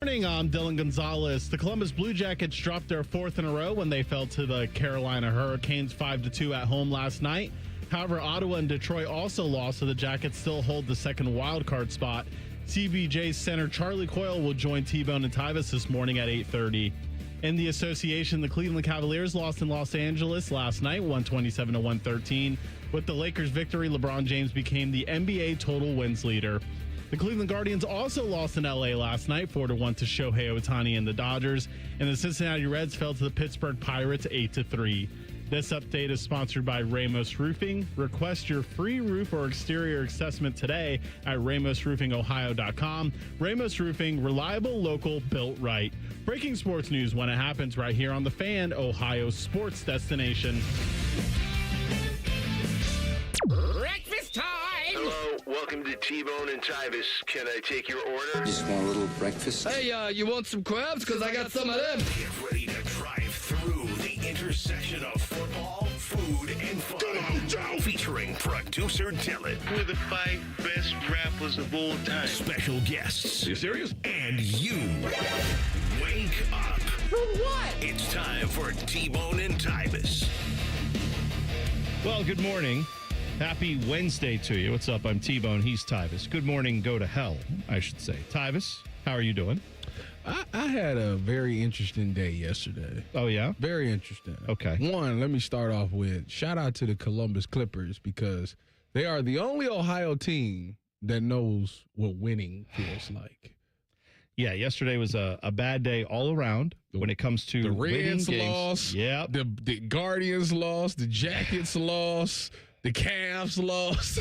Morning, I'm Dylan Gonzalez. The Columbus Blue Jackets dropped their fourth in a row when they fell to the Carolina Hurricanes 5-2 at home last night. However, Ottawa and Detroit also lost, so the Jackets still hold the second wildcard spot. CBJ center Charlie Coyle will join T-Bone and Tyvis this morning at 8:30. In the association, the Cleveland Cavaliers lost in Los Angeles last night, 127-113. With the Lakers' victory, LeBron James became the NBA total wins leader. The Cleveland Guardians also lost in L.A. last night, 4-1 to Shohei Ohtani and the Dodgers. And the Cincinnati Reds fell to the Pittsburgh Pirates 8-3. This update is sponsored by Ramos Roofing. Request your free roof or exterior assessment today at ramosroofingohio.com. Ramos Roofing, reliable, local, built right. Breaking sports news when it happens right here on The Fan, Ohio's sports destination. Breakfast time! Hello, welcome to T-Bone and Tyvis. Can I take your order? Just want a little breakfast. Hey, you want some crabs? Because I got some of them. Get ready to drive through the intersection of football, food, and fun. Featuring producer Dylan. We're the 5 best rappers of all time. Special guests. You serious? And you. Wake up. For what? It's time for T-Bone and Tyvis. Well, good morning. Happy Wednesday to you. What's up? I'm T-Bone. He's Tyvis. Good morning. Go to hell, I should say. Tyvis, how are you doing? I had a very interesting day yesterday. Oh, yeah? Very interesting. Okay. One, let me start off with shout out to the Columbus Clippers because they are the only Ohio team that knows what winning feels like. Yeah, yesterday was a bad day all around when it comes to The winning Reds games. lost. Yep. The Guardians lost. The Jackets lost. The Cavs lost.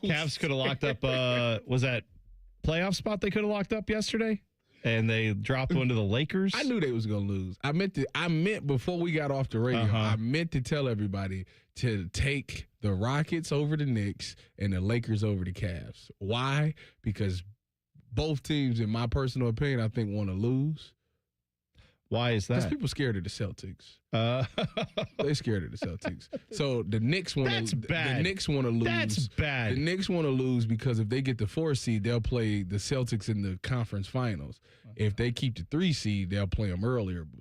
Cavs could have locked up, was that playoff spot they could have locked up yesterday? And they dropped one to the Lakers. I knew they was gonna lose. I meant before we got off the radio, I meant to tell everybody to take the Rockets over the Knicks and the Lakers over the Cavs. Why? Because both teams, in my personal opinion, I think want to lose. Why is Because that? people scared of the Celtics. They scared of the Celtics. So the Knicks want That's to. bad. The Knicks want to lose. That's bad. The Knicks want to lose because if they get the 4 seed, they'll play the Celtics in the conference finals. If they keep the 3 seed, they'll play them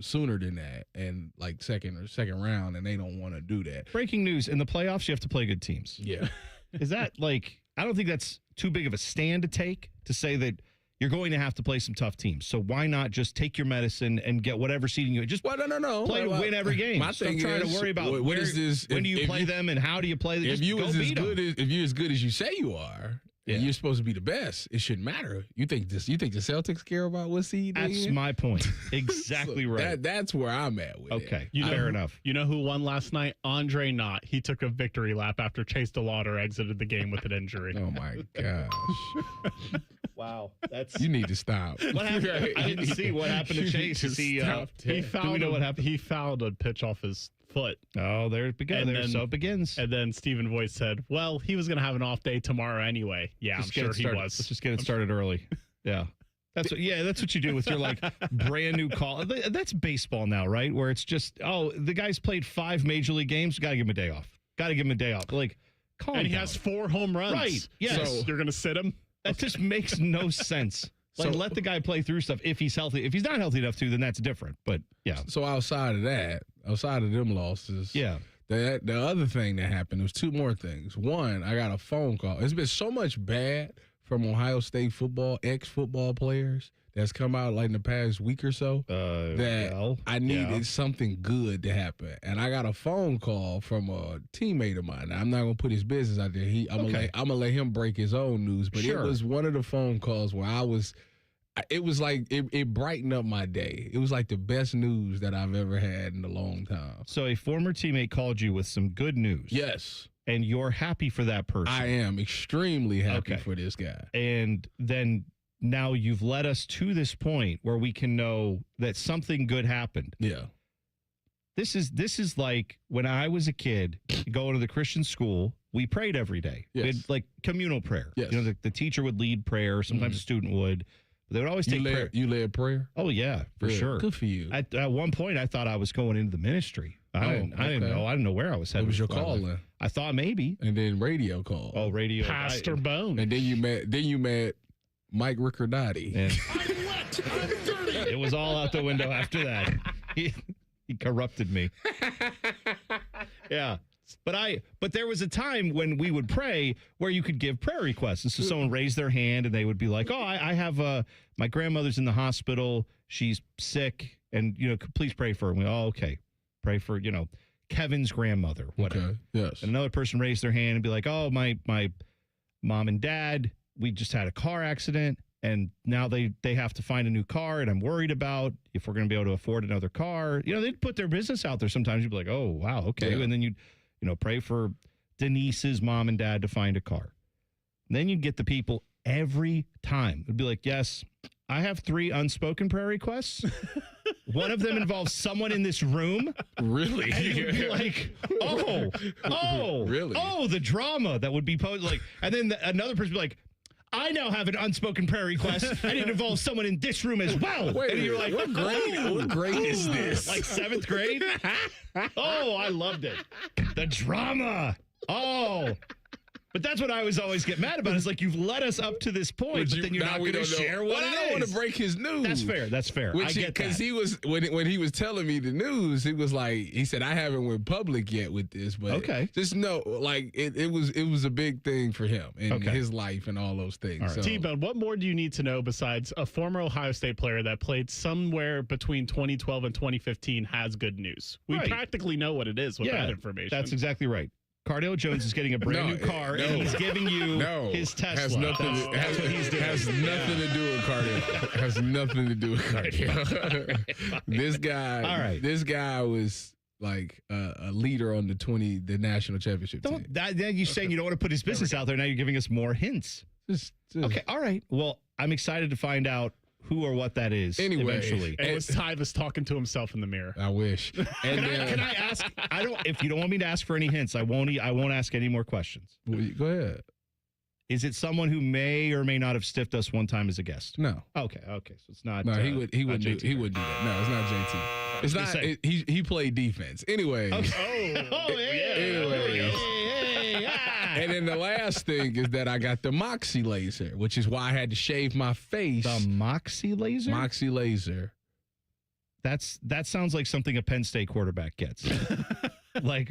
sooner than that, and like second round, and they don't want to do that. Breaking news, in the playoffs, you have to play good teams. Yeah. Is that I don't think that's too big of a stand to take to say that you're going to have to play some tough teams. So why not just take your medicine and get whatever seeding you just no. play to win every game. My Stop thing trying is, to worry about what is this? when do you play them and how do you play them. If you're as good as you say you are, Yeah. and you're supposed to be the best, it shouldn't matter. You think the Celtics care about what seed? That's my point. Exactly right. That's where I'm at with it. Okay, fair enough. You know who won last night? Andre Knott. He took a victory lap after Chase DeLauder exited the game with an injury. Oh my gosh. Wow, that's You need to stop. what happened. I didn't see what happened to You Chase. need Is to he? stop He that. fouled. we know what happened? He fouled a pitch off his foot. Oh, there it begins. And then- So it begins. And then Stephen Voigt said, well, he was going to have an off day tomorrow anyway. Yeah, Just I'm get sure it he started. was. Let's just get it started early. Yeah. That's what you do with your brand new call. That's baseball now, right? Where it's just, the guy's played 5 major league games. Got to give him a day off. Like, calm And he down. has 4 home runs. Right, yes. So you're going to sit him? That just makes no sense. Let the guy play through stuff if he's healthy. If he's not healthy enough to, then that's different. But yeah. So outside of them losses, Yeah. The other thing that happened, there was 2 more things. One, I got a phone call. It's been so much bad from Ohio State ex-football players that's come out like in the past week or so that I needed something good to happen. And I got a phone call from a teammate of mine. Now, I'm not going to put his business out there. I'm gonna let him break his own news. But Sure. It was one of the phone calls where it was like it brightened up my day. It was like the best news that I've ever had in a long time. So a former teammate called you with some good news. Yes. And you're happy for that person. I am extremely happy Okay. for this guy. And then now you've led us to this point where we can know that something good happened. Yeah. This is like when I was a kid going to the Christian school, we prayed every day. Yes. We had like communal prayer. Yes. The teacher would lead prayer. Sometimes a student would. But they would always take prayer. You led prayer? Oh, yeah, for Good. sure. Good for you. At one point, I thought I was going into the ministry. I didn't know. I didn't know where I was headed. What was your with my life. calling? I thought maybe. And then radio call. Oh, radio. Pastor Bone. And then you met Mike Riccardotti. And It was all out the window after that. He corrupted me. Yeah. But there was a time when we would pray where you could give prayer requests. And so someone raised their hand and they would be like, oh, I have my grandmother's in the hospital. She's sick. And, please pray for her. And we, okay. Pray for, Kevin's grandmother, whatever. Okay. Yes. And another person raised their hand and be like, oh, my mom and dad, we just had a car accident. And now they have to find a new car. And I'm worried about if we're going to be able to afford another car. They'd put their business out there. Sometimes you'd be like, oh, wow. Okay. Yeah. And then you'd, pray for Denise's mom and dad to find a car. And then you'd get the people every time. It'd be like, yes, I have 3 unspoken prayer requests. One of them involves someone in this room. Really? And it would be like, really? Oh, the drama that would be posed. Like, and then another person would be like, I now have an unspoken prayer request, and it involves someone in this room as well. Wait, and you're like, what grade is this? Like 7th grade? Oh, I loved it. The drama. Oh. But that's what I always get mad about. Is like, you've led us up to this point, but then you're not going to share what it is. I don't want to break his news. That's fair. I get that. Because he was, when he was telling me the news, he was like, he said, I haven't went public yet with this, but just know, like, it was a big thing for him in his life and all those things. All right. So. T-Bone, what more do you need to know besides a former Ohio State player that played somewhere between 2012 and 2015 has good news? We practically know what it is with that information. That's exactly right. Cardale Jones is getting a brand new car, and he's giving you his Tesla. Has nothing to do with Cardale. Has nothing to do with Cardale. This guy was like a leader on the national championship team. Then you're saying you don't want to put his business out there. Now you're giving us more hints. Okay, all right. Well, I'm excited to find out who or what that is eventually. It was Tyvis talking to himself in the mirror. I wish. And can I ask? If you don't want me to ask for any hints, I won't ask any more questions. Go ahead. Is it someone who may or may not have stiffed us one time as a guest? No. Okay. So it's not. No, he wouldn't do that. No, it's not JT. It's not. He played defense. Anyway. Okay. And then the last thing is that I got the Moxy laser, which is why I had to shave my face. The Moxy laser? Moxy laser. That sounds like something a Penn State quarterback gets. Like,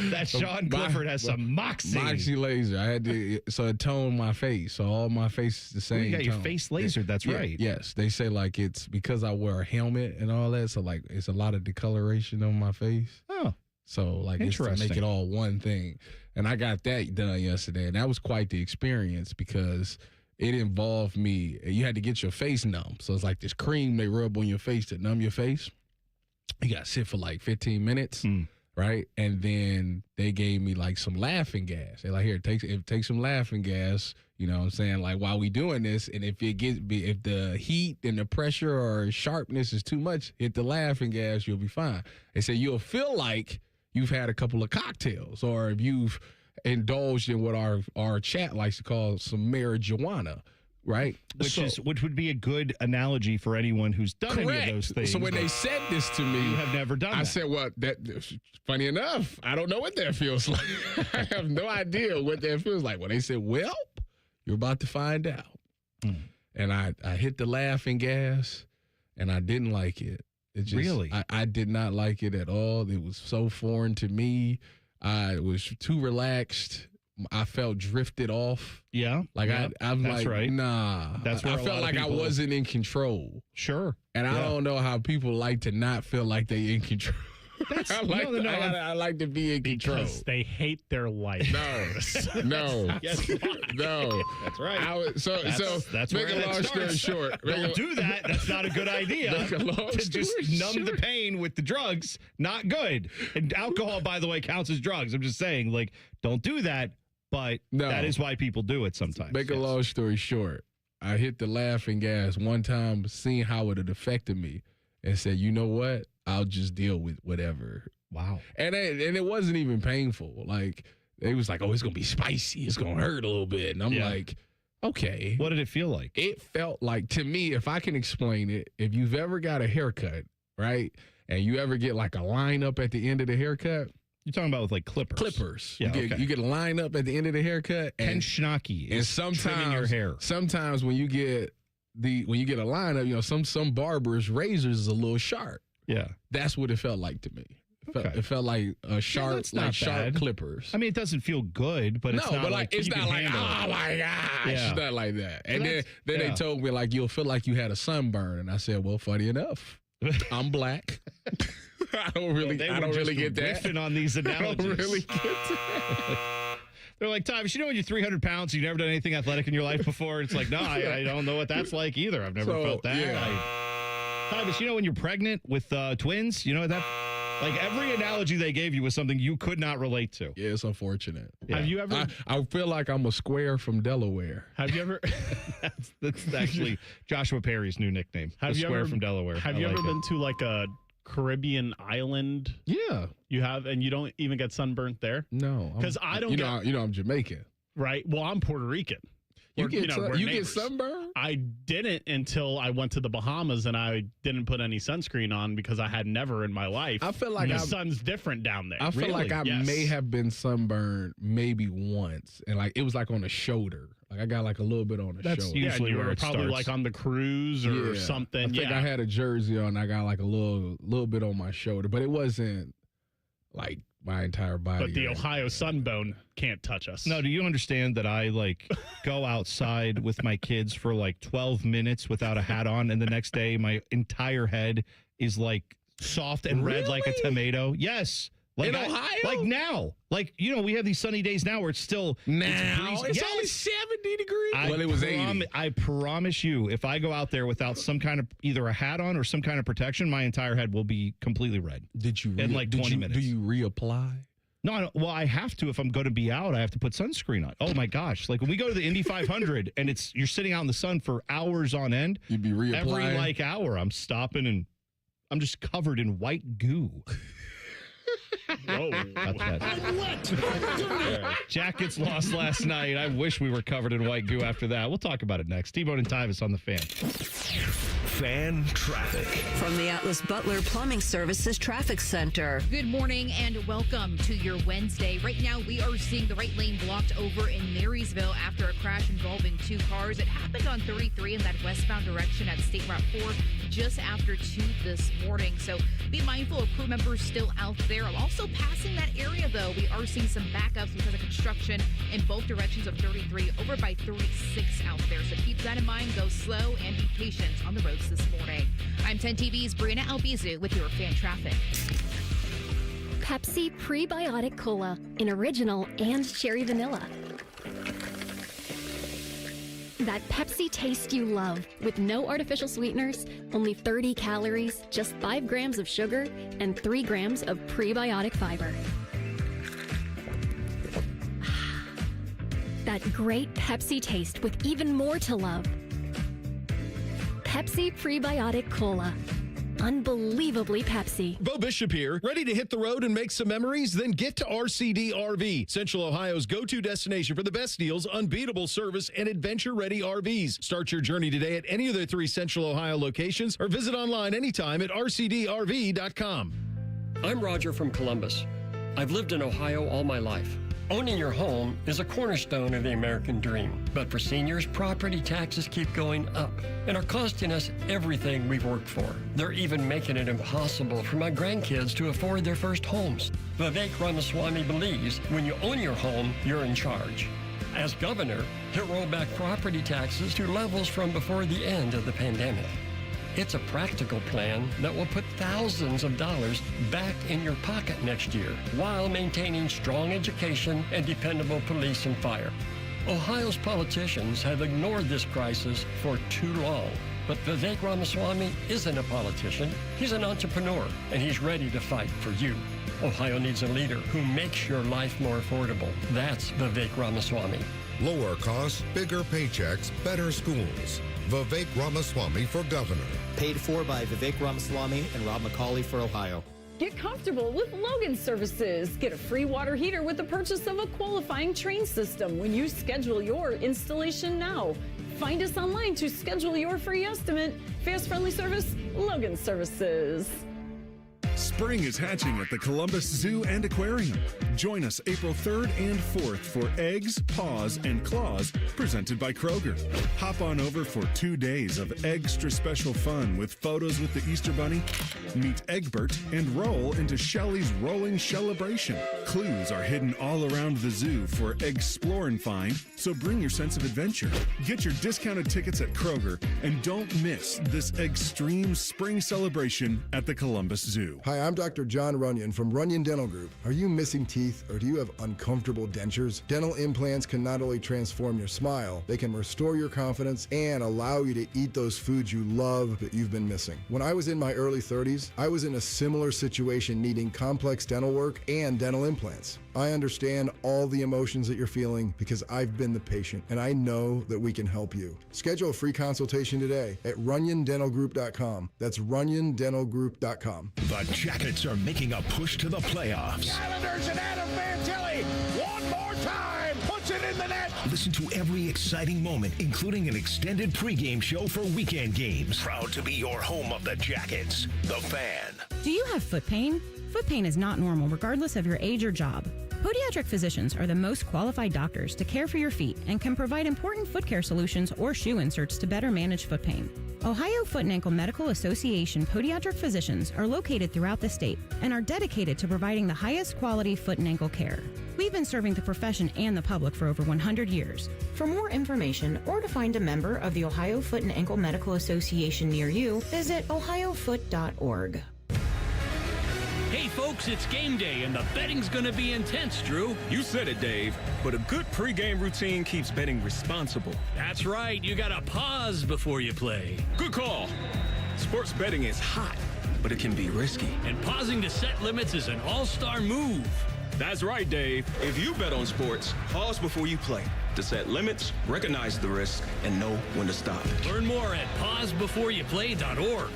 that Sean Clifford has some Moxy. Moxy laser. I had to, so it toned my face. So all my face is the same. You got your tone. face lasered. That's right. Yes. They say like it's because I wear a helmet and all that. So like it's a lot of discoloration on my face. Oh. So like it's to make it all one thing. And I got that done yesterday. And that was quite the experience because it involved me. You had to get your face numb. So it's like this cream they rub on your face to numb your face. You got to sit for like 15 minutes. Right. And then they gave me like some laughing gas. They're like, here, take some laughing gas. You know what I'm saying? Like while we doing this. And if the heat and the pressure or sharpness is too much, hit the laughing gas, you'll be fine. They say you'll feel like you've had a couple of cocktails or if you've indulged in what our chat likes to call some marijuana. Right, which would be a good analogy for anyone who's done any of those things. So when they said this to me, you have never done. I said, "Well, that funny enough, I don't know what that feels like. I have no idea what that feels like." When they said, "Well, you're about to find out," and I hit the laughing gas, and I didn't like it. It just, really, I did not like it at all. It was so foreign to me. I was too relaxed. I felt drifted off. Yeah. Like I'm that's like, right. Nah. That's where I felt like I wasn't in control. Sure. And I don't know how people like to not feel like they in control. I like to be in control. Because they hate their life. No. Yes. No. That's right. That's make a long story short. Don't do that. That's not a good idea. To just numb the pain with the drugs, not good. And alcohol, by the way, counts as drugs. I'm just saying, like, don't do that. But that is why people do it sometimes. Make a long story short, I hit the laughing gas one time, seeing how it had affected me, and said, you know what? I'll just deal with whatever. Wow. And it wasn't even painful. Like, it was like, oh, it's going to be spicy. It's going to hurt a little bit. And I'm like, okay. What did it feel like? It felt like, to me, if I can explain it, if you've ever got a haircut, right, and you ever get like a line up at the end of the haircut. You're talking about with like clippers. Clippers. Yeah, you get a line up at the end of the haircut. And schnocky. And sometimes trimming your hair. Sometimes when you get when you get a lineup, some barbers' razors is a little sharp. Yeah. That's what it felt like to me. It felt like sharp, sharp clippers. I mean, it doesn't feel good, but it's not like it's you not can like, handle oh it. my gosh, Yeah. it's not like that. And then Yeah. they told me like you'll feel like you had a sunburn, and I said, well, funny enough, I'm black. I don't really get that. Riffing on these analogies. I don't really get that. They're like, Tyvis, when you're 300 pounds, you've never done anything athletic in your life before? It's like, no, I don't know what that's like either. I've never felt that. Yeah. Tyvis, when you're pregnant with twins, that. Like every analogy they gave you was something you could not relate to. Yeah, it's unfortunate. Yeah. Have you ever? I feel like I'm a square from Delaware. Have you ever? That's actually Joshua Perry's new nickname. Have the you Square ever from Delaware? Have you ever been to like a Caribbean island? Yeah. You have, and you don't even get sunburnt there? No, because I don't. I'm Jamaican. Right. Well, I'm Puerto Rican. You get neighbors. sunburned? I didn't until I went to the Bahamas, and I didn't put any sunscreen on because I had never in my life. I feel like the sun's different down there. I feel like I Yes. may have been sunburned maybe once, and like it was like on the shoulder. Like I got like a little bit on the That's shoulder. usually you where were it probably starts. like on the cruise or something. I think I had a jersey on. I got like a little bit on my shoulder, but it wasn't like my entire body. But the Ohio sunbone can't touch us. No, do you understand that I go outside with my kids for like 12 minutes without a hat on, and the next day my entire head is like soft and red like a tomato? Yes. In Ohio? Like now. We have these sunny days now where it's still now it's it's only 70 degrees. Well, it was 80. I promise you, if I go out there without some kind of either a hat on or some kind of protection, my entire head will be completely red. Did you in like 20 minutes? Do you reapply? No, I don't. Well, I have to if I'm going to be out. I have to put sunscreen on. Oh my gosh! Like when we go to the Indy 500 and you're sitting out in the sun for hours on end. You'd be reapplying every hour. I'm stopping and I'm just covered in white goo. Whoa. Jackets lost last night. I wish we were covered in white goo after that. We'll talk about it next. T-Bone and Tyvis on the Fan. Fan traffic. From the Atlas Butler Plumbing Services Traffic Center. Good morning and welcome to your Wednesday. Right now, we are seeing the right lane blocked over in Marysville after a crash involving two cars. It happened on 33 in that westbound direction at State Route 4 just after 2 this morning. So be mindful of crew members still out there. Also passing that area, though, we are seeing some backups because of construction in both directions of 33 over by 36 out there. So keep that in mind. Go slow and be patient on the roads this morning. I'm 10 TV's Brianna Albizu with your fan traffic. Pepsi Prebiotic Cola in original and cherry vanilla. That Pepsi taste you love with no artificial sweeteners, only 30 calories, just 5 grams of sugar, and 3 grams of prebiotic fiber. That great Pepsi taste with even more to love. Pepsi Prebiotic Cola. Unbelievably Pepsi. Bo Bishop here. Ready to hit the road and make some memories? Then get to RCD RV, Central Ohio's go-to destination for the best deals, unbeatable service, and adventure-ready RVs. Start your journey today at any of their 3 Central Ohio locations or visit online anytime at rcdrv.com. I'm Roger from Columbus. I've lived in Ohio all my life. Owning your home is a cornerstone of the American dream. But for seniors, property taxes keep going up and are costing us everything we've worked for. They're even making it impossible for my grandkids to afford their first homes. Vivek Ramaswamy believes when you own your home, you're in charge. As governor, he'll roll back property taxes to levels from before the end of the pandemic. It's a practical plan that will put thousands of dollars back in your pocket next year while maintaining strong education and dependable police and fire. Ohio's politicians have ignored this crisis for too long. But Vivek Ramaswamy isn't a politician. He's an entrepreneur, and he's ready to fight for you. Ohio needs a leader who makes your life more affordable. That's Vivek Ramaswamy. Lower costs, bigger paychecks, better schools. Vivek Ramaswamy for governor. Paid for by Vivek Ramaswamy and Rob McCauley for Ohio. Get comfortable with Logan Services. Get a free water heater with the purchase of a qualifying train system when you schedule your installation now. Find us online to schedule your free estimate. Fast, friendly service, Logan Services. Spring is hatching at the Columbus Zoo and Aquarium. Join us April 3rd and 4th for Eggs, Paws, and Claws presented by Kroger. Hop on over for 2 days of extra special fun with photos with the Easter Bunny, meet Egbert, and roll into Shelley's Rolling Celebration. Clues are hidden all around the zoo for Explore and Find, so bring your sense of adventure. Get your discounted tickets at Kroger and don't miss this extreme spring celebration at the Columbus Zoo. Hi, I'm Dr. John Runyon from Runyon Dental Group. Are you missing teeth or do you have uncomfortable dentures? Dental implants can not only transform your smile, they can restore your confidence and allow you to eat those foods you love that you've been missing. When I was in my early 30s, I was in a similar situation needing complex dental work and dental implants. I understand all the emotions that you're feeling because I've been the patient and I know that we can help you. Schedule a free consultation today at runyondentalgroup.com. That's runyondentalgroup.com. The Jackets are making a push to the playoffs. Islanders and Adam Fantilli, one more time, puts it in the net. Listen to every exciting moment, including an extended pregame show for weekend games. Proud to be your home of the Jackets, The Fan. Do you have foot pain? Foot pain is not normal regardless of your age or job. Podiatric physicians are the most qualified doctors to care for your feet and can provide important foot care solutions or shoe inserts to better manage foot pain. Ohio Foot and Ankle Medical Association podiatric physicians are located throughout the state and are dedicated to providing the highest quality foot and ankle care. We've been serving the profession and the public for over 100 years. For more information or to find a member of the Ohio Foot and Ankle Medical Association near you, visit ohiofoot.org. Hey folks, it's game day and the betting's gonna be intense, Drew. You said it, Dave, but a good pregame routine keeps betting responsible. That's right, you gotta pause before you play. Good call. Sports betting is hot, but it can be risky. And pausing to set limits is an all-star move. That's right, Dave. If you bet on sports, pause before you play to set limits, recognize the risk, and know when to stop. Learn more at pausebeforeyouplay.org.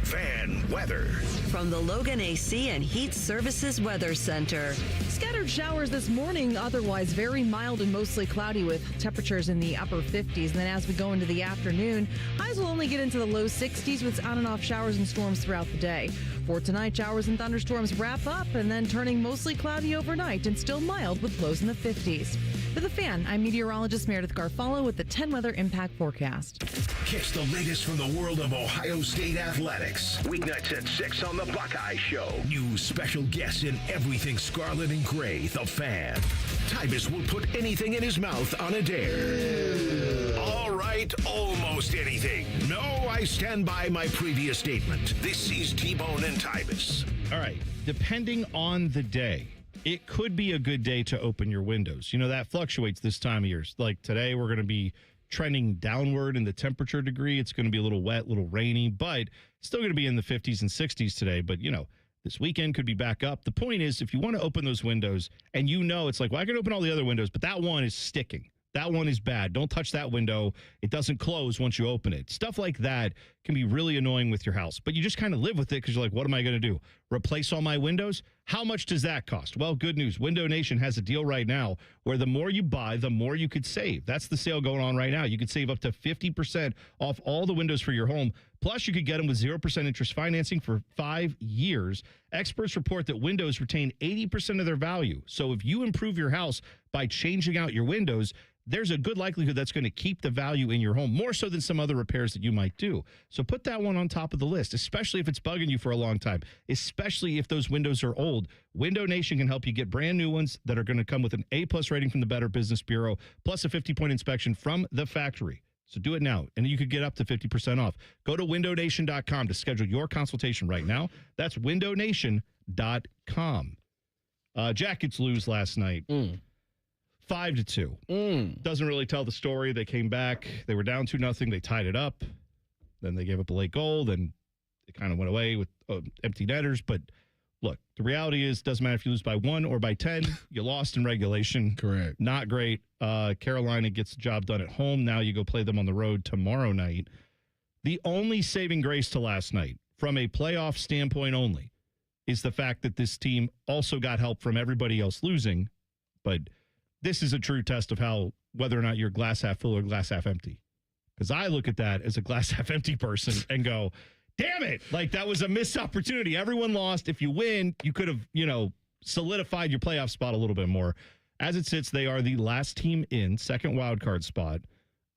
Fan weather. From the Logan AC and Heat Services Weather Center. Scattered showers this morning, otherwise very mild and mostly cloudy with temperatures in the upper 50s. And then as we go into the afternoon, highs will only get into the low 60s with on and off showers and storms throughout the day. For tonight, showers and thunderstorms wrap up and then turning mostly cloudy overnight and still mild with lows in the 50s. For The Fan, I'm meteorologist Meredith Garfalo with the 10 Weather Impact Forecast. Catch the latest from the world of Ohio State athletics. Weeknights at 6 on the Buckeye Show. New special guests in everything scarlet and gray. The Fan. Tyvis will put anything in his mouth on a dare. All right, almost anything. No, I stand by my previous statement. This is T-Bone and Tyvis. All right, depending on the day, it could be a good day to open your windows. You know, that fluctuates this time of year. Like today, we're going to be trending downward in the temperature degree. It's going to be a little wet, a little rainy, but still going to be in the 50s and 60s today. But, you know, this weekend could be back up. The point is, if you want to open those windows and you know it's like, well, I can open all the other windows, but that one is sticking. That one is bad. Don't touch that window. It doesn't close once you open it. Stuff like that can be really annoying with your house, but you just kind of live with it because you're like, what am I going to do? Replace all my windows? How much does that cost? Well, good news. Window Nation has a deal right now where the more you buy, the more you could save. That's the sale going on right now. You could save up to 50% off all the windows for your home. Plus, you could get them with 0% interest financing for 5 years. Experts report that windows retain 80% of their value. So if you improve your house by changing out your windows, there's a good likelihood that's going to keep the value in your home, more so than some other repairs that you might do. So put that one on top of the list, especially if it's bugging you for a long time, especially if those windows are old. Window Nation can help you get brand new ones that are going to come with an A+ rating from the Better Business Bureau, plus a 50-point inspection from the factory. So do it now, and you could get up to 50% off. Go to windownation.com to schedule your consultation right now. That's windownation.com. Jackets lose last night. 5-2. Doesn't really tell the story. They came back. They were down 2-0. They tied it up. Then they gave up a late goal. Then it kind of went away with empty netters. But look, the reality is, doesn't matter if you lose by 1 or by 10. You lost in regulation. Correct. Not great. Carolina gets the job done at home. Now you go play them on the road tomorrow night. The only saving grace to last night, from a playoff standpoint only, is the fact that this team also got help from everybody else losing. But this is a true test of whether or not you're glass half full or glass half empty. Because I look at that as a glass half empty person and go, damn it. Like, that was a missed opportunity. Everyone lost. If you win, you could have, solidified your playoff spot a little bit more. As it sits, they are the last team in, second wild card spot.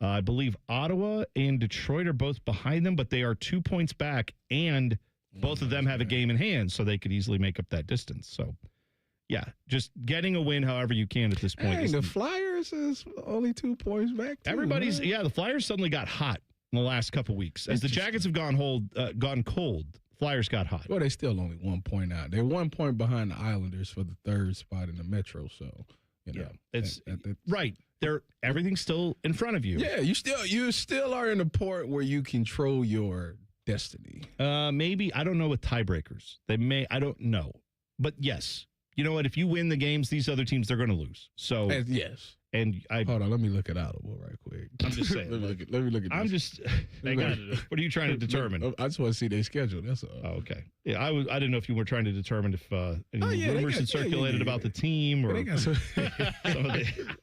I believe Ottawa and Detroit are both behind them, but they are 2 points back, and both of them have a game in hand, so they could easily make up that distance. So, yeah, just getting a win however you can at this point. Hey, the Flyers is only 2 points back, too. The Flyers suddenly got hot in the last couple weeks. As the Jackets have gone cold, Flyers got hot. Well, they still only 1 point out. They're 1 point behind the Islanders for the third spot in the Metro, so... it's right. Everything's still in front of you. Yeah, you still are in a point where you control your destiny. Maybe, I don't know with tiebreakers. I don't know. But yes, you know what? If you win the games, these other teams, they're going to lose. So yes. And hold on, let me look it out right quick. I'm just saying. let me look at I'm this. just. What are you trying to determine? I just want to see their schedule. That's all. Oh, okay. Yeah, I didn't know if you were trying to determine if any rumors had circulated about the team or some of the.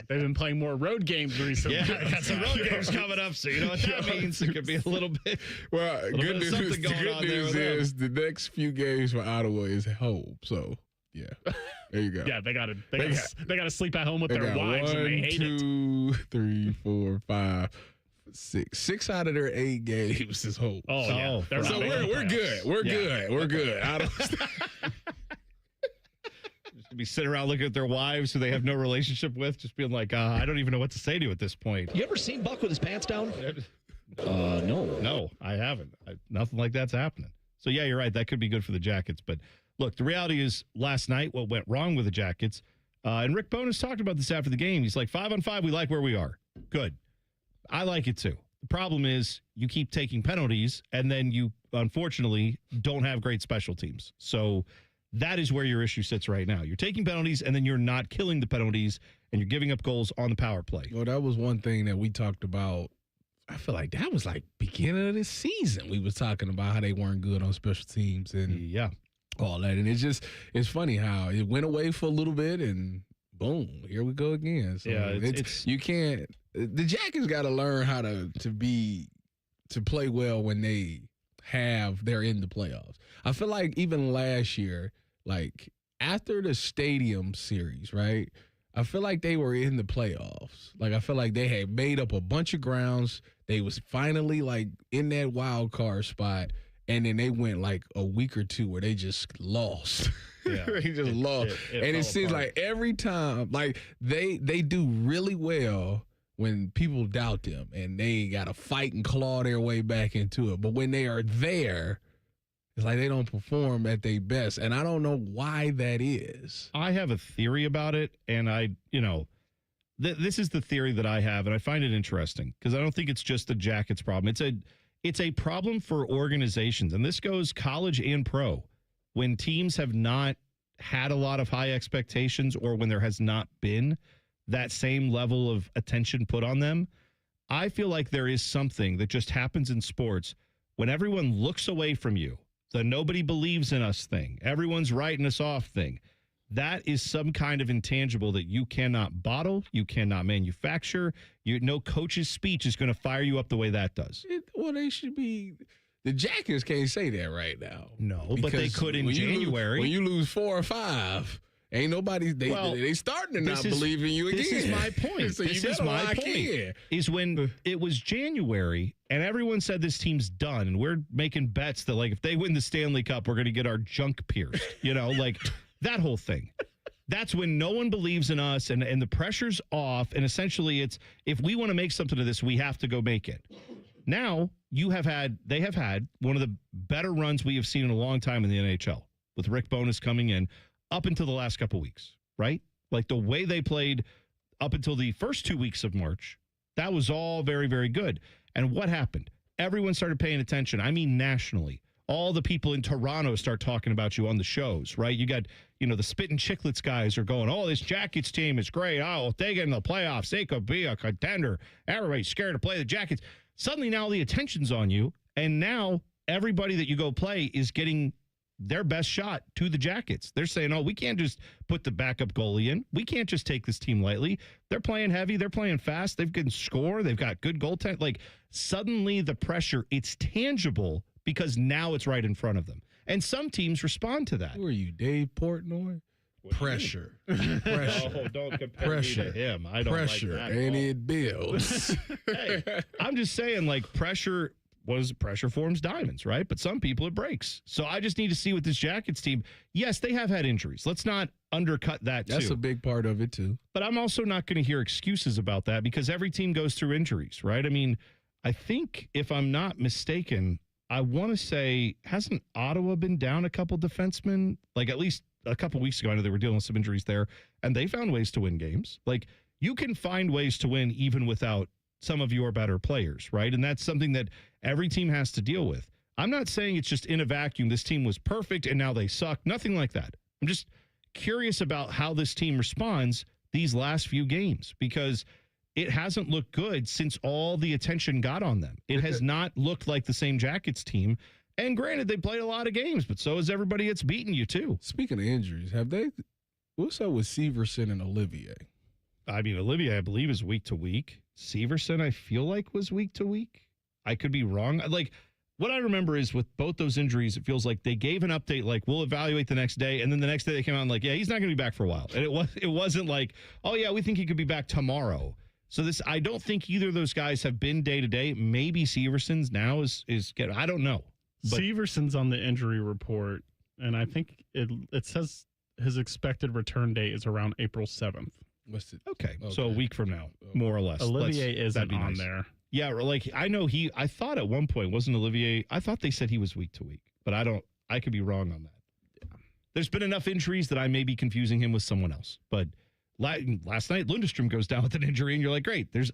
They've been playing more road games recently. Yeah, got some road games coming up, so you know what that means. It could be a little bit. Well, good news. The good news is the next few games for Ottawa is home. So yeah, there you go. Yeah, they got to sleep at home with their wives, and they hate 2, 3, 4, 5, 6. 6 out of their 8 games is home. Oh yeah, so we're good. We're good. We're good. Just be sitting around looking at their wives who they have no relationship with, just being like, I don't even know what to say to you at this point. You ever seen Buck with his pants down? No, I haven't. Nothing like that's happening. So yeah, you're right. That could be good for the Jackets, but. Look, the reality is last night what went wrong with the Jackets, and Rick Bowness talked about this after the game. He's like, 5-on-5, we like where we are. Good. I like it too. The problem is you keep taking penalties, and then you, unfortunately, don't have great special teams. So that is where your issue sits right now. You're taking penalties, and then you're not killing the penalties, and you're giving up goals on the power play. Well, that was one thing that we talked about. I feel like that was like beginning of the season. We was talking about how they weren't good on special teams. And yeah. All that. And it's funny how it went away for a little bit and boom, here we go again. So yeah, it's you can't. The Jackets got to learn how to play well when they're in the playoffs. I feel like even last year, like after the Stadium series, right? I feel like they were in the playoffs. Like I feel like they had made up a bunch of grounds. They was finally like in that wild card spot. And then they went like a week or two where they just lost. Yeah. They just lost. And it seems like every time, like they do really well when people doubt them and they got to fight and claw their way back into it. But when they are there, it's like they don't perform at their best. And I don't know why that is. I have a theory about it. And this is the theory that I have. And I find it interesting because I don't think it's just the Jackets problem. It's a problem for organizations, and this goes college and pro. When teams have not had a lot of high expectations or when there has not been that same level of attention put on them, I feel like there is something that just happens in sports when everyone looks away from you, the nobody believes in us thing, everyone's writing us off thing. That is some kind of intangible that you cannot bottle, you cannot manufacture. No coach's speech is going to fire you up the way that does. They should be. The Jackets can't say that right now. No, but they could in January. When you lose 4 or 5, ain't nobody. They starting to not believe in you again. This is my point. So this is my point. Is when it was January and everyone said this team's done, and we're making bets that like if they win the Stanley Cup, we're going to get our junk pierced. Like. That whole thing. That's when no one believes in us and the pressure's off. And essentially it's, if we want to make something of this, we have to go make it. Now they have had one of the better runs we have seen in a long time in the NHL with Rick Bowness coming in up until the last couple weeks, right? Like the way they played up until the first 2 weeks of March, that was all very, very good. And what happened? Everyone started paying attention. I mean, nationally. All the people in Toronto start talking about you on the shows, right? You got, the Spittin' Chicklets guys are going, this Jackets team is great. Oh, if they get in the playoffs, they could be a contender. Everybody's scared to play the Jackets. Suddenly now the attention's on you, and now everybody that you go play is getting their best shot to the Jackets. They're saying, oh, we can't just put the backup goalie in. We can't just take this team lightly. They're playing heavy. They're playing fast. They've got score. They've got good goaltending. Like, suddenly the pressure, it's tangible because now it's right in front of them. And some teams respond to that. Who are you, Dave Portnoy? Pressure. Pressure. Oh, don't compare me to him. I don't pressure. like that. And it builds. Hey, I'm just saying, like, pressure forms diamonds, right? But some people it breaks. So I just need to see with this Jackets team. Yes, they have had injuries. Let's not undercut that too. That's a big part of it too. But I'm also not going to hear excuses about that because every team goes through injuries, right? I mean, I think if I'm not mistaken, I want to say, hasn't Ottawa been down a couple defensemen? Like, at least a couple weeks ago, I know they were dealing with some injuries there, and they found ways to win games. Like, you can find ways to win even without some of your better players, right? And that's something that every team has to deal with. I'm not saying it's just in a vacuum. This team was perfect and now they suck. Nothing like that. I'm just curious about how this team responds these last few games because it hasn't looked good since all the attention got on them. It has not looked like the same Jackets team. And granted, they played a lot of games, but so has everybody that's beaten you too. Speaking of injuries, what's up with Severson and Olivier? I mean, Olivier, I believe, is week to week. Severson, I feel like, was week to week. I could be wrong. Like, what I remember is with both those injuries, it feels like they gave an update, like, we'll evaluate the next day. And then the next day they came out and like, yeah, he's not going to be back for a while. And it wasn't like, oh, yeah, we think he could be back tomorrow. So I don't think either of those guys have been day to day. Maybe Severson's now is I don't know. But Severson's on the injury report, and I think it says his expected return date is around April 7th. Okay, so a week from now, more or less. Olivier isn't on there. Yeah, like I know I thought at one point, wasn't Olivier, I thought they said he was week to week, but I could be wrong on that. Yeah. There's been enough injuries that I may be confusing him with someone else. But last night, Lundestrom goes down with an injury, and you're like, great. There's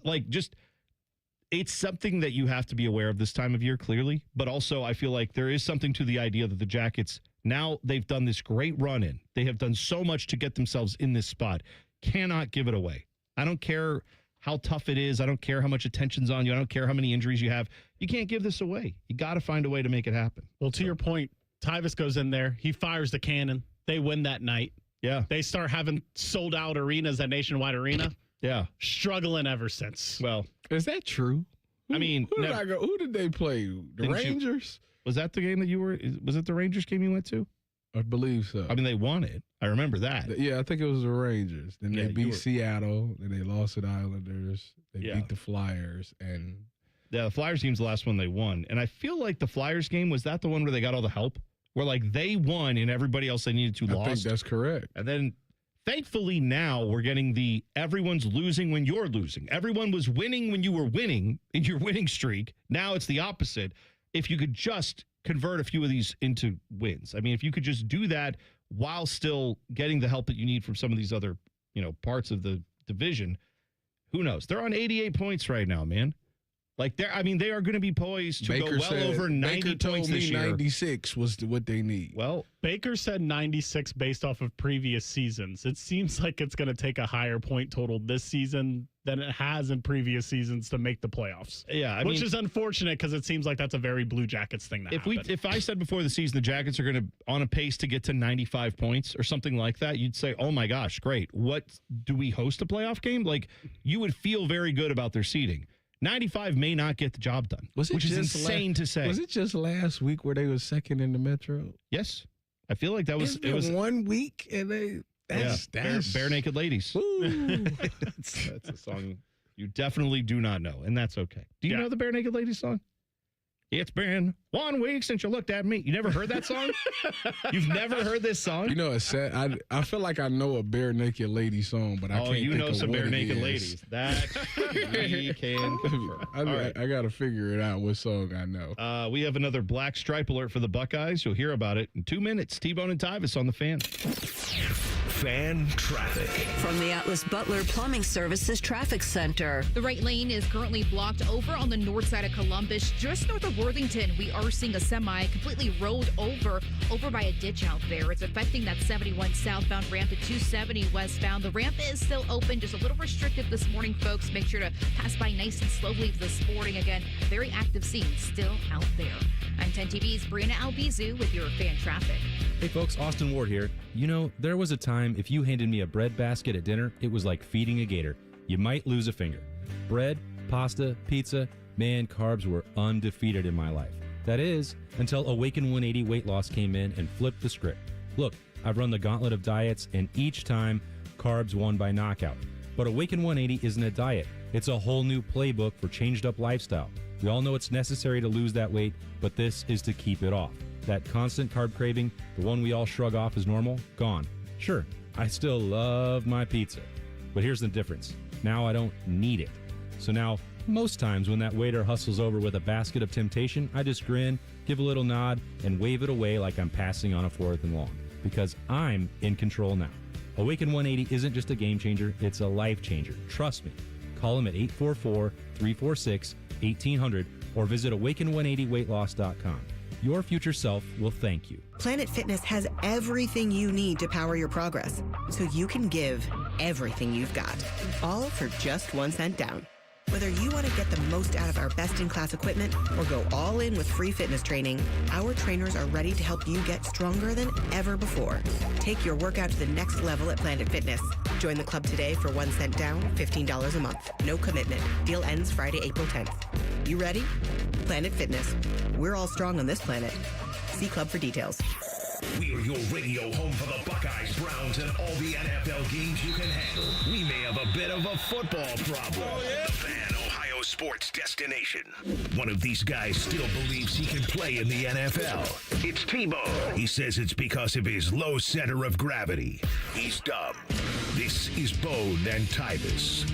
it's something that you have to be aware of this time of year, clearly. But also, I feel like there is something to the idea that the Jackets, now they've done this great run in. They have done so much to get themselves in this spot. Cannot give it away. I don't care how tough it is. I don't care how much attention's on you. I don't care how many injuries you have. You can't give this away. You got to find a way to make it happen. Well, to your point, Tyvis goes in there. He fires the cannon. They win that night. Yeah. They start having sold out arenas at Nationwide Arena. Yeah. Struggling ever since. Well, is that true? I mean, who did they play? The Rangers? Was that the game that was it the Rangers game you went to? I believe so. I mean, they won it. I remember that. Yeah, I think it was the Rangers. Then they beat Seattle. Then they lost to the Islanders. They beat the Flyers. And yeah, the Flyers game's the last one they won. And I feel like the Flyers game, was that the one where they got all the help? Where, like, they won and everybody else they needed to lost? I think that's correct. And then, thankfully, now we're getting everyone's losing when you're losing. Everyone was winning when you were winning in your winning streak. Now it's the opposite. If you could just convert a few of these into wins. I mean, if you could just do that while still getting the help that you need from some of these other, parts of the division, who knows? They're on 88 points right now, man. Like, they are going to be poised to go well over 90 points this year. 96 was what they need. Well, Baker said 96 based off of previous seasons. It seems like it's going to take a higher point total this season than it has in previous seasons to make the playoffs. Yeah, which is unfortunate because it seems like that's a very Blue Jackets thing. If I said before the season the Jackets are going to on a pace to get to 95 points or something like that, you'd say, "Oh my gosh, great! What do we host a playoff game?" Like, you would feel very good about their seeding. 95 may not get the job done, which is insane to say. Was it just last week where they were second in the Metro? Yes, I feel like that was. It was 1 week, and they. That's Bare Naked Ladies. That's a song you definitely do not know, and that's okay. Do you know the Bare Naked Ladies song? It's been 1 week since you looked at me. You never heard that song? You've never heard this song? It's sad. I feel like I know a Bare Naked Lady song, but I can't think of some what Bare it Naked is. Ladies. That we can confirm. I got to figure it out what song I know. We have another black stripe alert for the Buckeyes. You'll hear about it in 2 minutes. T-Bone and Tyvis on the Fan. Fan traffic. From the Atlas Butler Plumbing Services Traffic Center. The right lane is currently blocked over on the north side of Columbus, just north of Worthington. We are seeing a semi completely rolled over by a ditch out there. It's affecting that 71 southbound ramp to 270 westbound. The ramp is still open, just a little restricted this morning, folks. Make sure to pass by nice and slowly this morning. Again, very active scene still out there. I'm 10 TV's Brianna Albizu with your fan traffic. Hey folks, Austin Ward here. You know, there was a time if you handed me a bread basket at dinner, it was like feeding a gator. You might lose a finger. Bread, pasta, pizza, man, carbs were undefeated in my life. That is, until Awaken 180 weight loss came in and flipped the script. Look, I've run the gauntlet of diets, and each time, carbs won by knockout. But Awaken 180 isn't a diet. It's a whole new playbook for changed up lifestyle. We all know it's necessary to lose that weight, but this is to keep it off. That constant carb craving, the one we all shrug off as normal, gone. Sure, I still love my pizza, but here's the difference. Now I don't need it. So now, most times when that waiter hustles over with a basket of temptation, I just grin, give a little nod, and wave it away like I'm passing on a fourth and long, because I'm in control now. Awaken 180 isn't just a game changer, it's a life changer. Trust me. Call them at 844-346-1800 or visit awaken180weightloss.com. Your future self will thank you. Planet Fitness has everything you need to power your progress, so you can give everything you've got, all for just 1 cent down. Whether you want to get the most out of our best-in-class equipment or go all in with free fitness training, our trainers are ready to help you get stronger than ever before. Take your workout to the next level at Planet Fitness. Join the club today for 1 cent down, $15 a month. No commitment. Deal ends Friday, April 10th. You ready? Planet Fitness. We're all strong on this planet. See club for details. We are your radio home for the Buckeyes, Browns, and all the NFL games you can handle. We may have a bit of a football problem. Oh, yeah? The Fan, Ohio sports destination. One of these guys still believes he can play in the NFL. It's T-Bone. He says it's because of his low center of gravity. He's dumb. This is Bone and Tyvis.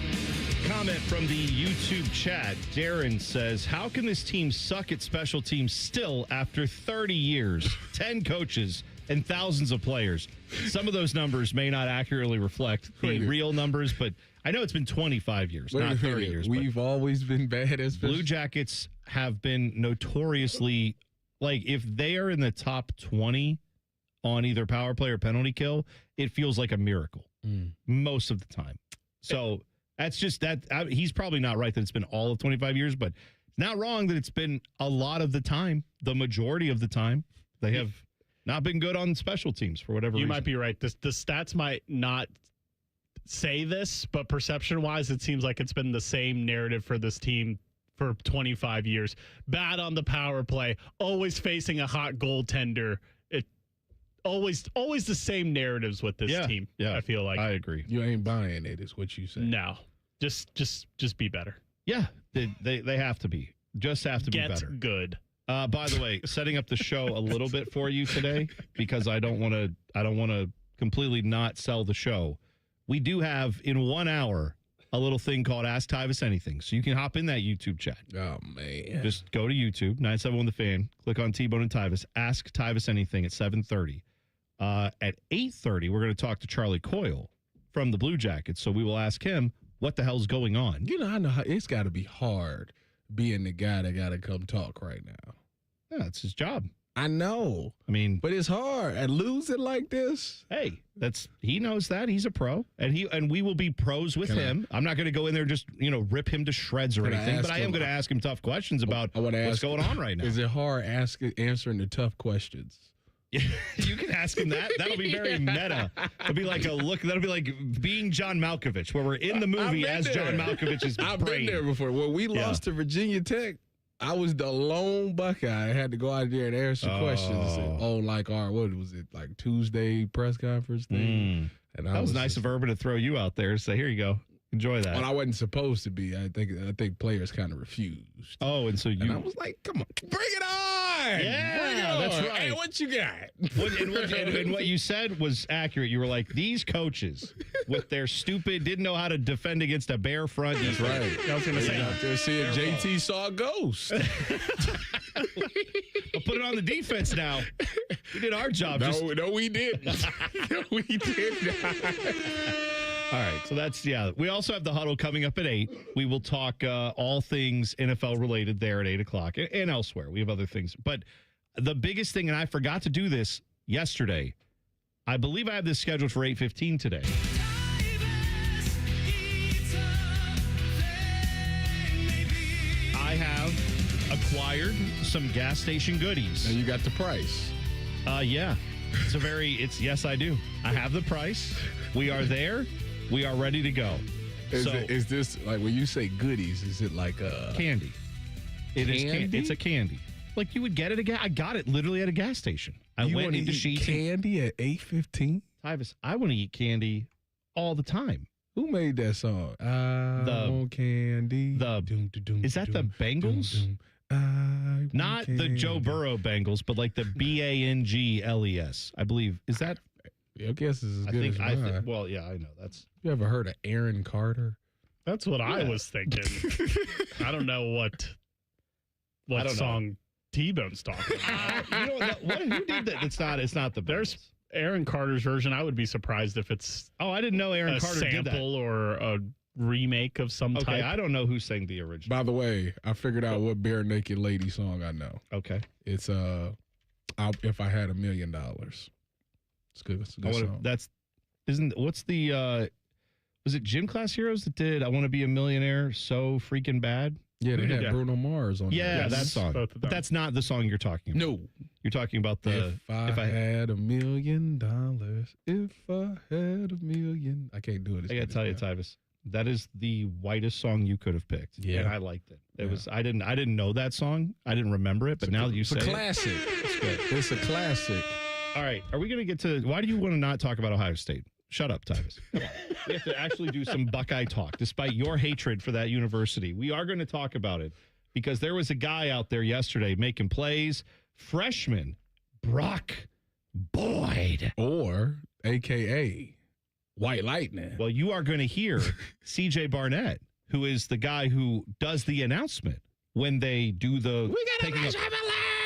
Comment from the YouTube chat. Darren says, how can this team suck at special teams still after 30 years, 10 coaches, and thousands of players? Some of those numbers may not accurately reflect the real numbers, but I know it's been 25 years, not 30 years. We've always been bad as Blue Jackets have been notoriously, like, if they are in the top 20 on either power play or penalty kill, it feels like a miracle most of the time. So that's just that. He's probably not right that it's been all of 25 years, but it's not wrong that it's been a lot of the time. The majority of the time, they have not been good on special teams for whatever reason. You might be right. The stats might not say this, but perception-wise, it seems like it's been the same narrative for this team for 25 years. Bad on the power play, always facing a hot goaltender. Always the same narratives with this team. Yeah, I feel like I agree. You ain't buying it, is what you say. No, just be better. Yeah, they have to be. Just have to be better. Get good. By the way, setting up the show a little bit for you today because I don't want to completely not sell the show. We do have in 1 hour a little thing called Ask Tyvis Anything, so you can hop in that YouTube chat. Oh man! Just go to YouTube 971 The Fan, click on T-Bone and Tyvis. Ask Tyvis Anything at 7:30. At 8:30, we're going to talk to Charlie Coyle from the Blue Jackets. So we will ask him what the hell's going on. You know, I know how it's got to be hard being the guy that got to come talk right now. Yeah, it's his job. I know. I mean, but it's hard. And losing like this. Hey, he knows that. He's a pro, and we will be pros with him. I'm not going to go in there and just rip him to shreds or anything. But I am going to ask him tough questions about what's going on right now. Is it hard answering the tough questions? You can ask him that. That'll be very meta. It'll be like that'll be like being John Malkovich, where we're in the movie as John Malkovich's brain. I've been there before. When we lost to Virginia Tech, I was the lone Buckeye. I had to go out there and answer questions. What was it, like Tuesday press conference thing? And that was nice of Urban to throw you out there and say, here you go. Enjoy that. Well, I wasn't supposed to be. I think players kind of refused. Oh, and so I was like, come on, bring it on. Yeah, that's right. right. Hey, what you got? And what you said was accurate. You were like, these coaches with their stupid, didn't know how to defend against a bare front. That's right. I was going to say, Out there seeing JT saw a ghost. I'll put it on the defense now. We did our job. No, we didn't. No, we did not. All right, so that's, we also have the huddle coming up at 8. We will talk all things NFL related there at 8 o'clock and elsewhere. We have other things. But the biggest thing, and I forgot to do this yesterday, I believe I have this scheduled for 8:15 today. I have acquired some gas station goodies. And you got the price. Yeah. Yes, I do. I have the price. We are there. We are ready to go. Is this, like, when you say goodies, is it like candy? It is candy. It's a candy. Like you would get it I got it literally at a gas station. I went into Sheetz. Candy at 8:15? Tyvis, I want to eat candy all the time. Who made that song? Want candy. Is that the Bengals? Not the Joe Burrow Bengals, but like the Bangles, I believe. Is that? Your guess is as good as mine. Well, yeah, I know. You ever heard of Aaron Carter? that's what I was thinking. I don't know what song T-Bone's talking about. Who did that? It's not the Bengals. There's Aaron Carter's version. I would be surprised if it's I didn't know Aaron Carter did that. Sample or a remake of some Okay, type. I don't know who sang the original. By the way, I figured out what Bare Naked Lady song I know. Okay. It's If I Had $1 Million. It's good. It's a good song. Was it Gym Class Heroes that did I Want to Be a Millionaire So Freaking Bad? Yeah, they had Bruno Mars on Yeah, there. that song. But that's not the song you're talking about. No. You're talking about the If I had $1 million, if I had $1 million. I can't do it. I got to tell you, Tyvis, that is the whitest song you could have picked. Yeah. And I liked it. It was I didn't know that song. I didn't remember it, but now that you say it's a classic. It's good. It's a classic. All right. Are we going to get to why do you want to not talk about Ohio State? Shut up, Tyvis. Come on. We have to actually do some Buckeye talk, despite your hatred for that university. We are going to talk about it because there was a guy out there yesterday making plays. Freshman Brock Boyd. Or AKA White Lightning. Well, you are going to hear CJ Barnett, who is the guy who does the announcement when they do the. We got a match.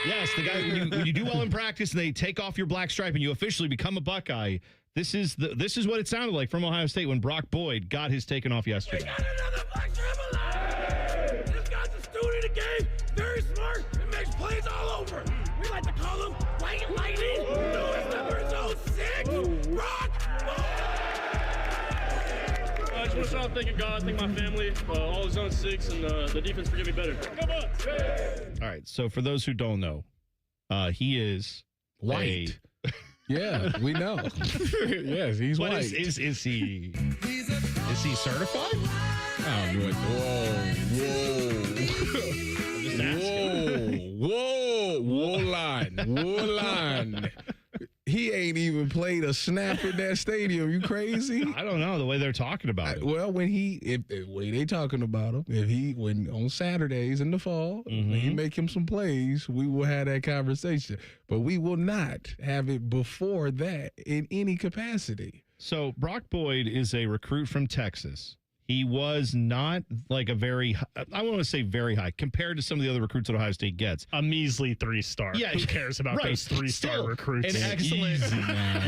Yes, the guy when you do well in practice and they take off your black stripe and you officially become a Buckeye. This is what it sounded like from Ohio State when Brock Boyd got his taken off yesterday. We got another black stripe alive! This guy's a student of the game, very smart, and makes plays all over. We like to call him White Lightning. Newest number 06, Brock Boyd! I just want to start off thanking God, thank my family, all of Zone 6, and the defense for getting me better. Come on! All right, so for those who don't know, he is white. Yeah, we know. Yes, he's what white. Is he certified? I don't know. Whoa, line. He ain't even played a snap in that stadium. You crazy? I don't know the way they're talking about it. Well, when way they talking about him, when on Saturdays in the fall, when he make him some plays, we will have that conversation. But we will not have it before that in any capacity. Brock Boyd is a recruit from Texas. He was not like I want to say very high compared to some of the other recruits that Ohio State gets. A measly 3-star. Yeah, who cares about those 3-star recruits? An excellent,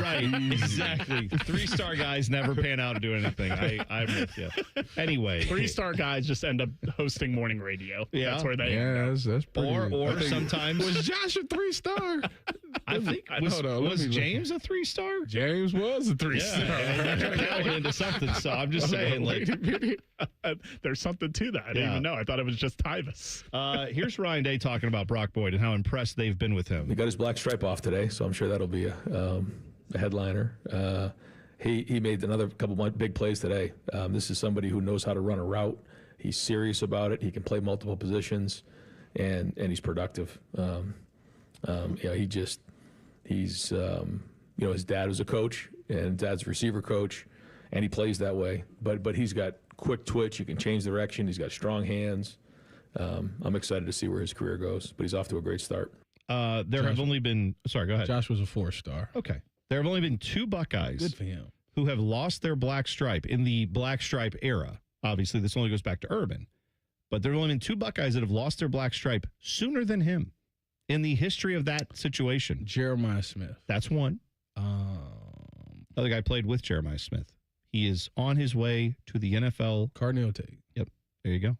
right? Exactly. 3-star guys never pan out to do anything. I'm with you. Anyway, 3-star guys just end up hosting morning radio. Yeah, that's where they end up. That's pretty. Or sometimes was Josh a 3-star? I think was James a 3-star? James was a 3-star. Yeah, that went into something. So I'm just saying, like. There's something to that. I didn't even know. I thought it was just Tyvis. Here's Ryan Day talking about Brock Boyd and how impressed they've been with him. He got his black stripe off today, so I'm sure that'll be a headliner. He made another couple of big plays today. This is somebody who knows how to run a route. He's serious about it. He can play multiple positions, and he's productive. He's his dad was a coach, and dad's a receiver coach. And he plays that way, but he's got quick twitch. He can change direction. He's got strong hands. I'm excited to see where his career goes, but he's off to a great start. There have only been, sorry, go ahead. Josh was a 4-star. Okay. There have only been 2 Buckeyes. Good for him. Who have lost their black stripe in the black stripe era. Obviously, this only goes back to Urban. But there have only been 2 Buckeyes that have lost their black stripe sooner than him in the history of that situation. Jeremiah Smith. That's one. Other guy played with Jeremiah Smith. He is on his way to the NFL. Cardinal Tate. Yep. There you go.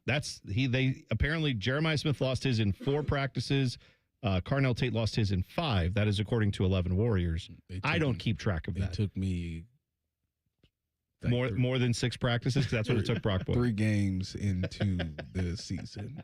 They apparently Jeremiah Smith lost his in 4 practices. Carnell Tate lost his in 5. That is according to 11 Warriors. I don't keep track of that. It took me more than 6 practices, because that's what it took Brock Boyd. 3 games into the season.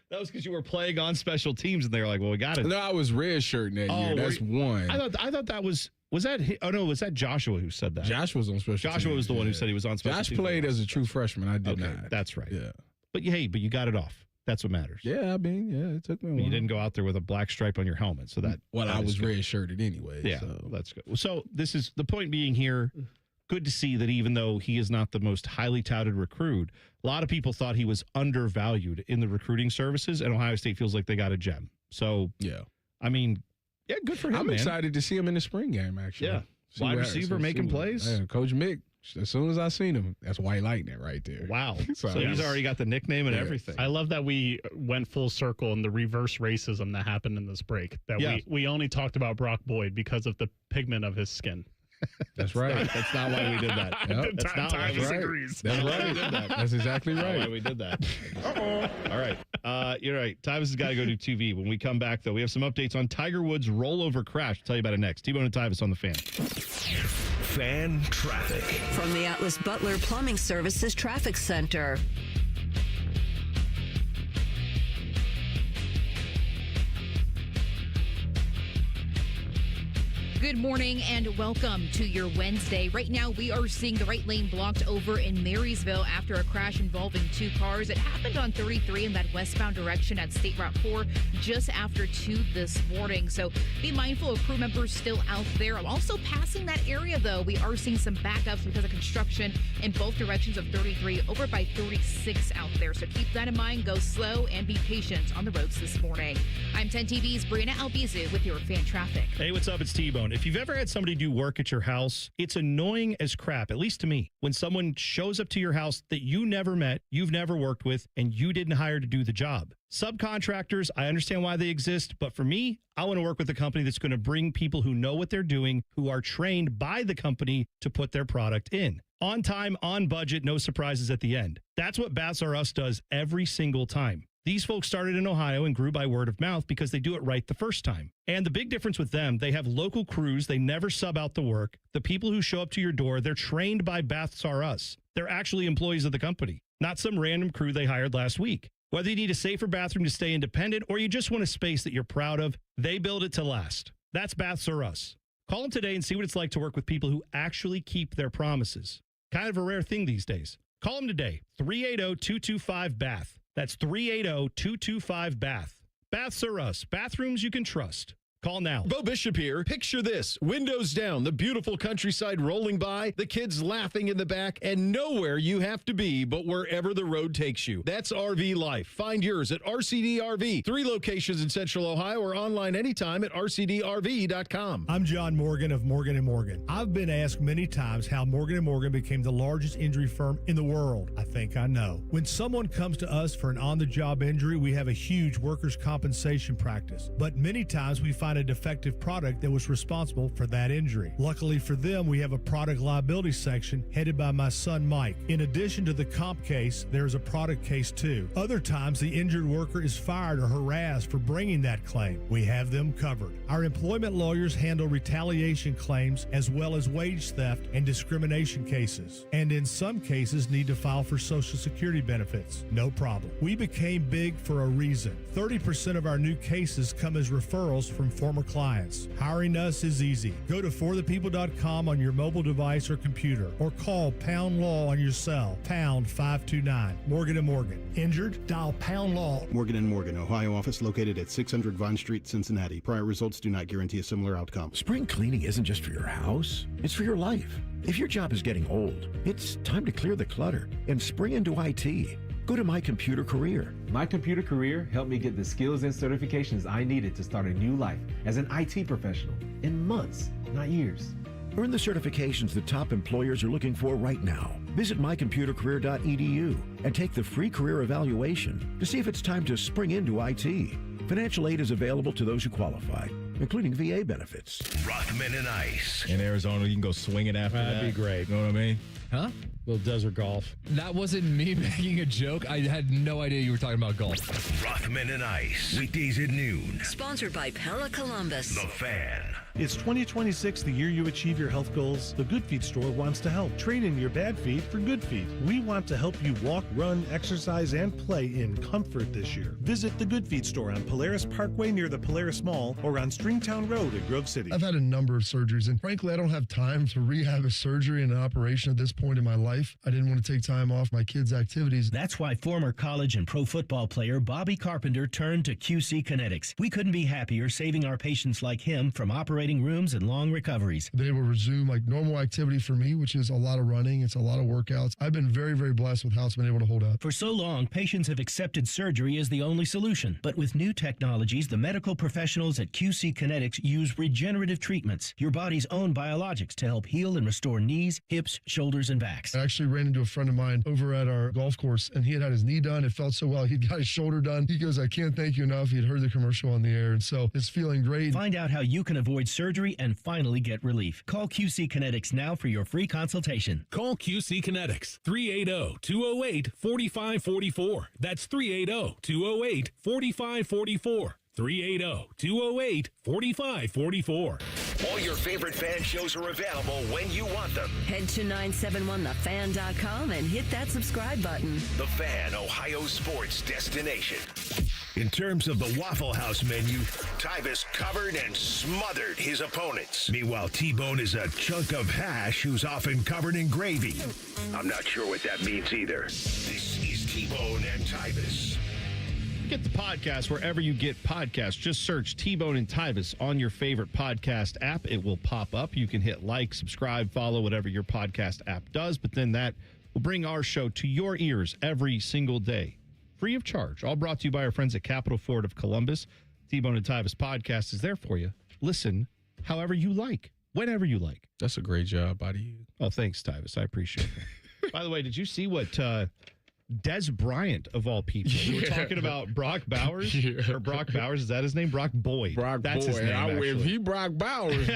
That was because you were playing on special teams, and they were like, "Well, we got it." No, I was redshirting that year. That's one. I thought that was that. Oh no, was that Joshua who said that? Joshua was on special. Joshua was the one who said he was on special. Josh teams. played as a true freshman. I did not. That's right. Yeah. But you got it off. That's what matters. Yeah, I mean, it took me a while. You didn't go out there with a black stripe on your helmet, so that. Well, I was red-shirted anyway. Yeah, so. that's good. So this is the point being here. Good to see that even though he is not the most highly touted recruit, a lot of people thought he was undervalued in the recruiting services, and Ohio State feels like they got a gem. So yeah, I mean, yeah, good for him. I'm excited to see him in the spring game. Actually, yeah, wide receiver making plays. Yeah, Coach Mick. As soon as I seen him, that's White Lightning right there. Wow. So he's already got the nickname and everything. I love that we went full circle in the reverse racism that happened in this break. That we only talked about Brock Boyd because of the pigment of his skin. That's right. That's not why we did that. That's not why we agrees. That's right. We did that. That's exactly right. Why we did that. All right. You're right. Tyvis has got to go do TV. When we come back, though, we have some updates on Tiger Woods' rollover crash. I'll tell you about it next. T-Bone and Tyvis on the Fan. Fan traffic. From the Atlas Butler Plumbing Services Traffic Center. Good morning and welcome to your Wednesday. Right now, we are seeing the right lane blocked over in Marysville after a crash involving 2 cars. It happened on 33 in that westbound direction at State Route 4 just after 2 this morning. So be mindful of crew members still out there. Also passing that area, though, we are seeing some backups because of construction in both directions of 33 over by 36 out there. So keep that in mind. Go slow and be patient on the roads this morning. I'm 10 TV's Brianna Albizu with your fan traffic. Hey, what's up? It's T-Bone. If you've ever had somebody do work at your house, it's annoying as crap, at least to me, when someone shows up to your house that you never met, you've never worked with, and you didn't hire to do the job. Subcontractors, I understand why they exist, but for me, I want to work with a company that's going to bring people who know what they're doing, who are trained by the company to put their product in. On time, on budget, no surprises at the end. That's what Baths R Us does every single time. These folks started in Ohio and grew by word of mouth because they do it right the first time. And the big difference with them, they have local crews. They never sub out the work. The people who show up to your door, they're trained by Baths R Us. They're actually employees of the company, not some random crew they hired last week. Whether you need a safer bathroom to stay independent or you just want a space that you're proud of, they build it to last. That's Baths R Us. Call them today and see what it's like to work with people who actually keep their promises. Kind of a rare thing these days. Call them today, 380-225-BATH. That's 380-225-BATH. Baths R Us. Bathrooms you can trust. Call now. Bo Bishop here. Picture this. Windows down, the beautiful countryside rolling by, the kids laughing in the back, and nowhere you have to be but wherever the road takes you. That's RV life. Find yours at RCD RV. 3 locations in Central Ohio or online anytime at rcdrv.com. I'm John Morgan of Morgan & Morgan. I've been asked many times how Morgan & Morgan became the largest injury firm in the world. I think I know. When someone comes to us for an on-the-job injury, we have a huge workers' compensation practice. But many times we find a defective product that was responsible for that injury. Luckily for them, we have a product liability section headed by my son Mike. In addition to the comp case, there's a product case too. Other times the injured worker is fired or harassed for bringing that claim. We have them covered. Our employment lawyers handle retaliation claims as well as wage theft and discrimination cases. And in some cases need to file for Social Security benefits. No problem. We became big for a reason. 30% of our new cases come as referrals from former clients. Hiring us is easy. Go to forthepeople.com on your mobile device or computer, or call Pound Law on your cell, pound 529. Morgan & Morgan. Injured? Dial Pound Law. Morgan & Morgan, Ohio office located at 600 Vine Street, Cincinnati. Prior results do not guarantee a similar outcome. Spring cleaning isn't just for your house, it's for your life. If your job is getting old, it's time to clear the clutter and spring into IT. Go to My Computer Career. My Computer Career helped me get the skills and certifications I needed to start a new life as an IT professional in months, not years. Earn the certifications that top employers are looking for right now. Visit mycomputercareer.edu and take the free career evaluation to see if it's time to spring into IT. Financial aid is available to those who qualify, including VA benefits. Rothman and Ice. In Arizona, you can go swinging after that. That'd be great. You know what I mean? Huh? Little desert golf. That wasn't me making a joke. I had no idea you were talking about golf. Rothman and Ice. Weekdays at noon. Sponsored by Pella Columbus. The Fan. It's 2026, the year you achieve your health goals. The Good Feet store wants to help. Trade in your bad feet for good feet. We want to help you walk, run, exercise, and play in comfort this year. Visit the Good Feet store on Polaris Parkway near the Polaris Mall or on Stringtown Road at Grove City. I've had a number of surgeries, and frankly, I don't have time to rehab a surgery and an operation at this point in my life. I didn't want to take time off my kids' activities. That's why former college and pro football player Bobby Carpenter turned to QC Kinetics. We couldn't be happier saving our patients like him from operating rooms and long recoveries. They will resume like normal activity for me, which is a lot of running. It's a lot of workouts. I've been very, very blessed with how it's been able to hold up. For so long, patients have accepted surgery as the only solution. But with new technologies, the medical professionals at QC Kinetics use regenerative treatments, your body's own biologics, to help heal and restore knees, hips, shoulders, and backs. I actually ran into a friend of mine over at our golf course, and he had his knee done. It felt so well. He'd got his shoulder done. He goes, I can't thank you enough. He'd heard the commercial on the air, and so it's feeling great. Find out how you can avoid surgery and finally get relief. Call QC Kinetics now for your free consultation. Call QC Kinetics, 380-208-4544. That's 380-208-4544. 380-208-4544. All your favorite fan shows are available when you want them. Head to 971thefan.com and hit that subscribe button. The Fan, Ohio sports destination. In terms of the Waffle House menu, Tyvis covered and smothered his opponents. Meanwhile, T-Bone is a chunk of hash who's often covered in gravy. I'm not sure what that means either. This is T-Bone and Tyvis. Get the podcast wherever you get podcasts. Just search T-Bone and Tyvis on your favorite podcast app. It will pop up. You can hit like, subscribe, follow, whatever your podcast app does. But then that will bring our show to your ears every single day, free of charge. All brought to you by our friends at Capital Ford of Columbus. T-Bone and Tyvis podcast is there for you. Listen however you like, whenever you like. That's a great job out of you. Oh, thanks, Tyvis. I appreciate it. By the way, did you see what Des Bryant, of all people? We were talking about Brock Bowers. Or Brock Bowers, is that his name? Brock Boyd. That's his name, actually. If he Brock Bowers, boy,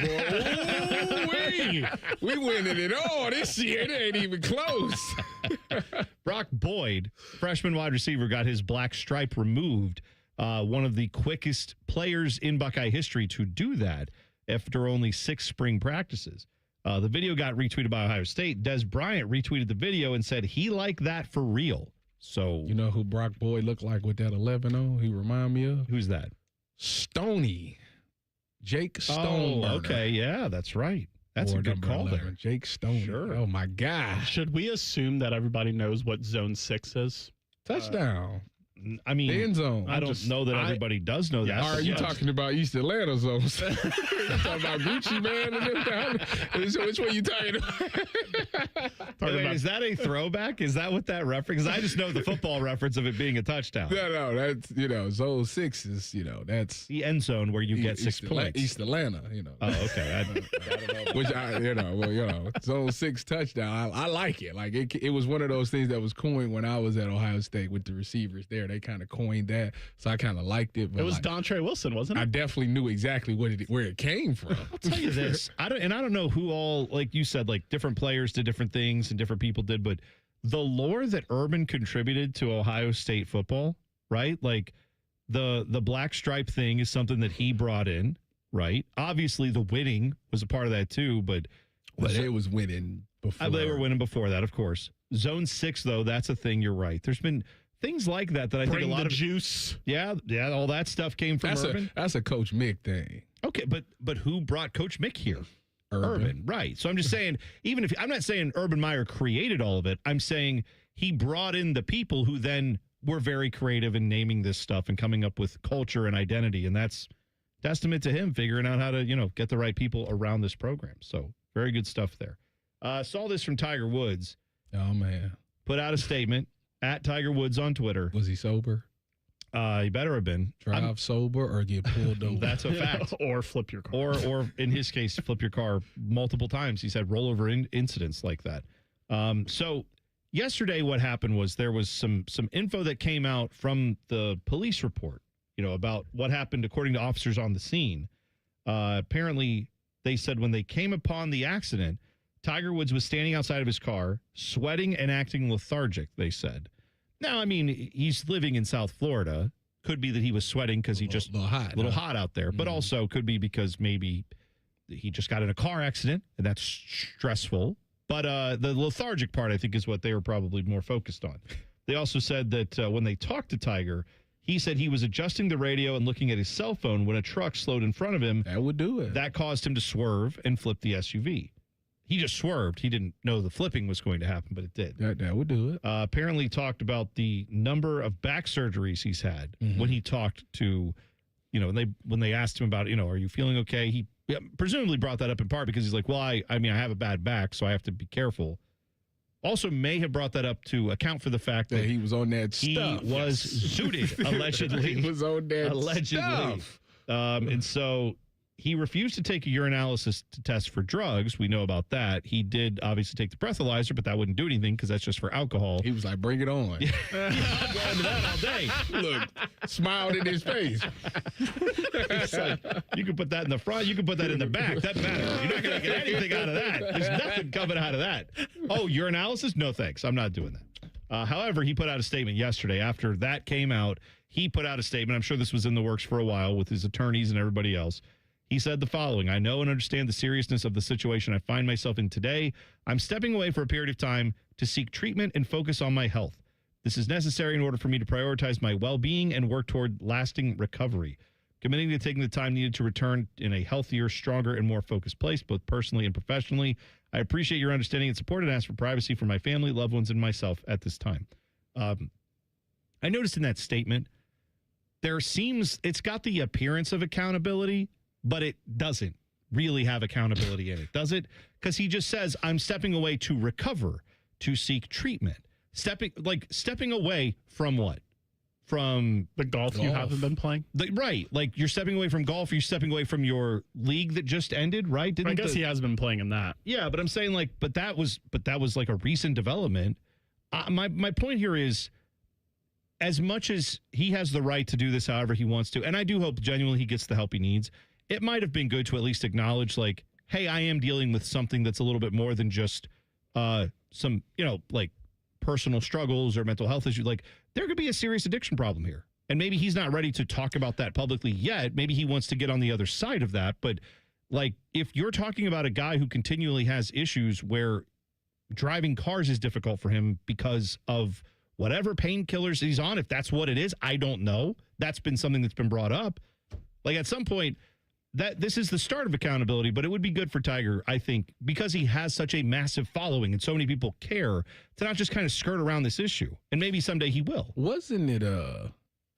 we winning it all this year. It ain't even close. Brock Boyd, freshman wide receiver, got his black stripe removed. One of the quickest players in Buckeye history to do that after only 6 spring practices. The video got retweeted by Ohio State. Des Bryant retweeted the video and said he liked that for real. So you know who Brock Boyd looked like with that 11 on? He remind me of? Who's that? Stoney. Jake Stone. Oh, okay. Yeah, that's right. That's a good call 11, there. Jake Stone. Sure. Oh, my God. Should we assume that everybody knows what Zone 6 is? Touchdown. I mean, the end zone. I don't know that everybody does know that. Are you talking about East Atlanta zones? You talking about Gucci, man? So which one you talking about? Is that a throwback? Is that what that reference? Because I just know the football reference of it being a touchdown. No, that's, zone 6 is, that's the end zone where you get 6 points. East Atlanta, Oh, okay. Which zone 6 touchdown. I like it. Like it was one of those things that was coined when I was at Ohio State with the receivers there. They kind of coined that, so I kind of liked it. But it was Dontre Wilson, wasn't it? I definitely knew exactly where it came from. I'll tell you this. I don't know who all, like you said, like different players did different things and different people did, but the lore that Urban contributed to Ohio State football, right? Like the black stripe thing is something that he brought in, right? Obviously, the winning was a part of that too, but it was winning before. They were winning before that, of course. Zone 6, though, that's a thing. You're right. There's been things like that I think a lot of juice. Yeah, all that stuff came from Urban. That's a Coach Mick thing. Okay, but who brought Coach Mick here? Urban, right. So I'm just saying, even if I'm not saying Urban Meyer created all of it, I'm saying he brought in the people who then were very creative in naming this stuff and coming up with culture and identity, and that's testament to him figuring out how to, get the right people around this program. So very good stuff there. Saw this from Tiger Woods. Oh man. Put out a statement. At Tiger Woods on Twitter. Was he sober? He better have been. Drive sober or get pulled over. That's a fact. Or flip your car. Or in his case, flip your car multiple times. He's had rollover incidents like that. So yesterday what happened was there was some info that came out from the police report, about what happened according to officers on the scene. Apparently, they said when they came upon the accident, Tiger Woods was standing outside of his car, sweating and acting lethargic, they said. Now, I mean, he's living in South Florida. Could be that he was sweating because he just a little hot out there, but also could be because maybe he just got in a car accident and that's stressful. But the lethargic part, I think, is what they were probably more focused on. They also said that when they talked to Tiger, he said he was adjusting the radio and looking at his cell phone when a truck slowed in front of him. That would do it. That caused him to swerve and flip the SUV. He just swerved. He didn't know the flipping was going to happen, but it did. That would do it. Apparently talked about the number of back surgeries he's had when he talked to, when they asked him about, are you feeling okay? He presumably brought that up in part because he's like, well, I have a bad back, so I have to be careful. Also may have brought that up to account for the fact that he was on that stuff. He was zooted, allegedly. He was on that allegedly. stuff. And so he refused to take a urinalysis to test for drugs. We know about that. He did obviously take the breathalyzer, but that wouldn't do anything because that's just for alcohol. He was like, bring it on. Yeah, I'm going to that all day. Look, smiled in his face. It's like, you can put that in the front. You can put that in the back. Doesn't matter. You're not going to get anything out of that. There's nothing coming out of that. Oh, urinalysis? No, thanks. I'm not doing that. However, he put out a statement yesterday. After that came out, he put out a statement. I'm sure this was in the works for a while with his attorneys and everybody else. He said the following: I know and understand the seriousness of the situation I find myself in today. I'm stepping away for a period of time to seek treatment and focus on my health. This is necessary in order for me to prioritize my well-being and work toward lasting recovery. Committing to taking the time needed to return in a healthier, stronger, and more focused place, both personally and professionally. I appreciate your understanding and support and ask for privacy for my family, loved ones, and myself at this time. I noticed in that statement, it's got the appearance of accountability, but it doesn't really have accountability in it, does it? Because he just says, I'm stepping away to recover, to seek treatment. Stepping away from what? From the golf you haven't been playing? Right. Like you're stepping away from golf, you're stepping away from your league that just ended, right? I guess he has been playing in that. Yeah, but I'm saying but that was like a recent development. My point here is, as much as he has the right to do this however he wants to, and I do hope genuinely he gets the help he needs, it might have been good to at least acknowledge, like, hey, I am dealing with something that's a little bit more than just some, like personal struggles or mental health issues. Like, there could be a serious addiction problem here. And maybe he's not ready to talk about that publicly yet. Maybe he wants to get on the other side of that. But, like, if you're talking about a guy who continually has issues where driving cars is difficult for him because of whatever painkillers he's on, if that's what it is, I don't know. That's been something that's been brought up. Like, at some point, that this is the start of accountability, but it would be good for Tiger, I think, because he has such a massive following and so many people care, to not just kind of skirt around this issue. And maybe someday he will. Wasn't it,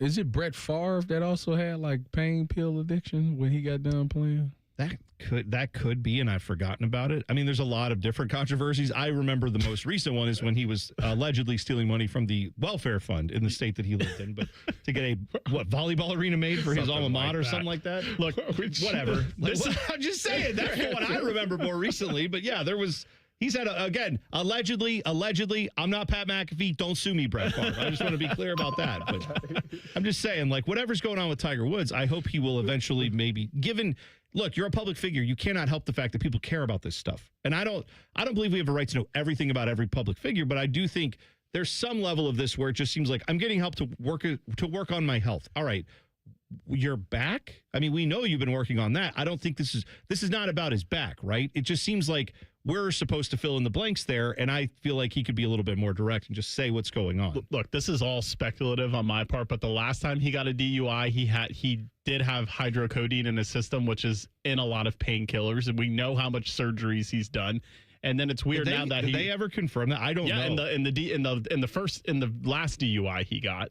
is it Brett Favre that also had like pain pill addiction when he got done playing? That could be, and I've forgotten about it. I mean, there's a lot of different controversies. I remember the most recent one is when he was allegedly stealing money from the welfare fund in the state that he lived in, but to get a volleyball arena made for his alma mater or something like that. Look, whatever. I'm just saying, that's what I remember more recently. But yeah, he's had, allegedly, I'm not Pat McAfee. Don't sue me, Brett Favre. I just want to be clear about that. But I'm just saying, like, whatever's going on with Tiger Woods, I hope he will eventually look, you're a public figure. You cannot help the fact that people care about this stuff. And I don't believe we have a right to know everything about every public figure, but I do think there's some level of this where it just seems like I'm getting help to work on my health. All right. Your back? I mean, we know you've been working on that. I don't think this is not about his back, right? It just seems like we're supposed to fill in the blanks there, and I feel like he could be a little bit more direct and just say what's going on. Look, this is all speculative on my part, but the last time he got a DUI, he did have hydrocodone in his system, which is in a lot of painkillers, and we know how much surgeries he's done. And then it's weird did they ever confirm that? I don't know. Yeah, in the last DUI he got.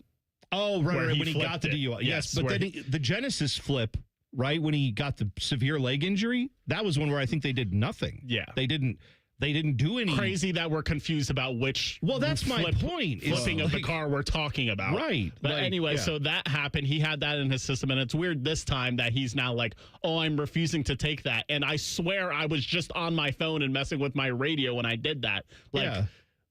Oh, right, when he got the DUI. Yes, but then the Genesis flip, right, when he got the severe leg injury, that was one where I think they did nothing. Yeah. They didn't. They didn't do any. Crazy that we're confused about which. Well, that's my point. Flipping of the car we're talking about. Right. But anyway, so that happened. He had that in his system. And it's weird this time that he's now like, oh, I'm refusing to take that. And I swear I was just on my phone and messing with my radio when I did that. Like, yeah.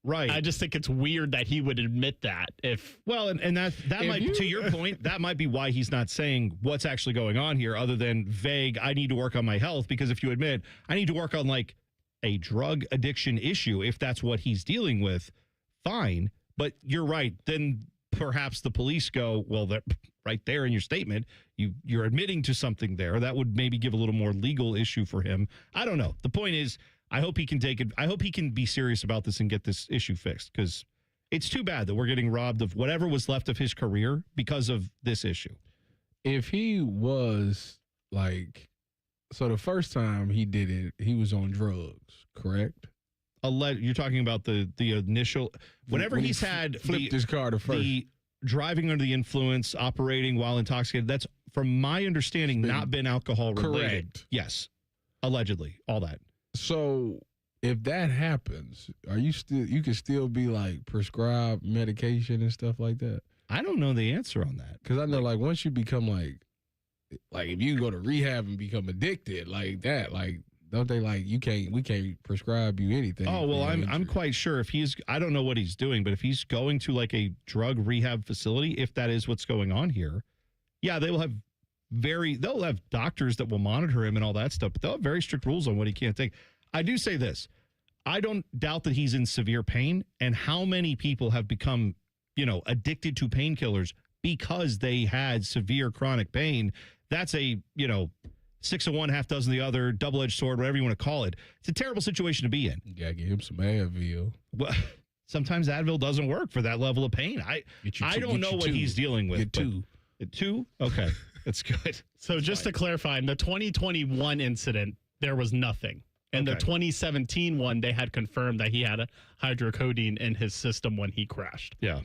Right. I just think it's weird that he would admit that. And that might, to your point, that might be why he's not saying what's actually going on here other than vague, I need to work on my health. Because if you admit, I need to work on like a drug addiction issue, if that's what he's dealing with, fine. But you're right. Then perhaps the police go, well, that right there in your statement, you're admitting to something there. That would maybe give a little more legal issue for him. I don't know. The point is, I hope he can take it. I hope he can be serious about this and get this issue fixed, because it's too bad that we're getting robbed of whatever was left of his career because of this issue. If he was like, so the first time he did it, he was on drugs, correct? You're talking about the initial, whenever when he's had flipped his car to first. The driving under the influence, operating while intoxicated, that's, from my understanding, not been alcohol related. Correct. Yes. Allegedly. All that. So if that happens, you can still be like prescribed medication and stuff like that? I don't know the answer on that. Because I know like once you become like if you go to rehab and become addicted like that, like don't they like we can't prescribe you anything? Oh, well, I'm quite sure if I don't know what he's doing, but if he's going to like a drug rehab facility, if that is what's going on here, yeah, they'll have doctors that will monitor him and all that stuff, but they'll have very strict rules on what he can't take. I do say this. I don't doubt that he's in severe pain, and how many people have become, addicted to painkillers because they had severe chronic pain. That's a, 6 of one, half dozen of the other, double-edged sword, whatever you want to call it. It's a terrible situation to be in. You got to give him some Advil. Well, sometimes Advil doesn't work for that level of pain. I don't know what he's dealing with. Get two. Two? Okay. That's good. So just to clarify, in the 2021 incident, there was nothing. And the 2017 one, they had confirmed that he had a hydrocodone in his system when he crashed. Yeah.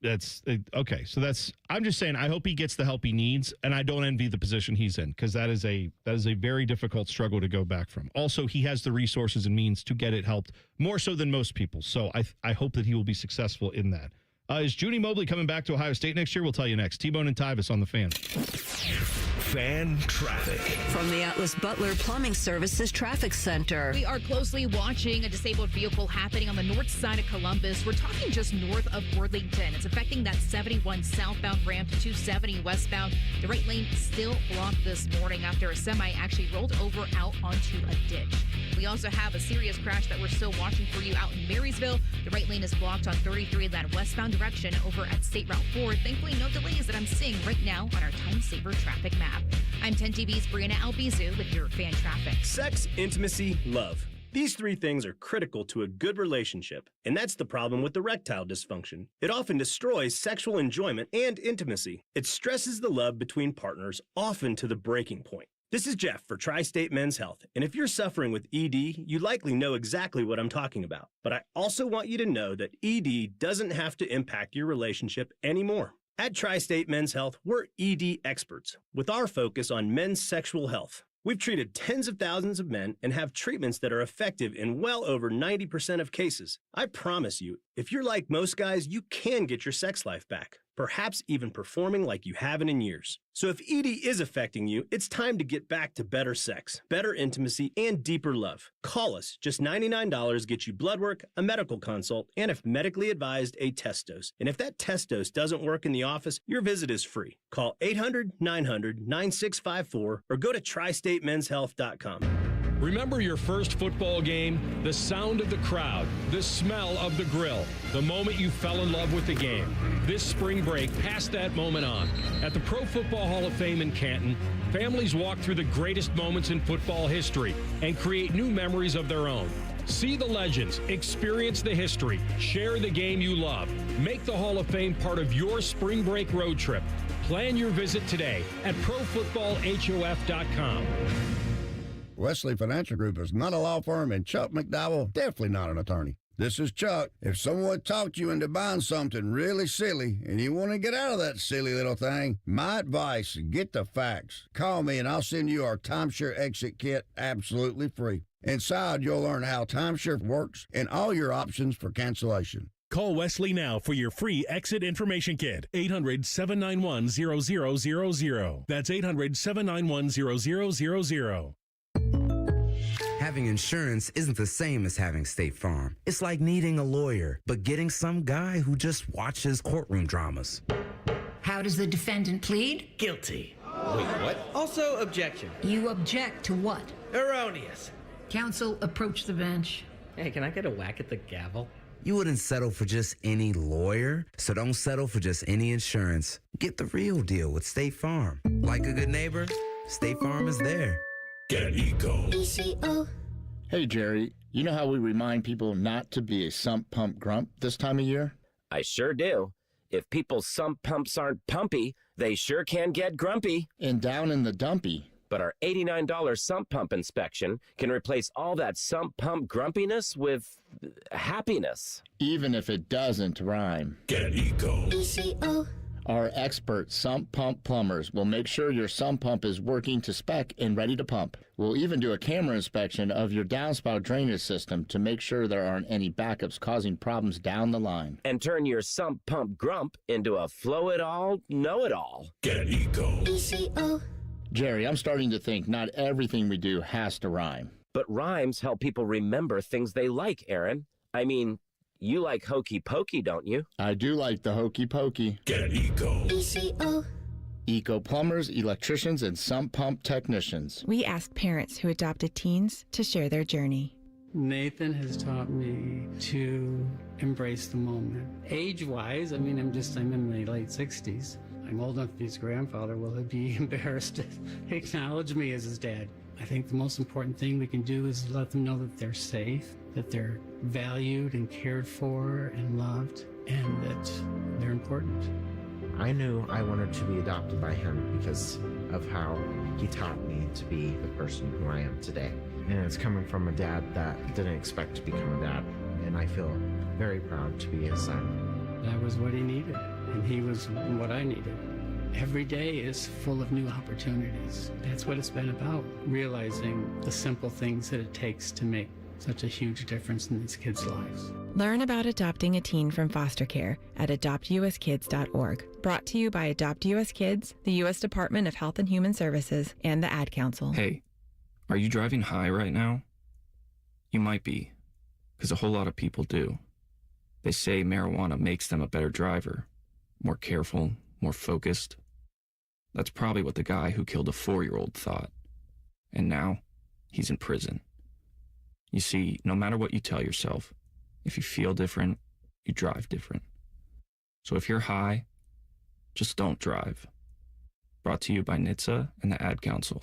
That's okay. So I'm just saying, I hope he gets the help he needs, and I don't envy the position he's in, because that is a very difficult struggle to go back from. Also, he has the resources and means to get it helped more so than most people. So I hope that he will be successful in that. Is Junie Mobley coming back to Ohio State next year? We'll tell you next. T-Bone and Tyvis on the Fan. Fan traffic. From the Atlas Butler Plumbing Services Traffic Center. We are closely watching a disabled vehicle happening on the north side of Columbus. We're talking just north of Worthington. It's affecting that 71 southbound ramp to 270 westbound. The right lane still blocked this morning after a semi actually rolled over out onto a ditch. We also have a serious crash that we're still watching for you out in Marysville. The right lane is blocked on 33 in that westbound direction over at State Route 4. Thankfully, no delays that I'm seeing right now on our time saver traffic map. I'm 10 TV's Brianna Albizu with your fan traffic. Sex, intimacy, love. These three things are critical to a good relationship, and that's the problem with erectile dysfunction. It often destroys sexual enjoyment and intimacy. It stresses the love between partners, often to the breaking point. This is Jeff for Tri-State Men's Health, and if you're suffering with ED, you likely know exactly what I'm talking about. But I also want you to know that ED doesn't have to impact your relationship anymore. At Tri-State Men's Health, we're ED experts with our focus on men's sexual health. We've treated tens of thousands of men and have treatments that are effective in well over 90% of cases. I promise you, if you're like most guys, you can get your sex life back, perhaps even performing like you haven't in years. So if ED is affecting you, it's time to get back to better sex, better intimacy, and deeper love. Call us. Just $99 gets you blood work, a medical consult, and if medically advised, a test dose. And if that test dose doesn't work in the office, your visit is free. Call 800-900-9654 or go to tristatemenshealth.com. Remember your first football game? The sound of the crowd, the smell of the grill, the moment you fell in love with the game. This spring break, pass that moment on. At the Pro Football Hall of Fame in Canton, families walk through the greatest moments in football history and create new memories of their own. See the legends, experience the history, share the game you love. Make the Hall of Fame part of your spring break road trip. Plan your visit today at ProFootballHof.com. Wesley Financial Group is not a law firm, and Chuck McDowell definitely not an attorney. This is Chuck. If someone talked you into buying something really silly and you want to get out of that silly little thing, my advice, get the facts. Call me and I'll send you our timeshare exit kit absolutely free. Inside, you'll learn how timeshare works and all your options for cancellation. Call Wesley now for your free exit information kit. 800-791-0000. That's 800-791-0000. Having insurance isn't the same as having State Farm. It's like needing a lawyer, but getting some guy who just watches courtroom dramas. How does the defendant plead? Guilty. Wait, what? Also, objection. You object to what? Erroneous. Counsel, approach the bench. Hey, can I get a whack at the gavel? You wouldn't settle for just any lawyer, so don't settle for just any insurance. Get the real deal with State Farm. Like a good neighbor, State Farm is there. Get Eco. ECO. Hey, Jerry, you know how we remind people not to be a sump pump grump this time of year? I sure do. If people's sump pumps aren't pumpy, they sure can get grumpy. And down in the dumpy. But our $89 sump pump inspection can replace all that sump pump grumpiness with happiness. Even if it doesn't rhyme. Get Eco. ECO. Our expert sump pump plumbers will make sure your sump pump is working to spec and ready to pump. We'll even do a camera inspection of your downspout drainage system to make sure there aren't any backups causing problems down the line. And turn your sump pump grump into a flow-it-all, know-it-all. Get Eco. ECO. Jerry, I'm starting to think not everything we do has to rhyme. But rhymes help people remember things they like, Aaron. I mean, you like hokey pokey, don't you? I do like the hokey pokey. Get Eco. ECO. Eco plumbers, electricians, and sump pump technicians. We asked parents who adopted teens to share their journey. Nathan has taught me to embrace the moment. Age-wise, I'm in my late 60s. I'm old enough to be his grandfather. Will he be embarrassed to acknowledge me as his dad? I think the most important thing we can do is let them know that they're safe, that they're valued and cared for and loved, and that they're important. I knew I wanted to be adopted by him because of how he taught me to be the person who I am today. And it's coming from a dad that didn't expect to become a dad, and I feel very proud to be his son. That was what he needed, and he was what I needed. Every day is full of new opportunities. That's what it's been about, realizing the simple things that it takes to make such a huge difference in these kids' lives. Learn about adopting a teen from foster care at adoptuskids.org. Brought to you by Adopt US Kids, the U.S. Department of Health and Human Services, and the Ad Council. Hey, are you driving high right now? You might be, because a whole lot of people do. They say marijuana makes them a better driver, more careful, more focused. That's probably what the guy who killed a 4-year-old thought. And now, he's in prison. You see, no matter what you tell yourself, if you feel different, you drive different. So if you're high, just don't drive. Brought to you by NHTSA and the Ad Council.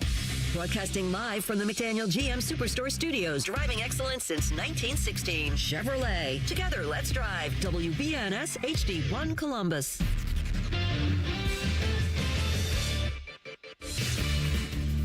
Broadcasting live from the McDaniel GM Superstore Studios. Driving excellence since 1916. Chevrolet. Together, let's drive. WBNS HD1 Columbus.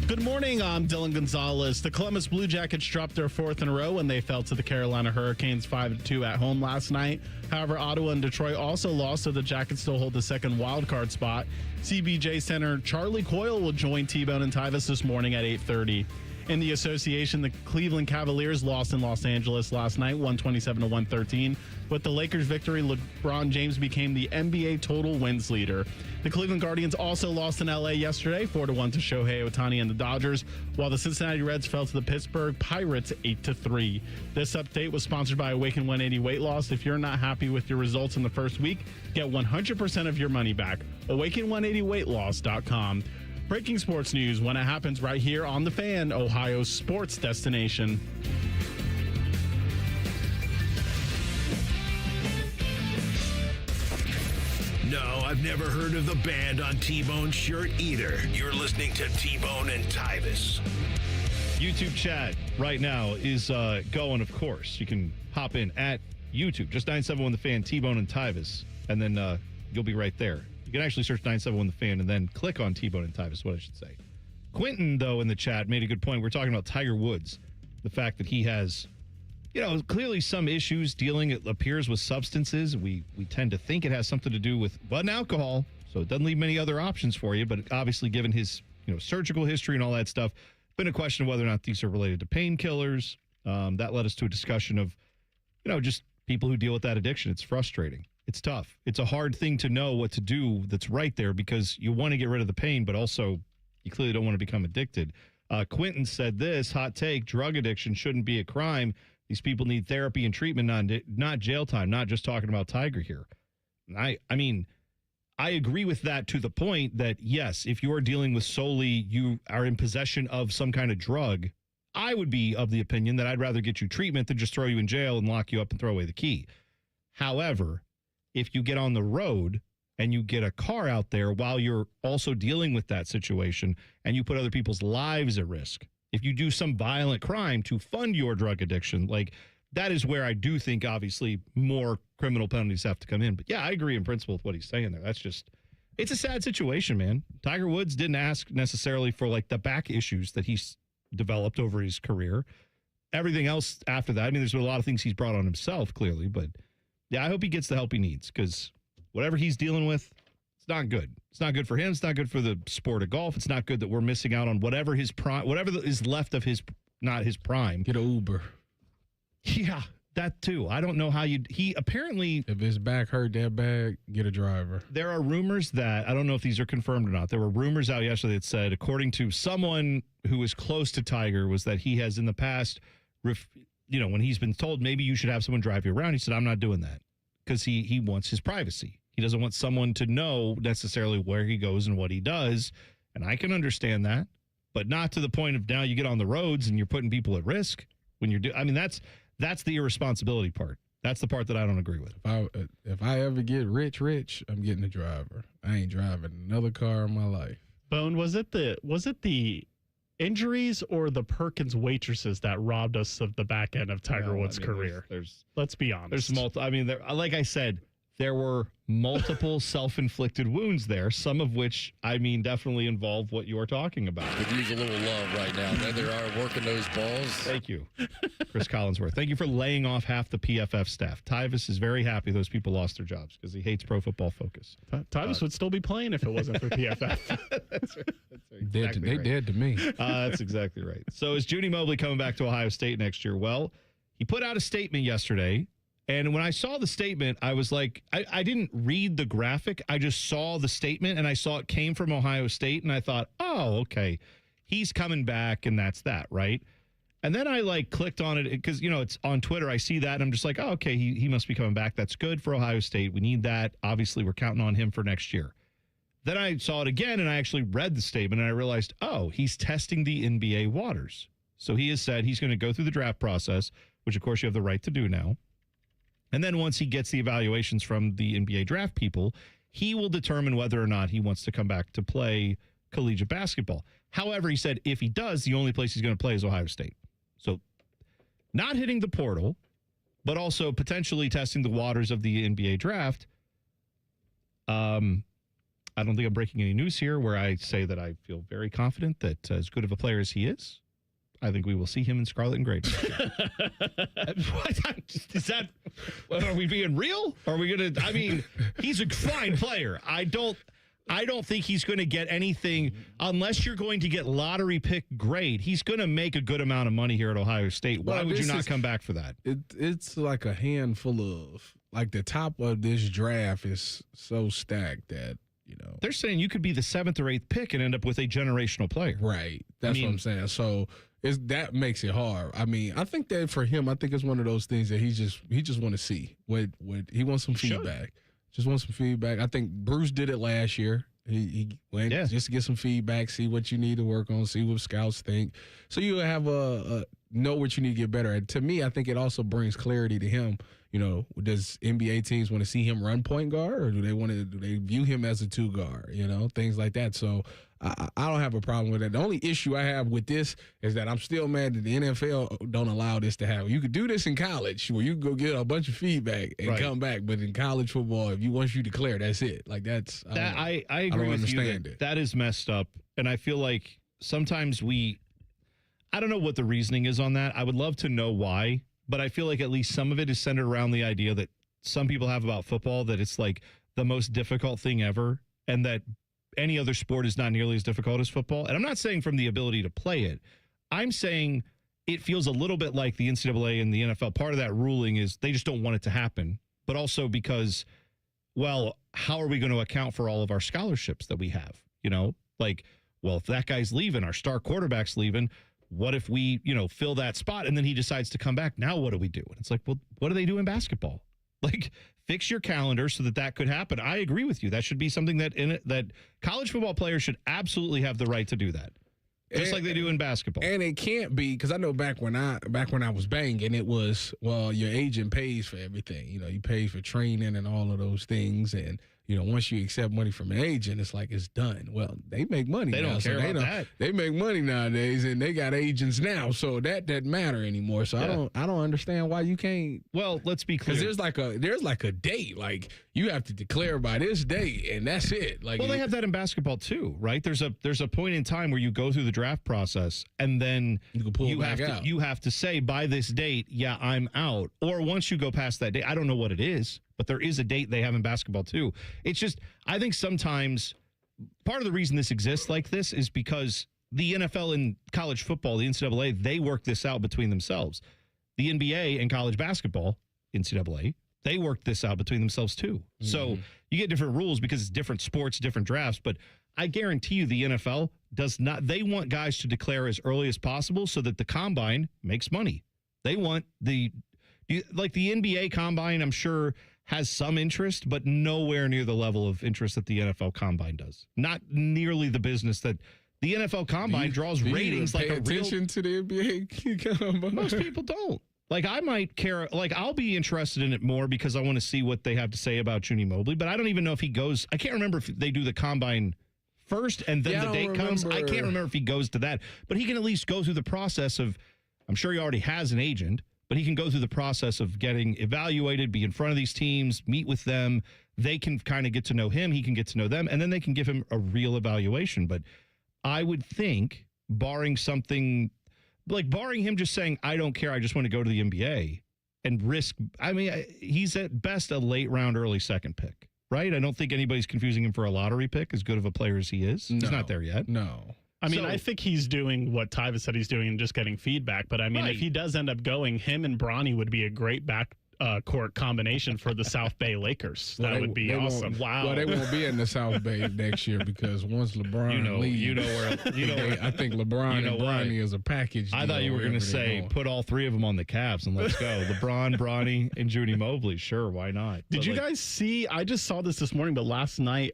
Good morning, I'm Dylan Gonzalez. The Columbus Blue Jackets dropped their 4th in a row when they fell to the Carolina Hurricanes 5-2 at home last night. However, Ottawa and Detroit also lost, so the Jackets still hold the second wildcard spot. CBJ center Charlie Coyle will join T-Bone and Tyvis this morning at 8:30. In the association, the Cleveland Cavaliers lost in Los Angeles last night, 127-113. With the Lakers' victory, LeBron James became the NBA total wins leader. The Cleveland Guardians also lost in LA yesterday, 4-1 to Shohei Ohtani and the Dodgers, while the Cincinnati Reds fell to the Pittsburgh Pirates 8-3. This update was sponsored by Awaken 180 Weight Loss. If you're not happy with your results in the first week, get 100% of your money back. Awaken180weightloss.com. Breaking sports news when it happens right here on The Fan, Ohio's sports destination. No, I've never heard of the band on T-Bone's shirt either. You're listening to T-Bone and Tyvis. YouTube chat right now is going, of course. You can hop in at YouTube, just 971 The Fan, T-Bone and Tyvis, and then you'll be right there. You can actually search 971 The Fan and then click on T-Bone and Tyvis, what I should say. Quentin, though, in the chat made a good point. We're talking about Tiger Woods, the fact that he has, clearly some issues dealing, it appears, with substances. We tend to think it has something to do with blood and alcohol, so it doesn't leave many other options for you. But obviously, given his surgical history and all that stuff, been a question of whether or not these are related to painkillers. That led us to a discussion of, just people who deal with that addiction. It's frustrating. It's tough. It's a hard thing to know what to do that's right there because you want to get rid of the pain, but also you clearly don't want to become addicted. Quentin said this, hot take, drug addiction shouldn't be a crime. These people need therapy and treatment, not jail time, not just talking about Tiger here. I mean, I agree with that to the point that, yes, if you're dealing with solely you are in possession of some kind of drug, I would be of the opinion that I'd rather get you treatment than just throw you in jail and lock you up and throw away the key. However, if you get on the road and you get a car out there while you're also dealing with that situation and you put other people's lives at risk, if you do some violent crime to fund your drug addiction, like that is where I do think obviously more criminal penalties have to come in. But yeah, I agree in principle with what he's saying there. That's just, it's a sad situation, man. Tiger Woods didn't ask necessarily for like the back issues that he's developed over his career. Everything else after that, I mean, there's been a lot of things he's brought on himself, clearly, but yeah, I hope he gets the help he needs because whatever he's dealing with, it's not good. It's not good for him. It's not good for the sport of golf. It's not good that we're missing out on whatever his prime, whatever is left of his, not his prime. Get an Uber. Yeah, that too. I don't know how he apparently. If his back hurt that bad, get a driver. There are rumors that, I don't know if these are confirmed or not. There were rumors out yesterday that said, according to someone who is close to Tiger, was that he has in the past, when he's been told maybe you should have someone drive you around, he said, I'm not doing that because he wants his privacy. He doesn't want someone to know necessarily where he goes and what he does. And I can understand that, but not to the point of now you get on the roads and you're putting people at risk when you're that's the irresponsibility part. That's the part that I don't agree with. If I ever get rich, I'm getting a driver. I ain't driving another car in my life. Bone, was it the injuries or the Perkins waitresses that robbed us of the back end of Tiger Woods' career? Let's be honest. There's like I said, there were multiple self-inflicted wounds there, some of which, definitely involve what you're talking about. Could use a little love right now. There they are working those balls. Thank you, Chris Collinsworth. Thank you for laying off half the PFF staff. Tyvis is very happy those people lost their jobs because he hates Pro Football Focus. Tyvis would still be playing if it wasn't for PFF. That's right. They did to me. That's exactly right. So is Judy Mobley coming back to Ohio State next year? Well, he put out a statement yesterday. And when I saw the statement, I was like, I didn't read the graphic. I just saw the statement, and I saw it came from Ohio State, and I thought, oh, okay, he's coming back, and that's that, right? And then I clicked on it because, it's on Twitter. I see that, and I'm just like, oh, okay, he must be coming back. That's good for Ohio State. We need that. Obviously, we're counting on him for next year. Then I saw it again, and I actually read the statement, and I realized, oh, he's testing the NBA waters. So he has said he's going to go through the draft process, which, of course, you have the right to do now. And then once he gets the evaluations from the NBA draft people, he will determine whether or not he wants to come back to play collegiate basketball. However, he said if he does, the only place he's going to play is Ohio State. So not hitting the portal, but also potentially testing the waters of the NBA draft. I don't think I'm breaking any news here where I say that I feel very confident that as good of a player as he is, I think we will see him in scarlet and gray. Is that, are we being real? Are we going to, he's a fine player. I don't think he's going to get anything unless you're going to get lottery pick grade. He's going to make a good amount of money here at Ohio State. Why would you not come back for that? It's like a handful of, the top of this draft is so stacked that, they're saying you could be the 7th or 8th pick and end up with a generational player. Right. That's what I'm saying. So that makes it hard. I think that for him, I think it's one of those things that he just want to see. What he wants some feedback. Just wants some feedback. I think Bruce did it last year. He went just to get some feedback, see what you need to work on, see what scouts think. So you have know what you need to get better at. To me, I think it also brings clarity to him. Does NBA teams want to see him run point guard, or do they view him as a 2 guard? Things like that. So I don't have a problem with that. The only issue I have with this is that I'm still mad that the NFL don't allow this to happen. You could do this in college where you can go get a bunch of feedback and come back, but in college football, once you declare, that's it. I agree with you that is messed up, and I feel like sometimes I don't know what the reasoning is on that. I would love to know why, but I feel like at least some of it is centered around the idea that some people have about football, that it's like the most difficult thing ever, and that any other sport is not nearly as difficult as football. And I'm not saying from the ability to play it. I'm saying it feels a little bit like the NCAA and the NFL. Part of that ruling is they just don't want it to happen, but also because, well, how are we going to account for all of our scholarships that we have? Like, well, if that guy's leaving, our star quarterback's leaving, what if we, fill that spot and then he decides to come back? Now what do we do? And it's like, well, what do they do in basketball? Like, fix your calendar so that could happen. I agree with you. That should be something that college football players should absolutely have the right to do that. Just like they do in basketball. And it can't be, because I know back when I was banging, it was, well, your agent pays for everything. You pay for training and all of those things. And, once you accept money from an agent, it's like it's done. Well, they make money now. They don't care about that. They make money nowadays, and they got agents now, so that doesn't matter anymore. So I don't understand why you can't. Well, let's be clear. Because there's like a date. Like, you have to declare by this date, and that's it. Like, well, they have that in basketball too, right? There's a point in time where you go through the draft process, and then you have to say by this date, yeah, I'm out. Or once you go past that date, I don't know what it is, but there is a date they have in basketball too. It's just, I think sometimes part of the reason this exists like this is because the NFL and college football, the NCAA, they work this out between themselves. The NBA and college basketball, NCAA, they work this out between themselves too. Mm-hmm. So you get different rules because it's different sports, different drafts. But I guarantee you the NFL does not. They want guys to declare as early as possible so that the combine makes money. They want the NBA combine, I'm sure, has some interest, but nowhere near the level of interest that the NFL combine does. Not nearly the business that the NFL combine draws ratings like a real. Attention to the NBA combine. Most people don't. Like, I might care. Like, I'll be interested in it more because I want to see what they have to say about Junie Mobley. But I don't even know if he goes. I can't remember if they do the combine first and then the date comes. I can't remember if he goes to that. But he can at least go through the process of. I'm sure he already has an agent. But he can go through the process of getting evaluated, be in front of these teams, meet with them. They can kind of get to know him. He can get to know them. And then they can give him a real evaluation. But I would think, barring something, like barring him just saying, I don't care, I just want to go to the NBA and risk. I mean, he's at best a late round, early second pick, right? I don't think anybody's confusing him for a lottery pick, as good of a player as he is. He's not there yet. No. I mean, I think he's doing what Tyvis said he's doing and just getting feedback. But, I mean, if he does end up going, him and Bronny would be a great backcourt combination for the South Bay Lakers. That would be awesome. Wow. Well, they won't be in the South Bay next year because once LeBron leaves, I think LeBron and Bronny is a package. I thought you were going to say put all three of them on the Cavs and let's go. LeBron, Bronny, and Junie Mobley. Sure, why not? Did you guys see? I just saw this morning, but last night,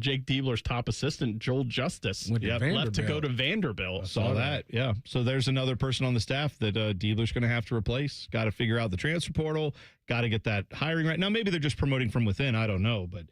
Jake Diebler's top assistant, Joel Justice, left to go to Vanderbilt. I saw that. Yeah. So there's another person on the staff that Diebler's going to have to replace. Got to figure out the transfer portal. Got to get that hiring right. Now, maybe they're just promoting from within. I don't know. But,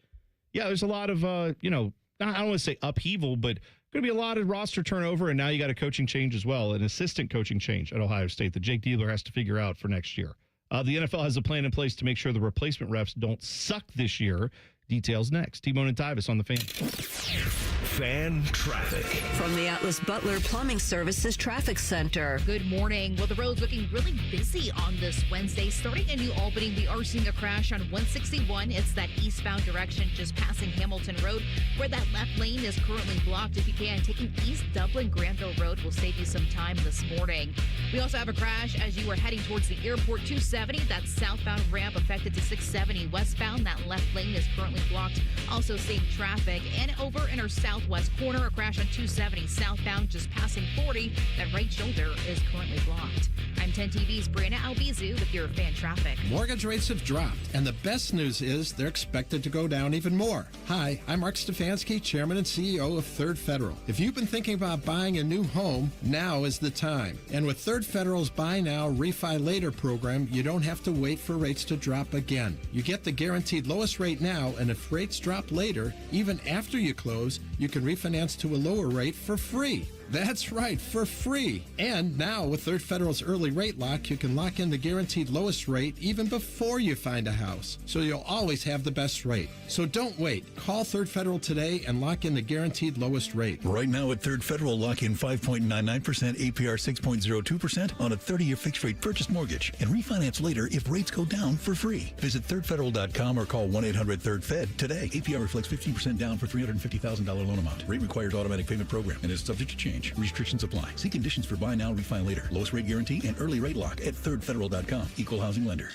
yeah, there's a lot of, I don't want to say upheaval, but going to be a lot of roster turnover. And now you got a coaching change as well, an assistant coaching change at Ohio State that Jake Diebler has to figure out for next year. The NFL has a plan in place to make sure the replacement refs don't suck this year. Details next. T-Bone and Tyvis on the Fan. Fan traffic. From the Atlas Butler Plumbing Services Traffic Center. Good morning. Well, the road's looking really busy on this Wednesday. Starting in New Albany, we are seeing a crash on 161. It's that eastbound direction just passing Hamilton Road, where that left lane is currently blocked. If you can, taking East Dublin Granville Road will save you some time this morning. We also have a crash as you are heading towards the airport. 270, that southbound ramp affected to 670 westbound. That left lane is currently blocked. Also seeing traffic. And over in our southwest corner, a crash on 270 southbound just passing 40. That right shoulder is currently blocked. I'm 10 TV's Brianna Albizu with your fan traffic. Mortgage rates have dropped, and the best news is they're expected to go down even more. Hi, I'm Mark Stefanski, Chairman and CEO of Third Federal. If you've been thinking about buying a new home, now is the time. And with Third Federal's Buy Now, Refi Later program, you don't have to wait for rates to drop again. You get the guaranteed lowest rate now, and if rates drop later, even after you close, you can refinance to a lower rate for free. That's right, for free. And now with Third Federal's early rate lock, you can lock in the guaranteed lowest rate even before you find a house. So you'll always have the best rate. So don't wait. Call Third Federal today and lock in the guaranteed lowest rate. Right now at Third Federal, lock in 5.99% APR 6.02% on a 30-year fixed rate purchase mortgage and refinance later if rates go down for free. Visit thirdfederal.com or call 1-800-3rd-FED today. APR reflects 15% down for $350,000 loan amount. Rate requires automatic payment program and is subject to change. mortgage. Restrictions apply. See conditions for buy now, refi later. Lowest rate guarantee and early rate lock at thirdfederal.com. Equal housing lender.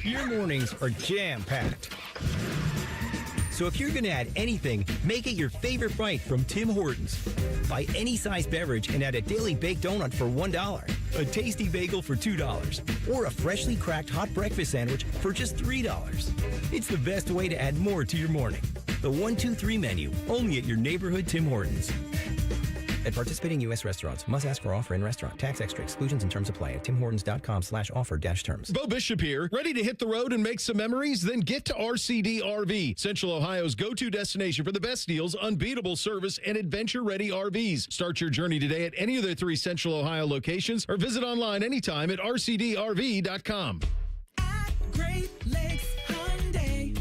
Your mornings are jam-packed. So if you're going to add anything, make it your favorite bite from Tim Hortons. Buy any size beverage and add a daily baked donut for $1, a tasty bagel for $2, or a freshly cracked hot breakfast sandwich for just $3. It's the best way to add more to your morning. The 1-2-3 menu, only at your neighborhood Tim Hortons. At participating U.S. restaurants, must ask for offer in restaurant. Tax extra exclusions and terms apply at timhortons.com/offer-terms. Bo Bishop here. Ready to hit the road and make some memories? Then get to RCD RV, Central Ohio's go-to destination for the best deals, unbeatable service, and adventure-ready RVs. Start your journey today at any of their 3 Central Ohio locations or visit online anytime at rcdrv.com. Great Lakes Hyundai.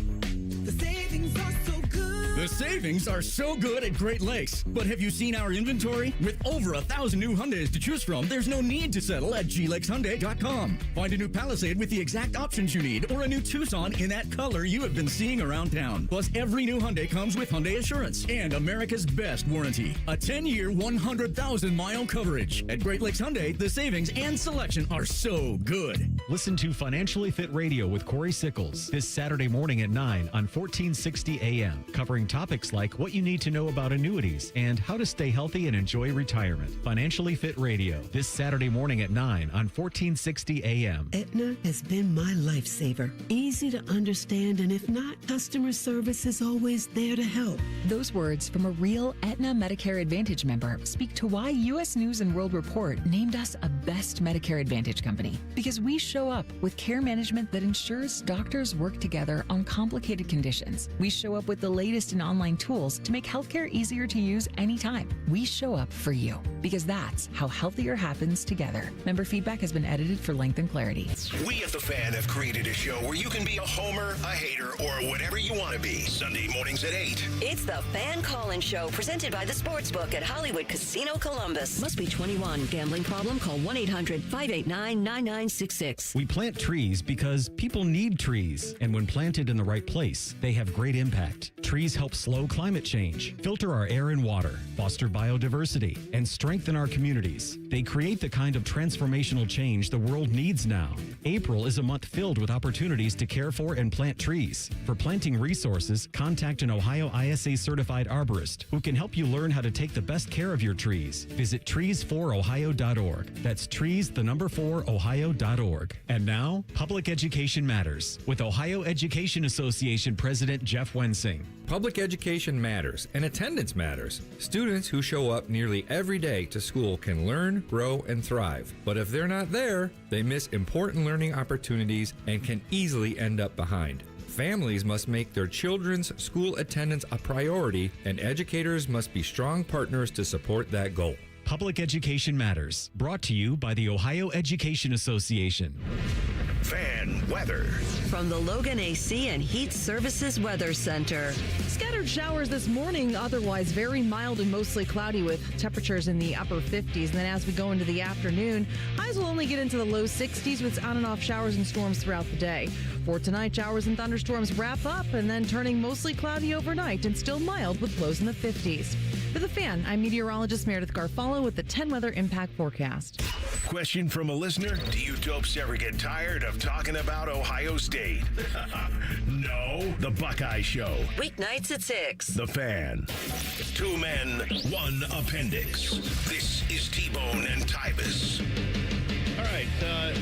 The savings are so good. The savings are so good at Great Lakes. But have you seen our inventory? With over 1,000 new Hyundais to choose from, there's no need to settle at glakeshyundai.com. Find a new Palisade with the exact options you need, or a new Tucson in that color you have been seeing around town. Plus, every new Hyundai comes with Hyundai Assurance and America's best warranty. A 10-year, 100,000-mile coverage. At Great Lakes Hyundai, the savings and selection are so good. Listen to Financially Fit Radio with Corey Sickles this Saturday morning at 9 on 1460 AM, covering topics like what you need to know about annuities and how to stay healthy and enjoy retirement. Financially Fit Radio this Saturday morning at 9 on 1460 AM. Aetna has been my lifesaver. Easy to understand, and if not, customer service is always there to help. Those words from a real Aetna Medicare Advantage member speak to why U.S. News & World Report named us a best Medicare Advantage company. Because we show up with care management that ensures doctors work together on complicated conditions. We show up with the latest in online tools to make healthcare easier to use anytime. We show up for you because that's how healthier happens together. Member feedback has been edited for length and clarity. We at The Fan have created a show where you can be a homer, a hater, or whatever you want to be. Sunday mornings at 8. It's the Fan Call-In Show, presented by the Sportsbook at Hollywood Casino Columbus. Must be 21. Gambling problem? Call 1-800-589-9966. We plant trees because people need trees, and when planted in the right place, they have great impact. Trees help slow climate change, filter our air and water, foster biodiversity, and strengthen our communities. They create the kind of transformational change the world needs now. April is a month filled with opportunities to care for and plant trees. For planting resources, contact an Ohio ISA certified arborist who can help you learn how to take the best care of your trees. Visit trees4ohio.org. That's trees4ohio.org. And now, Public Education Matters with Ohio Education Association President Jeff Wensing. Public education matters, and attendance matters. Students who show up nearly every day to school can learn, grow, and thrive. But if they're not there, they miss important learning opportunities and can easily end up behind. Families must make their children's school attendance a priority, and educators must be strong partners to support that goal. Public Education Matters, brought to you by the Ohio Education Association. Fan weather. From the Logan AC and Heat Services Weather Center. Scattered showers this morning, otherwise very mild and mostly cloudy with temperatures in the upper 50s. And then as we go into the afternoon, highs will only get into the low 60s with on and off showers and storms throughout the day. For tonight, showers and thunderstorms wrap up and then turning mostly cloudy overnight and still mild with lows in the 50s. For The Fan, I'm meteorologist Meredith Garfalo with the 10 Weather Impact Forecast. Question from a listener: do you dopes ever get tired of talking about Ohio State? No. The Buckeye Show. Weeknights at 6. The Fan. 2 men, 1 appendix. This is T-Bone and Tyvis. All right,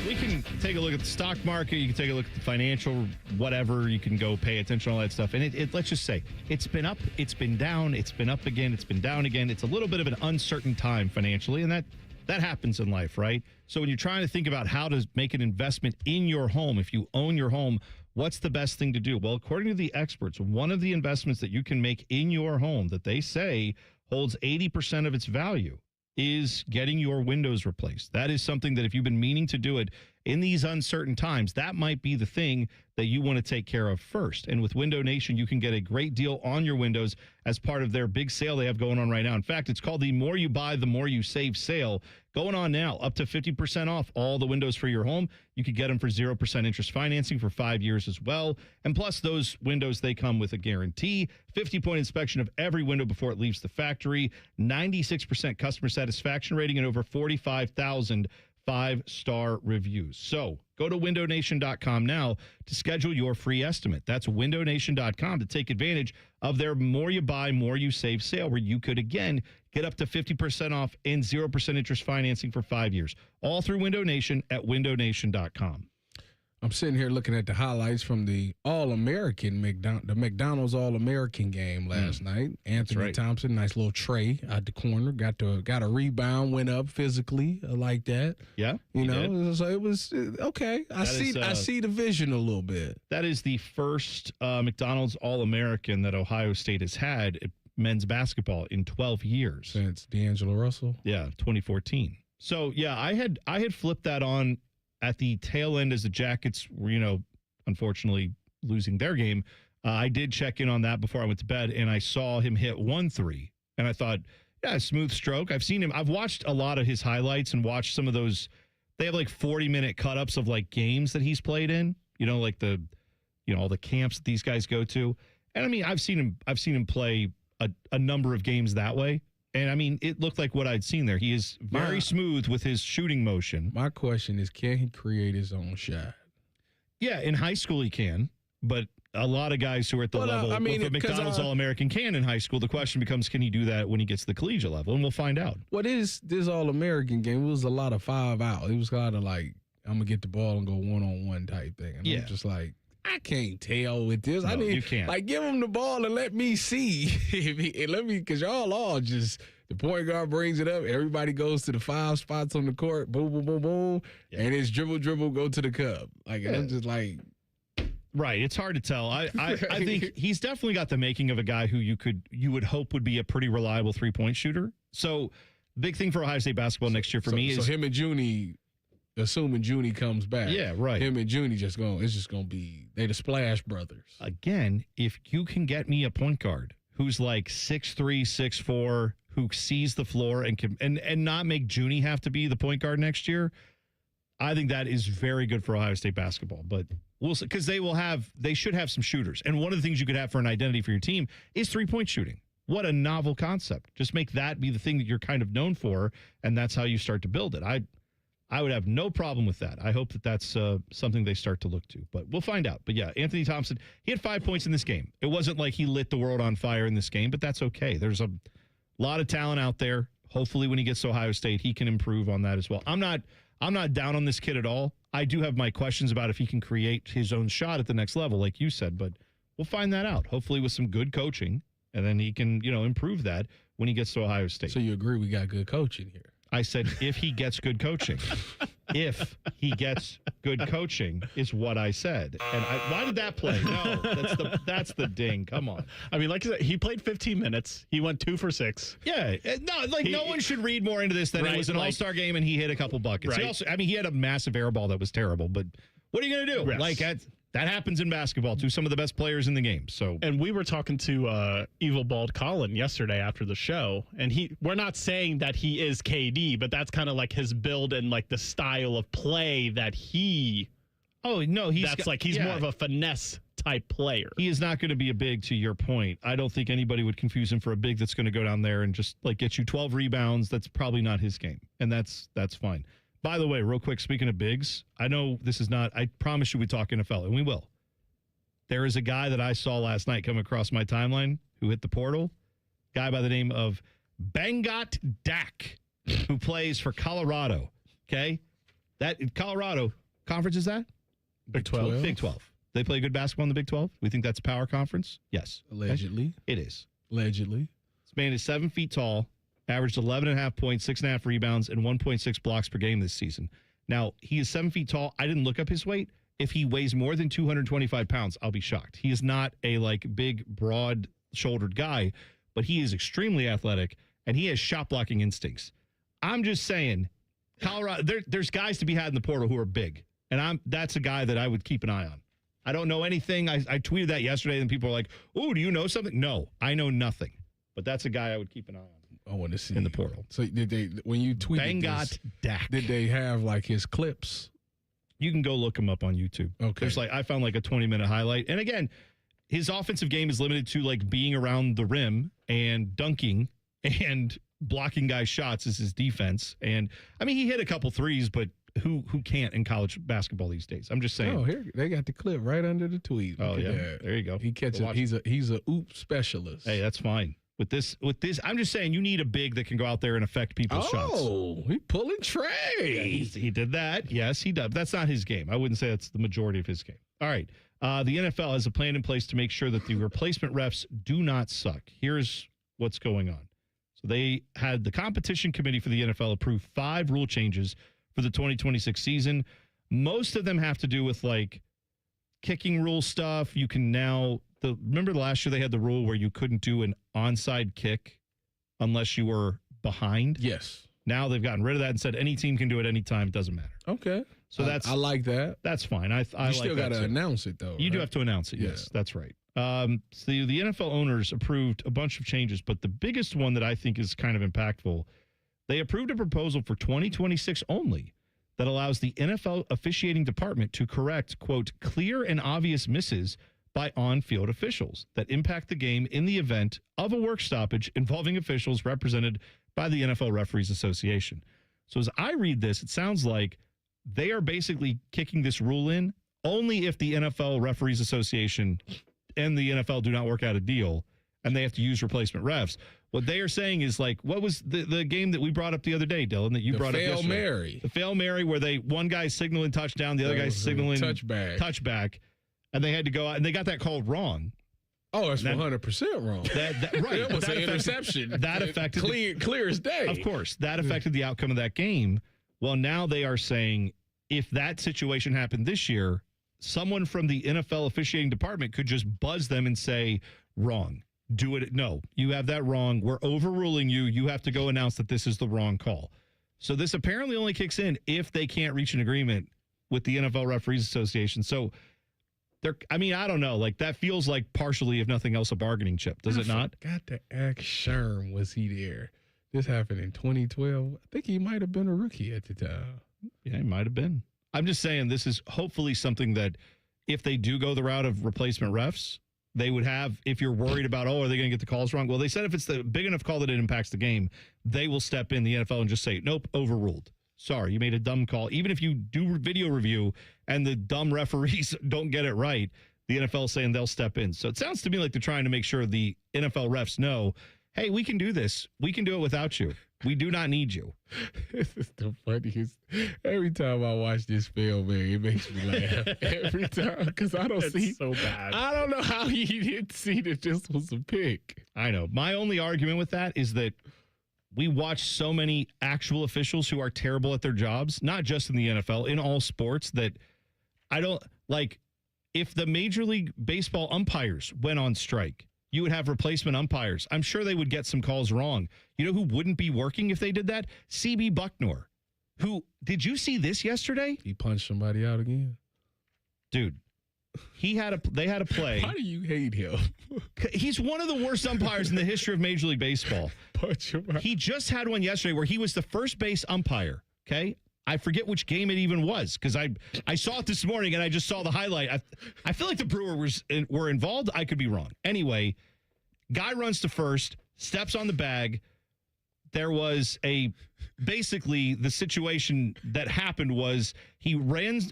we can take a look at the stock market. You can take a look at the financial whatever. You can go pay attention to all that stuff. And it let's just say, it's been up, it's been down, it's been up again, it's been down again. It's a little bit of an uncertain time financially, and that happens in life, right? So when you're trying to think about how to make an investment in your home, if you own your home, what's the best thing to do? Well, according to the experts, one of the investments that you can make in your home that they say holds 80% of its value is getting your windows replaced. That is something that if you've been meaning to do it, in these uncertain times, that might be the thing that you want to take care of first. And with Window Nation, you can get a great deal on your windows as part of their big sale they have going on right now. In fact, it's called the More You Buy, the More You Save sale. Going on now, up to 50% off all the windows for your home. You could get them for 0% interest financing for 5 years as well. And plus, those windows, they come with a guarantee, 50-point inspection of every window before it leaves the factory, 96% customer satisfaction rating, and over 45,000 5-star reviews. So go to windownation.com now to schedule your free estimate. That's windownation.com to take advantage of their More You Buy, More You Save sale, where you could, again, get up to 50% off and 0% interest financing for 5 years. All through Window Nation at windownation.com. I'm sitting here looking at the highlights from the All-American, the McDonald's All-American game last night. Anthony Thompson, nice little tray out the corner, got a rebound, went up physically like that. Yeah, you know, so it was okay. I see the vision a little bit. That is the first McDonald's All-American that Ohio State has had at men's basketball in 12 years since D'Angelo Russell. Yeah, 2014. So yeah, I had flipped that on at the tail end as the Jackets were, unfortunately losing their game. I did check in on that before I went to bed, and I saw him hit 1-3. And I thought, yeah, smooth stroke. I've watched a lot of his highlights and watched some of those. They have like 40-minute cut-ups of like games that he's played in, like all the camps that these guys go to. And I mean, I've seen him play a number of games that way. And, I mean, it looked like what I'd seen there. He is very smooth with his shooting motion. My question is, can he create his own shot? Yeah, in high school he can. But a lot of guys who are at the level of a McDonald's All-American can in high school. The question becomes, can he do that when he gets to the collegiate level? And we'll find out. What is this All-American game? It was a lot of 5 out. It was kind of like, I'm going to get the ball and go one-on-one type thing. And I'm just like, I can't tell with this. No, you can't. Like, give him the ball and let me see. Because y'all all just, the point guard brings it up. Everybody goes to the 5 spots on the court. Boom, boom, boom, boom. Yeah. And it's dribble, go to the cup. Like, I'm just like. Right. It's hard to tell. I think he's definitely got the making of a guy who you would hope would be a pretty reliable 3-point shooter. So, big thing for Ohio State basketball next year for me is. So, him and Junie. Assuming Junie comes back. Yeah, right. Him and Junie it's just going to be, they the Splash Brothers. Again, if you can get me a point guard who's like 6'3", 6'4", who sees the floor and can and not make Junie have to be the point guard next year, I think that is very good for Ohio State basketball. But we'll see, because they should have some shooters. And one of the things you could have for an identity for your team is 3-point shooting. What a novel concept. Just make that be the thing that you're kind of known for, and that's how you start to build it. I would have no problem with that. I hope that that's something they start to look to, but we'll find out. But yeah, Anthony Thompson, he had 5 points in this game. It wasn't like he lit the world on fire in this game, but that's okay. There's a lot of talent out there. Hopefully when he gets to Ohio State, he can improve on that as well. I'm not down on this kid at all. I do have my questions about if he can create his own shot at the next level, like you said, but we'll find that out. Hopefully with some good coaching, and then he can, improve that when he gets to Ohio State. So you agree we got good coaching here? I said, if he gets good coaching. If he gets good coaching is what I said. And why did that play? No, that's the ding. Come on. I mean, like I said, he played 15 minutes. He went 2 for 6. Yeah. No one should read more into this than it was an all-star game and he hit a couple buckets. Right. He had a massive air ball that was terrible, but what are you going to do? Yes. Like, that happens in basketball to some of the best players in the game. So, and we were talking to Evil Bald Colin yesterday after the show, and we're not saying that he is KD, but that's kind of like his build and like the style of play that he. Oh no, he's more of a finesse type player. He is not going to be a big. To your point, I don't think anybody would confuse him for a big that's going to go down there and just like get you 12 rebounds. That's probably not his game, and that's fine. By the way, real quick, speaking of bigs, I know this is not, I promise you we talk NFL, and we will. There is a guy that I saw last night come across my timeline who hit the portal, guy by the name of Bangot Dak, who plays for Colorado, okay? That Colorado, conference is that? Big 12. Big 12. They play good basketball in the Big 12? We think that's a power conference? Yes. Allegedly. Okay? It is. Allegedly. This man is 7 feet tall. Averaged 11.5 points, 6.5 rebounds, and 1.6 blocks per game this season. Now, he is 7 feet tall. I didn't look up his weight. If he weighs more than 225 pounds, I'll be shocked. He is not a big, broad-shouldered guy, but he is extremely athletic, and he has shot-blocking instincts. I'm just saying, Colorado, there's guys to be had in the portal who are big. And that's a guy that I would keep an eye on. I don't know anything. I tweeted that yesterday, and people are like, "Oh, do you know something?" No, I know nothing. But that's a guy I would keep an eye on. I want to see in the portal. So did they, when you tweeted Bangot Dak, did they have like his clips? You can go look him up on YouTube. Okay. There's I found like a 20-minute highlight. And again, his offensive game is limited to like being around the rim and dunking and blocking guys' shots is his defense. And I mean, he hit a couple threes, but who can't in college basketball these days? I'm just saying. Oh, here they got the clip right under the tweet. Oh, yeah. There you go. He catches. He's a oop specialist. Hey, that's fine. With this, I'm just saying you need a big that can go out there and affect people's shots. Oh, he pulling Trey. Yeah, he did that. Yes, he does. That's not his game. I wouldn't say that's the majority of his game. All right. The NFL has a plan in place to make sure that the replacement refs do not suck. Here's what's going on. So they had the competition committee for the NFL approve 5 rule changes for the 2026 season. Most of them have to do with like kicking rule stuff. You can now remember last year they had the rule where you couldn't do an onside kick unless you were behind? Yes. Now they've gotten rid of that and said any team can do it anytime. It doesn't matter. Okay. So I like that. That's fine. I you still got to announce it though. You do right? have to announce it. Yes, that's right. So the NFL owners approved a bunch of changes, but the biggest one that I think is kind of impactful, they approved a proposal for 2026 only that allows the NFL officiating department to correct, quote, clear and obvious misses by on-field officials that impact the game in the event of a work stoppage involving officials represented by the NFL Referees Association. So as I read this, it sounds like they are basically kicking this rule in only if the NFL Referees Association and the NFL do not work out a deal and they have to use replacement refs. What they are saying is like, what was the game that we brought up the other day, Dylan, that you brought up yesterday? Mary. The Fail Mary, where one guy's signaling touchdown, the other guy's signaling touchback. And they had to go out, and they got that called wrong. Oh, it's 100% wrong. Right. That was an interception. That affected clear as day. Of course, that affected the outcome of that game. Well, now they are saying if that situation happened this year, someone from the NFL officiating department could just buzz them and say, wrong. Do it. No, you have that wrong. We're overruling you. You have to go announce that this is the wrong call. So this apparently only kicks in if they can't reach an agreement with the NFL Referees Association. So I don't know. Like that feels like partially, if nothing else, a bargaining chip. Does it not? Got to ask Sherm, was he there? This happened in 2012. I think he might have been a rookie at the time. Yeah, he might have been. I'm just saying this is hopefully something that if they do go the route of replacement refs, they would have, if you're worried about, are they going to get the calls wrong? Well, they said if it's the big enough call that it impacts the game, they will step in, the NFL, and just say, nope, overruled. Sorry, you made a dumb call. Even if you do video review and the dumb referees don't get it right, the NFL is saying they'll step in. So it sounds to me like they're trying to make sure the NFL refs know, hey, we can do this. We can do it without you. We do not need you. This is the funniest. Every time I watch this film, man, it makes me laugh. Every time, because I don't see. So bad. I don't know how he didn't see that this was a pick. I know. My only argument with that is that we watch so many actual officials who are terrible at their jobs, not just in the NFL, in all sports, that I don't like. If the Major League Baseball umpires went on strike, you would have replacement umpires. I'm sure they would get some calls wrong. You know who wouldn't be working if they did that? CB Bucknor. Who, did you see this yesterday? He punched somebody out again. Dude, they had a play. Why do you hate him? He's one of the worst umpires in the history of Major League Baseball. Punch him out. He just had one yesterday where he was the first base umpire, okay? I forget which game it even was because I saw it this morning and I just saw the highlight. I feel like the Brewers were involved. I could be wrong. Anyway, guy runs to first, steps on the bag. There was basically the situation that happened was he ran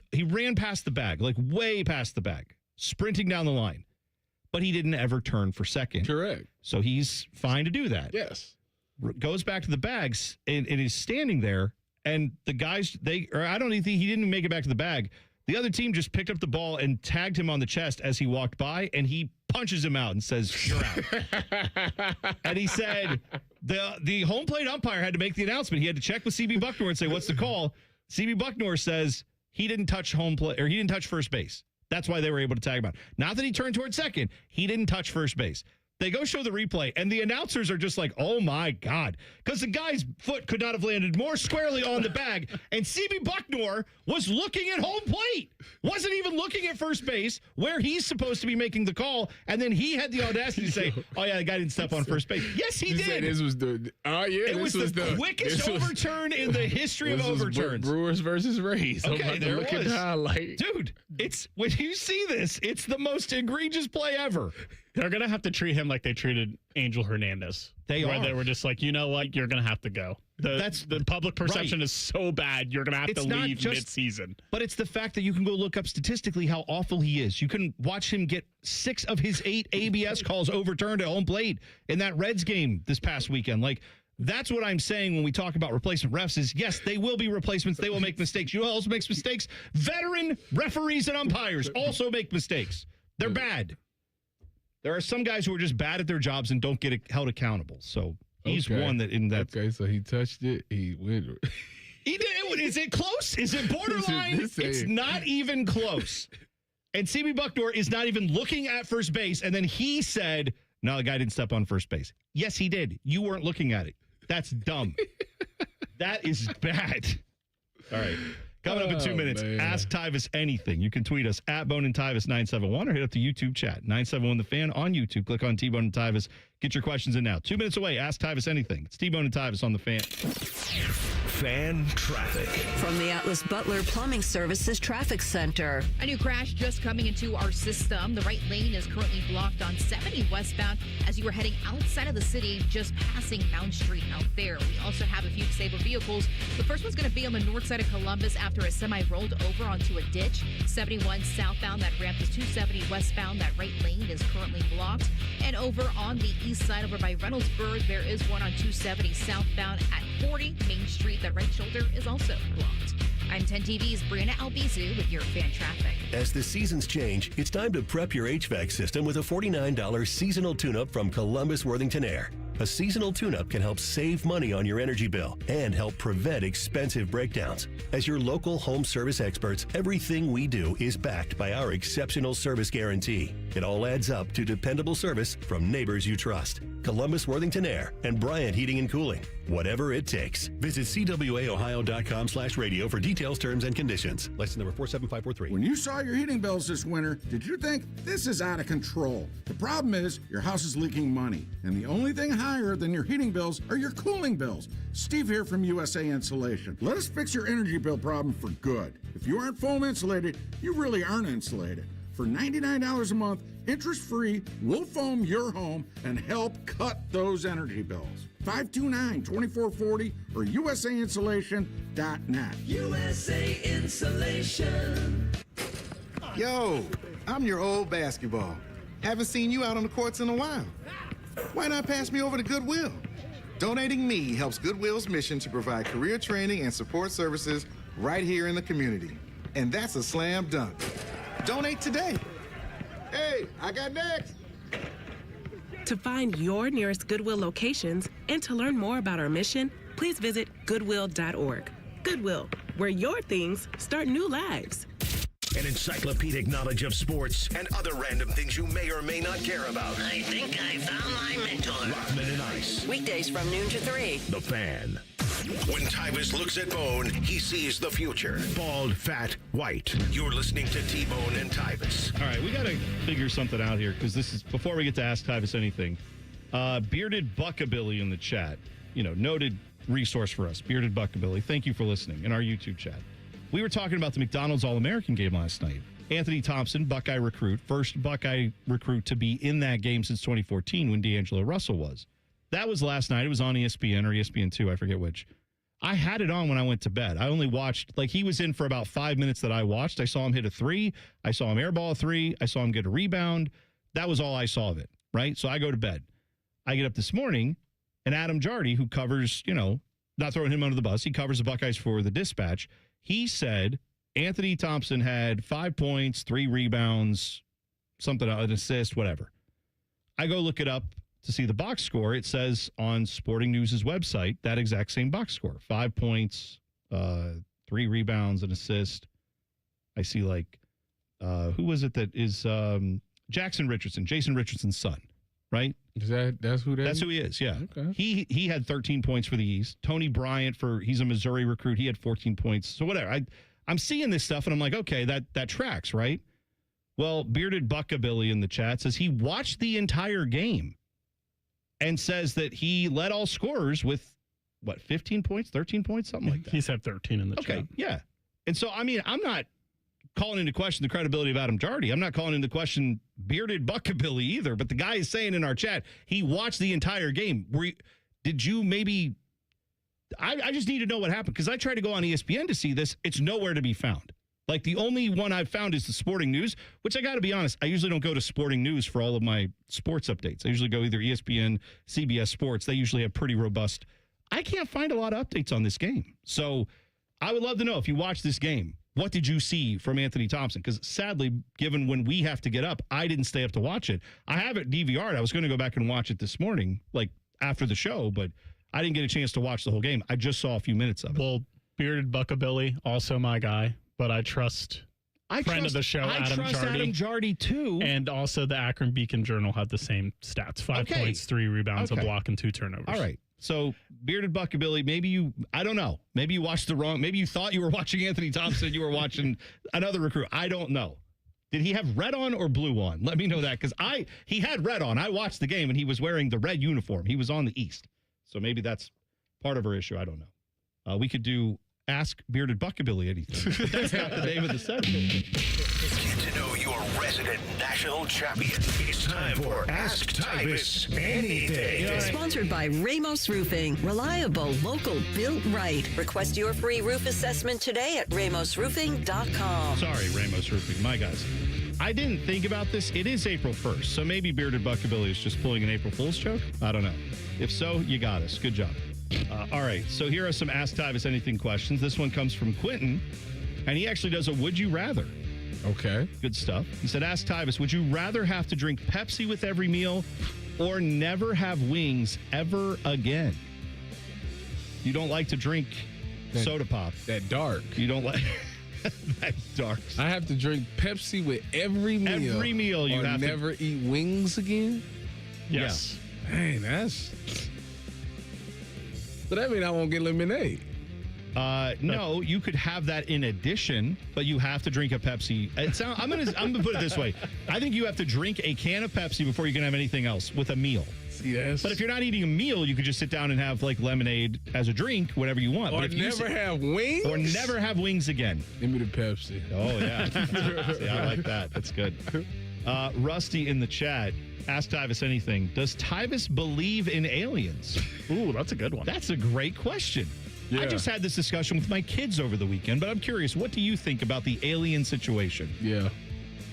past the bag, like way past the bag, sprinting down the line, but he didn't ever turn for second. Correct. So he's fine to do that. Yes. Goes back to the bags and is standing there. And the guys, I don't even think he didn't make it back to the bag. The other team just picked up the ball and tagged him on the chest as he walked by, and he punches him out and says, "You're out." And he said the home plate umpire had to make the announcement. He had to check with CB Bucknor and say, "What's the call?" CB Bucknor says he didn't touch home plate, or he didn't touch first base. That's why they were able to tag him out. Not that he turned toward second. He didn't touch first base. They go show the replay, and the announcers are just like, oh, my God. Because the guy's foot could not have landed more squarely on the bag, and CB Bucknor was looking at home plate. Wasn't even looking at first base, where he's supposed to be making the call, and then he had the audacity to say, oh, yeah, the guy didn't step on first base. Yes, he did. This was it was the quickest overturn in the history of overturns. Brewers versus Rays. Okay, there look at the highlight. Dude, when you see this, it's the most egregious play ever. They're going to have to treat him like they treated Angel Hernandez. They were just like, you know what? You're going to have to go. The public perception is so bad, you're going to have to leave mid-season. But it's the fact that you can go look up statistically how awful he is. You can watch him get 6 of his 8 ABS calls overturned at home plate in that Reds game this past weekend. Like, that's what I'm saying when we talk about replacement refs is, yes, they will be replacements. They will make mistakes. You know who else makes mistakes? Veteran referees and umpires also make mistakes. They're bad. There are some guys who are just bad at their jobs and don't get held accountable. So he's one that in that. Okay, so he touched it. He went. He did. Is it close? Is it borderline? It's not even close. And CB Bucknor is not even looking at first base. And then he said, no, the guy didn't step on first base. Yes, he did. You weren't looking at it. That's dumb. That is bad. All right. Coming up in 2 minutes, Ask Tyvis anything. You can tweet us at Bone and Tyvis 971 or hit up the YouTube chat 971 The Fan on YouTube. Click on T-Bone and Tyvis. Get your questions in now. 2 minutes away. Ask Tyvis anything. It's T-Bone and Tyvis on The Fan. Fan traffic. From the Atlas Butler Plumbing Services Traffic Center. A new crash just coming into our system. The right lane is currently blocked on 70 westbound as you are heading outside of the city, just passing Mount Street out there. We also have a few disabled vehicles. The first one's going to be on the north side of Columbus after a semi rolled over onto a ditch. 71 southbound, that ramp is 270 westbound. That right lane is currently blocked. And over on the east side over by Reynoldsburg, there is one on 270 southbound at 40 Main Street. That right shoulder is also blocked. I'm 10 TV's Brianna Albizu with your fan traffic. As the seasons change, it's time to prep your HVAC system with a $49 seasonal tune-up from Columbus Worthington Air. A seasonal tune-up can help save money on your energy bill and help prevent expensive breakdowns. As your local home service experts, everything we do is backed by our exceptional service guarantee. It all adds up to dependable service from neighbors you trust. Columbus Worthington Air and Bryant Heating and Cooling. Whatever it takes. Visit cwaohio.com/radio for details, terms, and conditions. License number 47543. When you saw your heating bills this winter, did you think this is out of control? The problem is your house is leaking money, and the only thing higher than your heating bills are your cooling bills. Steve here from USA Insulation. Let us fix your energy bill problem for good. If you aren't foam insulated, you really aren't insulated. For $99 a month, interest-free, we'll foam your home and help cut those energy bills. 529-2440 or usainsulation.net. USA Insulation. Yo, I'm your old basketball. Haven't seen you out on the courts in a while. Why not pass me over to Goodwill? Donating me helps Goodwill's mission to provide career training and support services right here in the community. And that's a slam dunk. Donate today. Hey, I got next. To find your nearest Goodwill locations and to learn more about our mission, please visit goodwill.org. Goodwill, where your things start new lives. An encyclopedic knowledge of sports and other random things you may or may not care about. I think I found my mentor. Rockman and Ice. Weekdays from noon to 3. The Fan. When Tyvis looks at Bone, he sees the future. Bald, fat, white. You're listening to T-Bone and Tyvis. All right, we got to figure something out here because this is before we get to Ask Tyvis anything. Bearded Buckabilly in the chat. Noted resource for us. Bearded Buckabilly. Thank you for listening in our YouTube chat. We were talking about the McDonald's All-American game last night. Anthony Thompson, Buckeye recruit, first Buckeye recruit to be in that game since 2014 when D'Angelo Russell was. That was last night. It was on ESPN or ESPN2, I forget which. I had it on when I went to bed. I only watched, he was in for about 5 minutes that I watched. I saw him hit a 3. I saw him airball a 3. I saw him get a rebound. That was all I saw of it, right? So I go to bed. I get up this morning, and Adam Jardy, who covers, not throwing him under the bus, he covers the Buckeyes for the Dispatch. He said Anthony Thompson had 5 points, 3 rebounds, something, an assist, whatever. I go look it up to see the box score. It says on Sporting News' website that exact same box score. 5 points, 3 rebounds, an assist. I see who was it that is Jason Richardson, Jason Richardson's son, right? That's who That's who he is, yeah. Okay. He had 13 points for the East. Tony Bryant, he's a Missouri recruit, he had 14 points. So whatever. I'm seeing this stuff, and I'm like, okay, that tracks, right? Well, Bearded Buckabilly in the chat says he watched the entire game and says that he led all scorers with, 15 points, 13 points, something like that. He's had 13 in the chat. Okay, yeah. And so, I mean, I'm not calling into question the credibility of Adam Jardy. I'm not calling into question Bearded Buckabilly either, but the guy is saying in our chat, he watched the entire game. Did you maybe... I just need to know what happened, because I tried to go on ESPN to see this. It's nowhere to be found. Like, the only one I've found is the Sporting News, which I got to be honest, I usually don't go to Sporting News for all of my sports updates. I usually go either ESPN, CBS Sports. They usually have pretty robust. I can't find a lot of updates on this game. So I would love to know, if you watch this game, what did you see from Anthony Thompson? Because sadly, given when we have to get up, I didn't stay up to watch it. I have it DVR'd. I was going to go back and watch it this morning, like after the show, but I didn't get a chance to watch the whole game. I just saw a few minutes of it. Well, Bearded Buckabilly, also my guy. But I trust friend of the show, Adam Jardy, too. And also the Akron Beacon Journal had the same stats. 5 points, 3 rebounds, a block, and 2 turnovers. All right. So, Bearded Buckabilly, I don't know. Maybe you watched maybe you thought you were watching Anthony Thompson, you were watching another recruit. I don't know. Did he have red on or blue on? Let me know that, because he had red on. I watched the game, and he was wearing the red uniform. He was on the East. So maybe that's part of our issue. I don't know. We could do Ask Bearded Buckabilly anything. But that's not the name of the segment. Get to know your resident national champion. It's time for Ask Tyvis Anything. Sponsored by Ramos Roofing. Reliable, local, built right. Request your free roof assessment today at ramosroofing.com. Sorry, Ramos Roofing. My guys. I didn't think about this. It is April 1st, so maybe Bearded Buckabilly is just pulling an April Fool's joke. I don't know. If so, you got us. Good job. All right, so here are some Ask Tyvis Anything questions. This one comes from Quentin, and he actually does a Would You Rather. Okay. Good stuff. He said, ask Tyvis, would you rather have to drink Pepsi with every meal or never have wings ever again? You don't like to drink soda pop. That dark. You don't like... that dark. I have to drink Pepsi with every meal. Every meal you have never eat wings again? Yes. Yeah. Dang, that's... So that means I won't get lemonade. No, you could have that in addition, but you have to drink a Pepsi. I'm gonna put it this way. I think you have to drink a can of Pepsi before you can have anything else with a meal. Yes. But if you're not eating a meal, you could just sit down and have like lemonade as a drink, whatever you want. Or but if never have wings? Or never have wings again. Give me the Pepsi. Oh, yeah. See, I like that. That's good. Rusty in the chat. Ask Tyvis anything. Does Tyvis believe in aliens? Ooh, that's a good one. That's a great question. Yeah. I just had this discussion with my kids over the weekend, but I'm curious, what do you think about the alien situation? Yeah.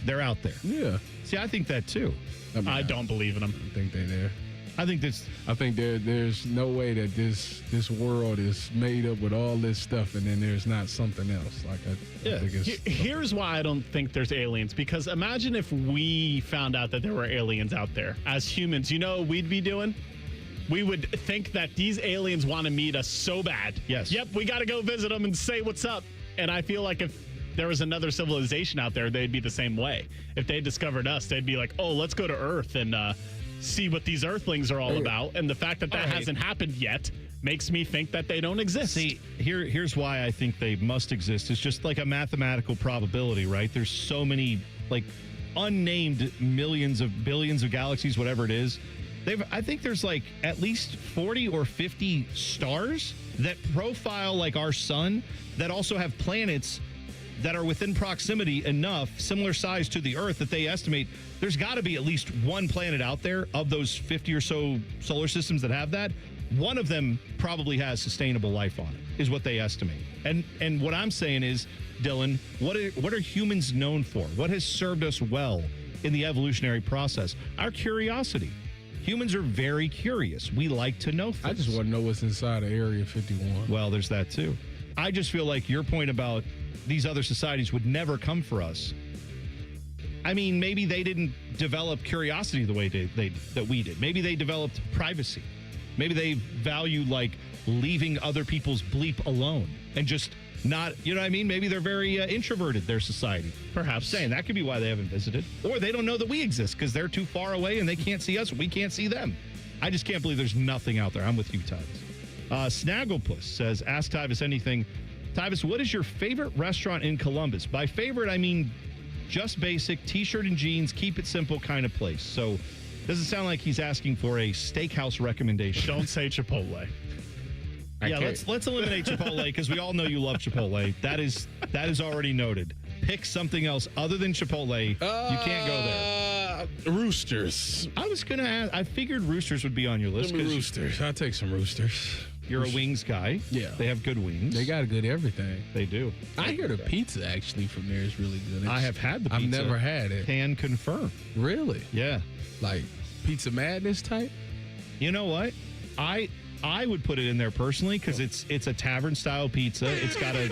They're out there. Yeah. See, I think that too. I don't believe in them. I think they're there. I think there's no way that this world is made up with all this stuff and then there's not something else. I think it's Here's why I don't think there's aliens, because imagine if we found out that there were aliens out there. As humans, you know what we'd be doing? We would think that these aliens want to meet us so bad. Yes. Yep, we got to go visit them and say what's up. And I feel like if there was another civilization out there, they'd be the same way. If they discovered us, they'd be like, oh, let's go to Earth and see what these Earthlings are all about. And the fact that hasn't happened yet makes me think that they don't exist. See, here's why I think they must exist. It's just like a mathematical probability, right? There's so many like unnamed millions of billions of galaxies, whatever it is. I think there's like at least 40 or 50 stars that profile like our sun that also have planets that are within proximity enough, similar size to the Earth, that they estimate there's got to be at least one planet out there of those 50 or so solar systems that have that. One of them probably has sustainable life on it, is what they estimate. And what I'm saying is, Dylan, what are humans known for? What has served us well in the evolutionary process? Our curiosity. Humans are very curious. We like to know things. I just want to know what's inside of Area 51. Well, there's that too. I just feel like your point about these other societies would never come for us. I mean, maybe they didn't develop curiosity the way that we did. Maybe they developed privacy. Maybe they value like leaving other people's bleep alone and just not, you know what I mean? Maybe they're very introverted, their society. Perhaps. Saying that could be why they haven't visited. Or they don't know that we exist because they're too far away and they can't see us. We can't see them. I just can't believe there's nothing out there. I'm with you, Tyvis. Snagglepuss says, ask Tyvis anything. Tyvis, what is your favorite restaurant in Columbus? By favorite, I mean just basic, t-shirt and jeans, keep it simple kind of place. So doesn't sound like he's asking for a steakhouse recommendation. Don't say Chipotle. Yeah, let's eliminate Chipotle because we all know you love Chipotle. That is already noted. Pick something else other than Chipotle. You can't go there. Roosters. I was gonna ask. I figured Roosters would be on your list. Roosters. I'll take some Roosters. You're a wings guy. Yeah, they have good wings. They got good everything. They do. I hear the pizza actually from there is really good. I have had the pizza. I've never had it. Can confirm. Really? Yeah. Like Pizza Madness type. You know what? I would put it in there personally because it's a tavern style pizza. It's got a.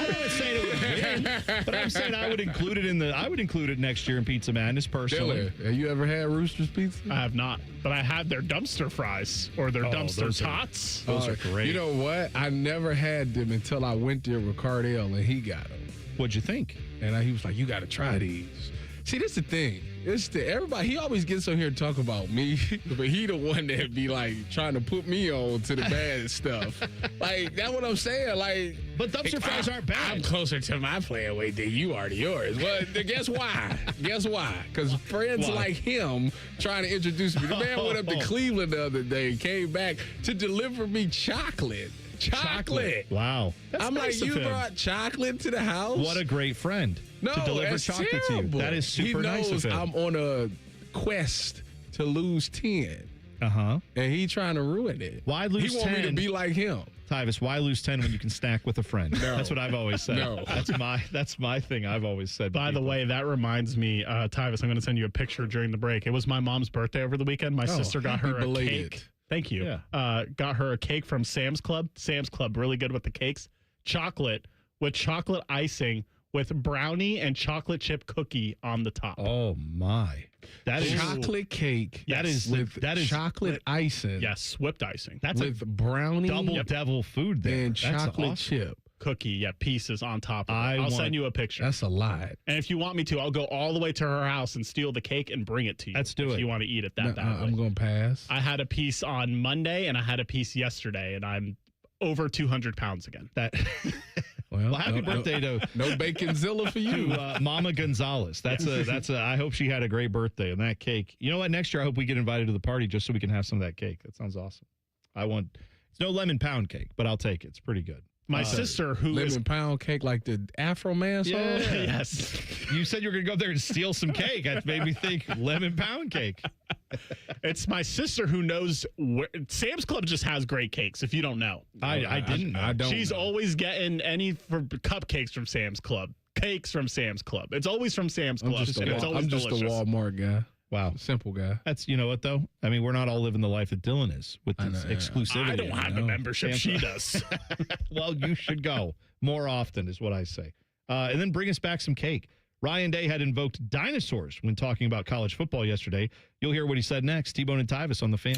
I'm not saying it would win, but I'm saying I would include it next year in Pizza Madness personally. Dylan, have you ever had Rooster's Pizza? I have not, but I had their dumpster fries or their dumpster tots. Those are great. You know what? I never had them until I went there with Cardell and he got them. What'd you think? And he was like, "You got to try these." See, this the thing. Everybody, he always gets on here to talk about me, but he the one that be like trying to put me on to the bad stuff. Like, that's what I'm saying. Like, but dumpster fries aren't bad. I'm closer to my playing weight than you are to yours. Well, guess why? Guess why? Because friends like him trying to introduce me. The man went up to Cleveland the other day, came back to deliver me chocolate. Wow. That's I'm nice like, of you him. brought chocolate to the house? What a great friend. No, to deliver that's chocolate terrible. to you. That is super nice of him. He knows I'm on a quest to lose 10. Uh-huh. And he trying to ruin it. Why lose 10? He want me to be like him. Tyvis, why lose 10 when you can snack with a friend? No. That's what I've always said. No. That's my thing I've always said. By the way, that reminds me, Tyvis, I'm going to send you a picture during the break. It was my mom's birthday over the weekend. My sister got her a cake. Thank you. Yeah. Got her a cake from Sam's Club. Sam's Club, really good with the cakes. Chocolate with chocolate icing with brownie and chocolate chip cookie on the top. Oh my! That is chocolate cake. Yes. That is chocolate icing. Yes, whipped icing. That's with brownie, double devil food there. And That's chocolate awesome. chip cookie. Pieces on top of it. I'll send you a picture. That's a lot. And if you want me to, I'll go all the way to her house and steal the cake and bring it to you. Let's do it. If you want to eat it that badly. I'm going to pass. I had a piece on Monday and I had a piece yesterday, and I'm over 200 pounds again. Well, happy birthday to no baconzilla for you, to Mama Gonzalez. That's a. I hope she had a great birthday, and that cake. You know what? Next year, I hope we get invited to the party just so we can have some of that cake. That sounds awesome. It's no lemon pound cake, but I'll take it. It's pretty good. My sister, who lemon is pound cake like the Afro Man song. yes. You said you were gonna go up there and steal some cake. That made me think lemon pound cake. It's my sister who knows where Sam's Club just has great cakes. If you don't know, I didn't know. I don't. She's know. always getting cupcakes from Sam's Club, cakes from Sam's Club. It's always from Sam's Club. I'm just a delicious. Walmart guy. Wow, simple guy. That's you know what though. I mean, we're not all living the life that Dylan is with this exclusivity. I don't have a membership. She does. Well, you should go more often, is what I say. And then bring us back some cake. Ryan Day had invoked dinosaurs when talking about college football yesterday. You'll hear what he said next. T-Bone and Tyvis on the Fan.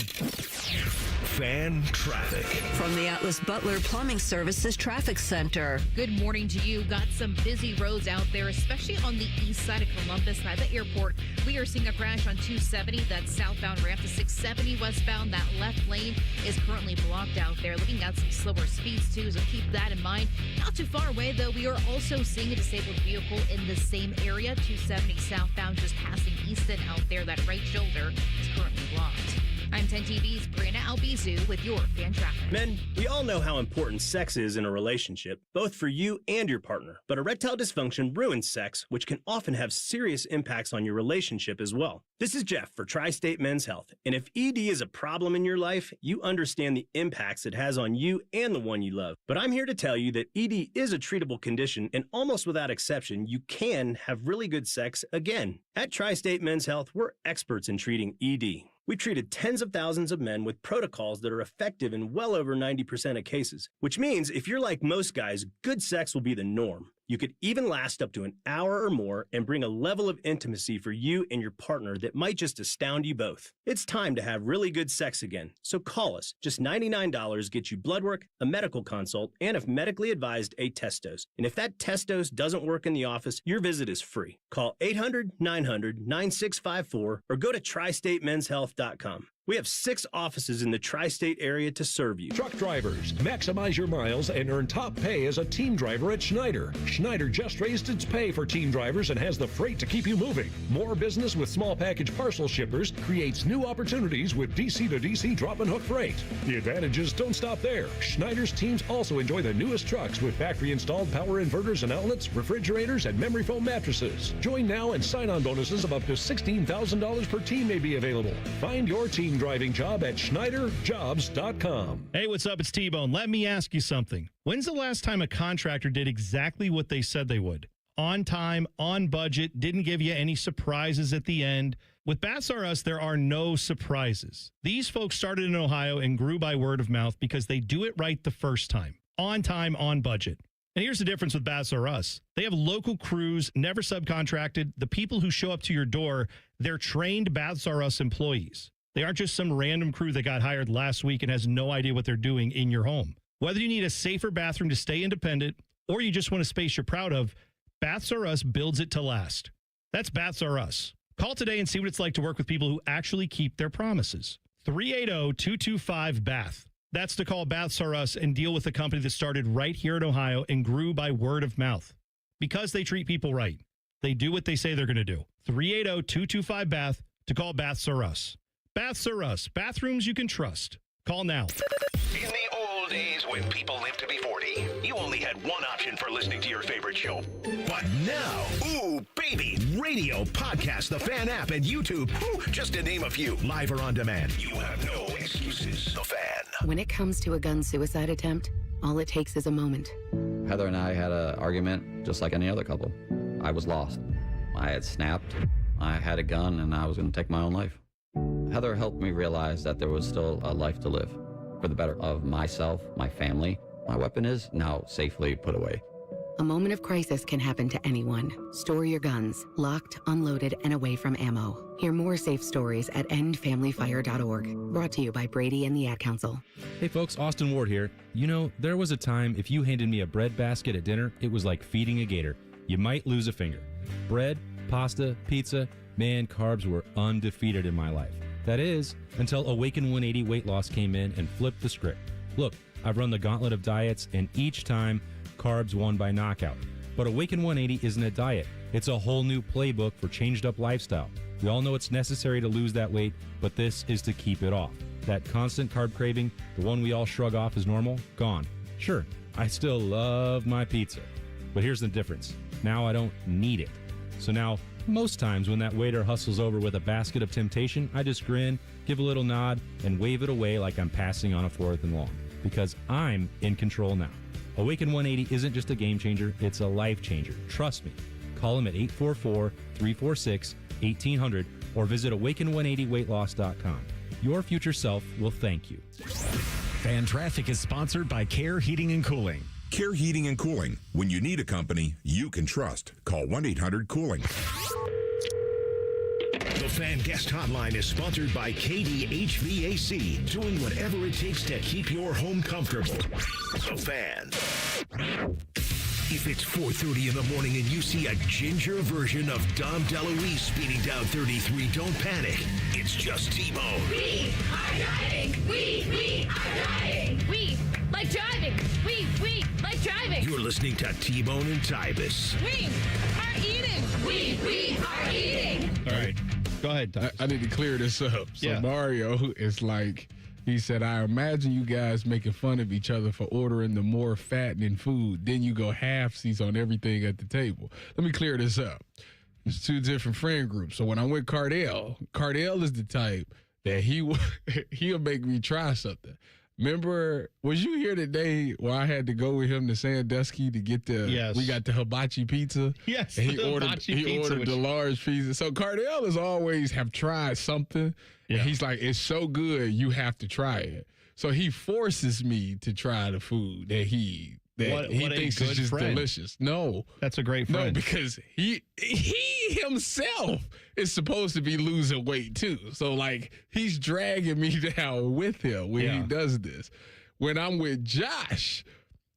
Fan traffic. From the Atlas Butler Plumbing Services Traffic Center. Good morning to you. Got some busy roads out there, especially on the east side of Columbus by the airport. We are seeing a crash on 270. That's southbound ramp to 670 westbound. That left lane is currently blocked out there. Looking at some slower speeds too, so keep that in mind. Not too far away though, we are also seeing a disabled vehicle in the same area. 270 southbound, just passing Easton out there. That right shoulder is currently blocked. I'm 10 TV's Brianna Albizu with your Fan Traffic. Men, we all know how important sex is in a relationship, both for you and your partner. But erectile dysfunction ruins sex, which can often have serious impacts on your relationship as well. This is Jeff for Tri-State Men's Health. And if ED is a problem in your life, you understand the impacts it has on you and the one you love. But I'm here to tell you that ED is a treatable condition, and almost without exception, you can have really good sex again. At Tri-State Men's Health, we're experts in treating ED. We've treated tens of thousands of men with protocols that are effective in well over 90% of cases, which means if you're like most guys, good sex will be the norm. You could even last up to an hour or more and bring a level of intimacy for you and your partner that might just astound you both. It's time to have really good sex again, so call us. Just $99 gets you blood work, a medical consult, and if medically advised, a test dose. And if that test dose doesn't work in the office, your visit is free. Call 800-900-9654 or go to tristatemenshealth.com. We have 6 offices in the tri-state area to serve you. Truck drivers, maximize your miles and earn top pay as a team driver at Schneider. Schneider just raised its pay for team drivers and has the freight to keep you moving. More business with small package parcel shippers creates new opportunities with DC to DC drop and hook freight. The advantages don't stop there. Schneider's teams also enjoy the newest trucks with factory installed power inverters and outlets, refrigerators, and memory foam mattresses. Join now and sign-on bonuses of up to $16,000 per team may be available. Find your team driving job at SchneiderJobs.com. Hey, what's up? It's T-Bone. Let me ask you something. When's the last time a contractor did exactly what they said they would? On time, on budget, didn't give you any surprises at the end. With Baths R Us, there are no surprises. These folks started in Ohio and grew by word of mouth because they do it right the first time. On time, on budget. And here's the difference with Baths R Us. They have local crews, never subcontracted. The people who show up to your door, they're trained Baths R Us employees. They aren't just some random crew that got hired last week and has no idea what they're doing in your home. Whether you need a safer bathroom to stay independent or you just want a space you're proud of, Baths R Us builds it to last. That's Baths R Us. Call today and see what it's like to work with people who actually keep their promises. 380-225-BATH. That's to call Baths R Us and deal with a company that started right here in Ohio and grew by word of mouth. Because they treat people right. They do what they say they're going to do. 380-225-BATH to call Baths R Us. Baths R Us. Bathrooms you can trust. Call now. In the old days when people lived to be 40, you only had one option for listening to your favorite show. But now, ooh, baby, radio, podcast, the Fan app, and YouTube, ooh, just to name a few, live or on demand. You have no excuses. The Fan. When it comes to a gun suicide attempt, all it takes is a moment. Heather and I had an argument just like any other couple. I was lost. I had snapped. I had a gun, and I was going to take my own life. Heather helped me realize that there was still a life to live for the better of myself, my family. My weapon is now safely put away. A moment of crisis can happen to anyone. Store your guns, locked, unloaded, and away from ammo. Hear more safe stories at endfamilyfire.org. Brought to you by Brady and the Ad Council. Hey folks, Austin Ward here. You know, there was a time if you handed me a bread basket at dinner, it was like feeding a gator. You might lose a finger. Bread, pasta, pizza, man, carbs were undefeated in my life. That is, until Awaken 180 weight loss came in and flipped the script. Look, I've run the gauntlet of diets, and each time, carbs won by knockout. But Awaken 180 isn't a diet. It's a whole new playbook for changed up lifestyle. We all know it's necessary to lose that weight, but this is to keep it off. That constant carb craving, the one we all shrug off as normal, gone. Sure, I still love my pizza. But here's the difference. Now I don't need it. So now, most times when that waiter hustles over with a basket of temptation, I just grin, give a little nod, and wave it away like I'm passing on a 4th and long. Because I'm in control now. Awaken 180 isn't just a game changer, it's a life changer. Trust me. Call them at 844-346-1800 or visit awaken180weightloss.com. Your future self will thank you. Fan Traffic is sponsored by Care Heating and Cooling. Care Heating and Cooling. When you need a company you can trust, call 1-800-COOLING. The Fan Guest Hotline is sponsored by KDHVAC, doing whatever it takes to keep your home comfortable. The Fan. If it's 4:30 in the morning and you see a ginger version of Dom DeLuise speeding down 33, don't panic. It's just T-Bone. We are driving. We are driving. We like driving. We like driving. You're listening to T-Bone and Tyvis. We are eating. We are eating. All right. Go ahead. I need to clear this up. So Yeah. Mario is like, he said, I imagine you guys making fun of each other for ordering the more fattening food. Then you go halfsies on everything at the table. Let me clear this up. There's 2 different friend groups. So when I'm with Cardell is the type that he'll make me try something. Remember, was you here today where I had to go with him to Sandusky to get Yes. we got the hibachi pizza? Yes, And he the ordered hibachi pizza, the large pizza. So Cardell has always have tried something. And he's like, it's so good, you have to try it. So he forces me to try the food that he that he thinks is just delicious. No. That's a great friend. No, because he himself is supposed to be losing weight too. So like he's dragging me down with him when he does this. When I'm with Josh,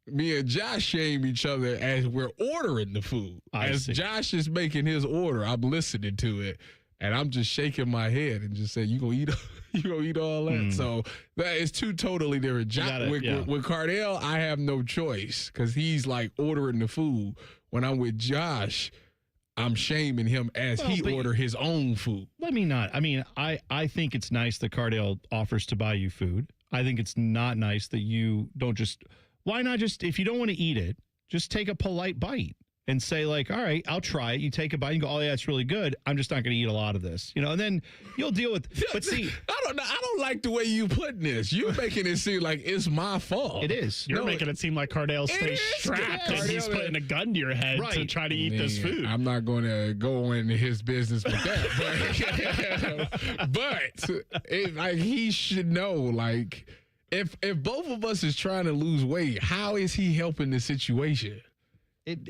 me and Josh shame each other as we're ordering the food. Josh is making his order, I'm listening to it, and I'm just shaking my head and just saying, "You gonna eat all that?" So that is two totally different. With Cardell, I have no choice because he's like ordering the food. When I'm with Josh, I'm shaming him as he order his own food. Let me not. I mean, I think it's nice that Cardell offers to buy you food. I think it's not nice that you don't just. Why not just, if you don't want to eat it, just take a polite bite and say like, all right, I'll try it. You take a bite and go, oh yeah, it's really good. I'm just not going to eat a lot of this, and then you'll deal with. But see, I don't like the way you putting this. You're making it seem like it's my fault. It is. You're making it seem like Cardell stays strapped and he's putting a gun to your head to try to eat this food. I'm not going to go into his business with that, but like he should know, like. If both of us is trying to lose weight, how is he helping the situation?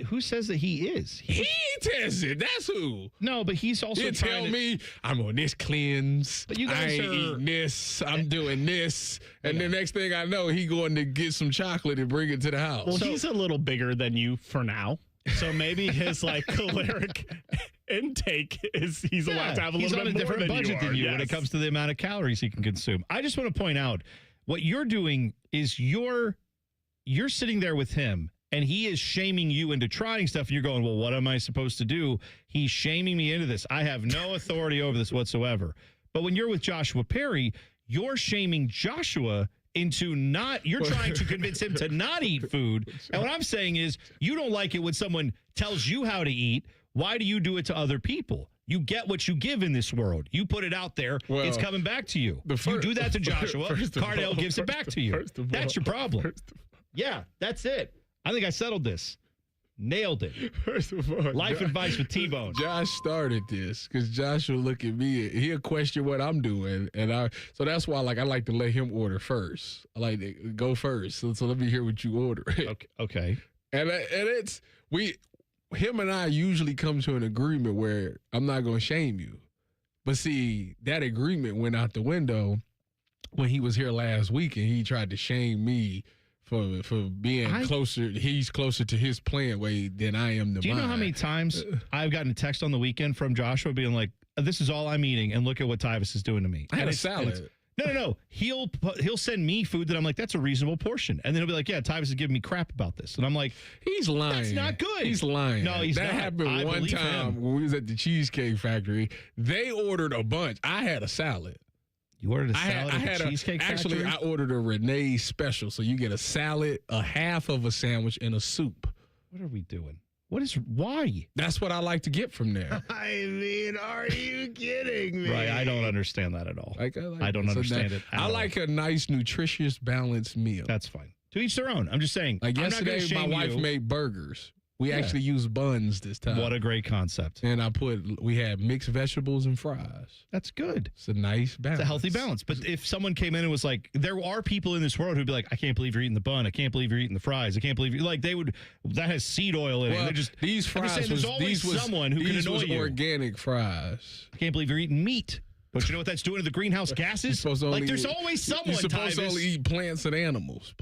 Who says that he is? He says it. That's who. No, but he's also He'll tell me I'm on this cleanse. But you guys I ain't eating this. I'm doing this. And the next thing I know, he going to get some chocolate and bring it to the house. Well, he's a little bigger than you for now. So maybe his caloric intake is he's allowed to have a little bit more different budget than you when it comes to the amount of calories he can consume. I just want to point out what you're doing is you're sitting there with him and he is shaming you into trying stuff and you're going, well, what am I supposed to do? He's shaming me into this. I have no authority over this whatsoever. But when you're with Joshua Perry, you're shaming Joshua into you're trying to convince him to not eat food. And what I'm saying is you don't like it when someone tells you how to eat. Why do you do it to other people? You get what you give in this world. You put it out there, it's coming back to you. You do that to Joshua, Cardell gives it back to you. That's your problem. Yeah, that's it. I think I settled this. Nailed it. First of all, Life advice with T-Bone. Josh started this because Josh will look at me. He'll question what I'm doing, and so that's why I like to let him order first. I like to go first. So let me hear what you order. Okay. And it's him and I usually come to an agreement where I'm not going to shame you. But see, that agreement went out the window when he was here last week and he tried to shame me for being closer. He's closer to his playing way than I am to mine. Do you know how many times I've gotten a text on the weekend from Joshua being like, this is all I'm eating and look at what Tyvis is doing to me. I had a salad. No. He'll send me food that I'm like, that's a reasonable portion. And then he'll be like, yeah, Tyvis is giving me crap about this. And I'm like, he's lying. That's not good. He's lying. No, he's that not. happened one time when we was at the Cheesecake Factory. They ordered a bunch. I had a salad. You ordered a salad at the Cheesecake Factory? Actually, I ordered a Renee special. So you get a salad, a half of a sandwich, and a soup. What are we doing? Why? That's what I like to get from there. I mean, are you kidding me? Right, I don't understand that at all. I don't understand it at all. I like a nice, nutritious, balanced meal. That's fine. To each their own. I'm just saying. Like yesterday, my wife made burgers. We actually used buns this time. What a great concept. And we had mixed vegetables and fries. That's good. It's a nice balance. It's a healthy balance. But if someone came in and was like, there are people in this world who'd be like, I can't believe you're eating the bun. I can't believe you're eating the fries. I can't believe that has seed oil in it. These fries someone who can annoy you. Organic fries. I can't believe you're eating meat. Don't you know what that's doing to the greenhouse gases? There's always someone, You're supposed to only eat plants and animals.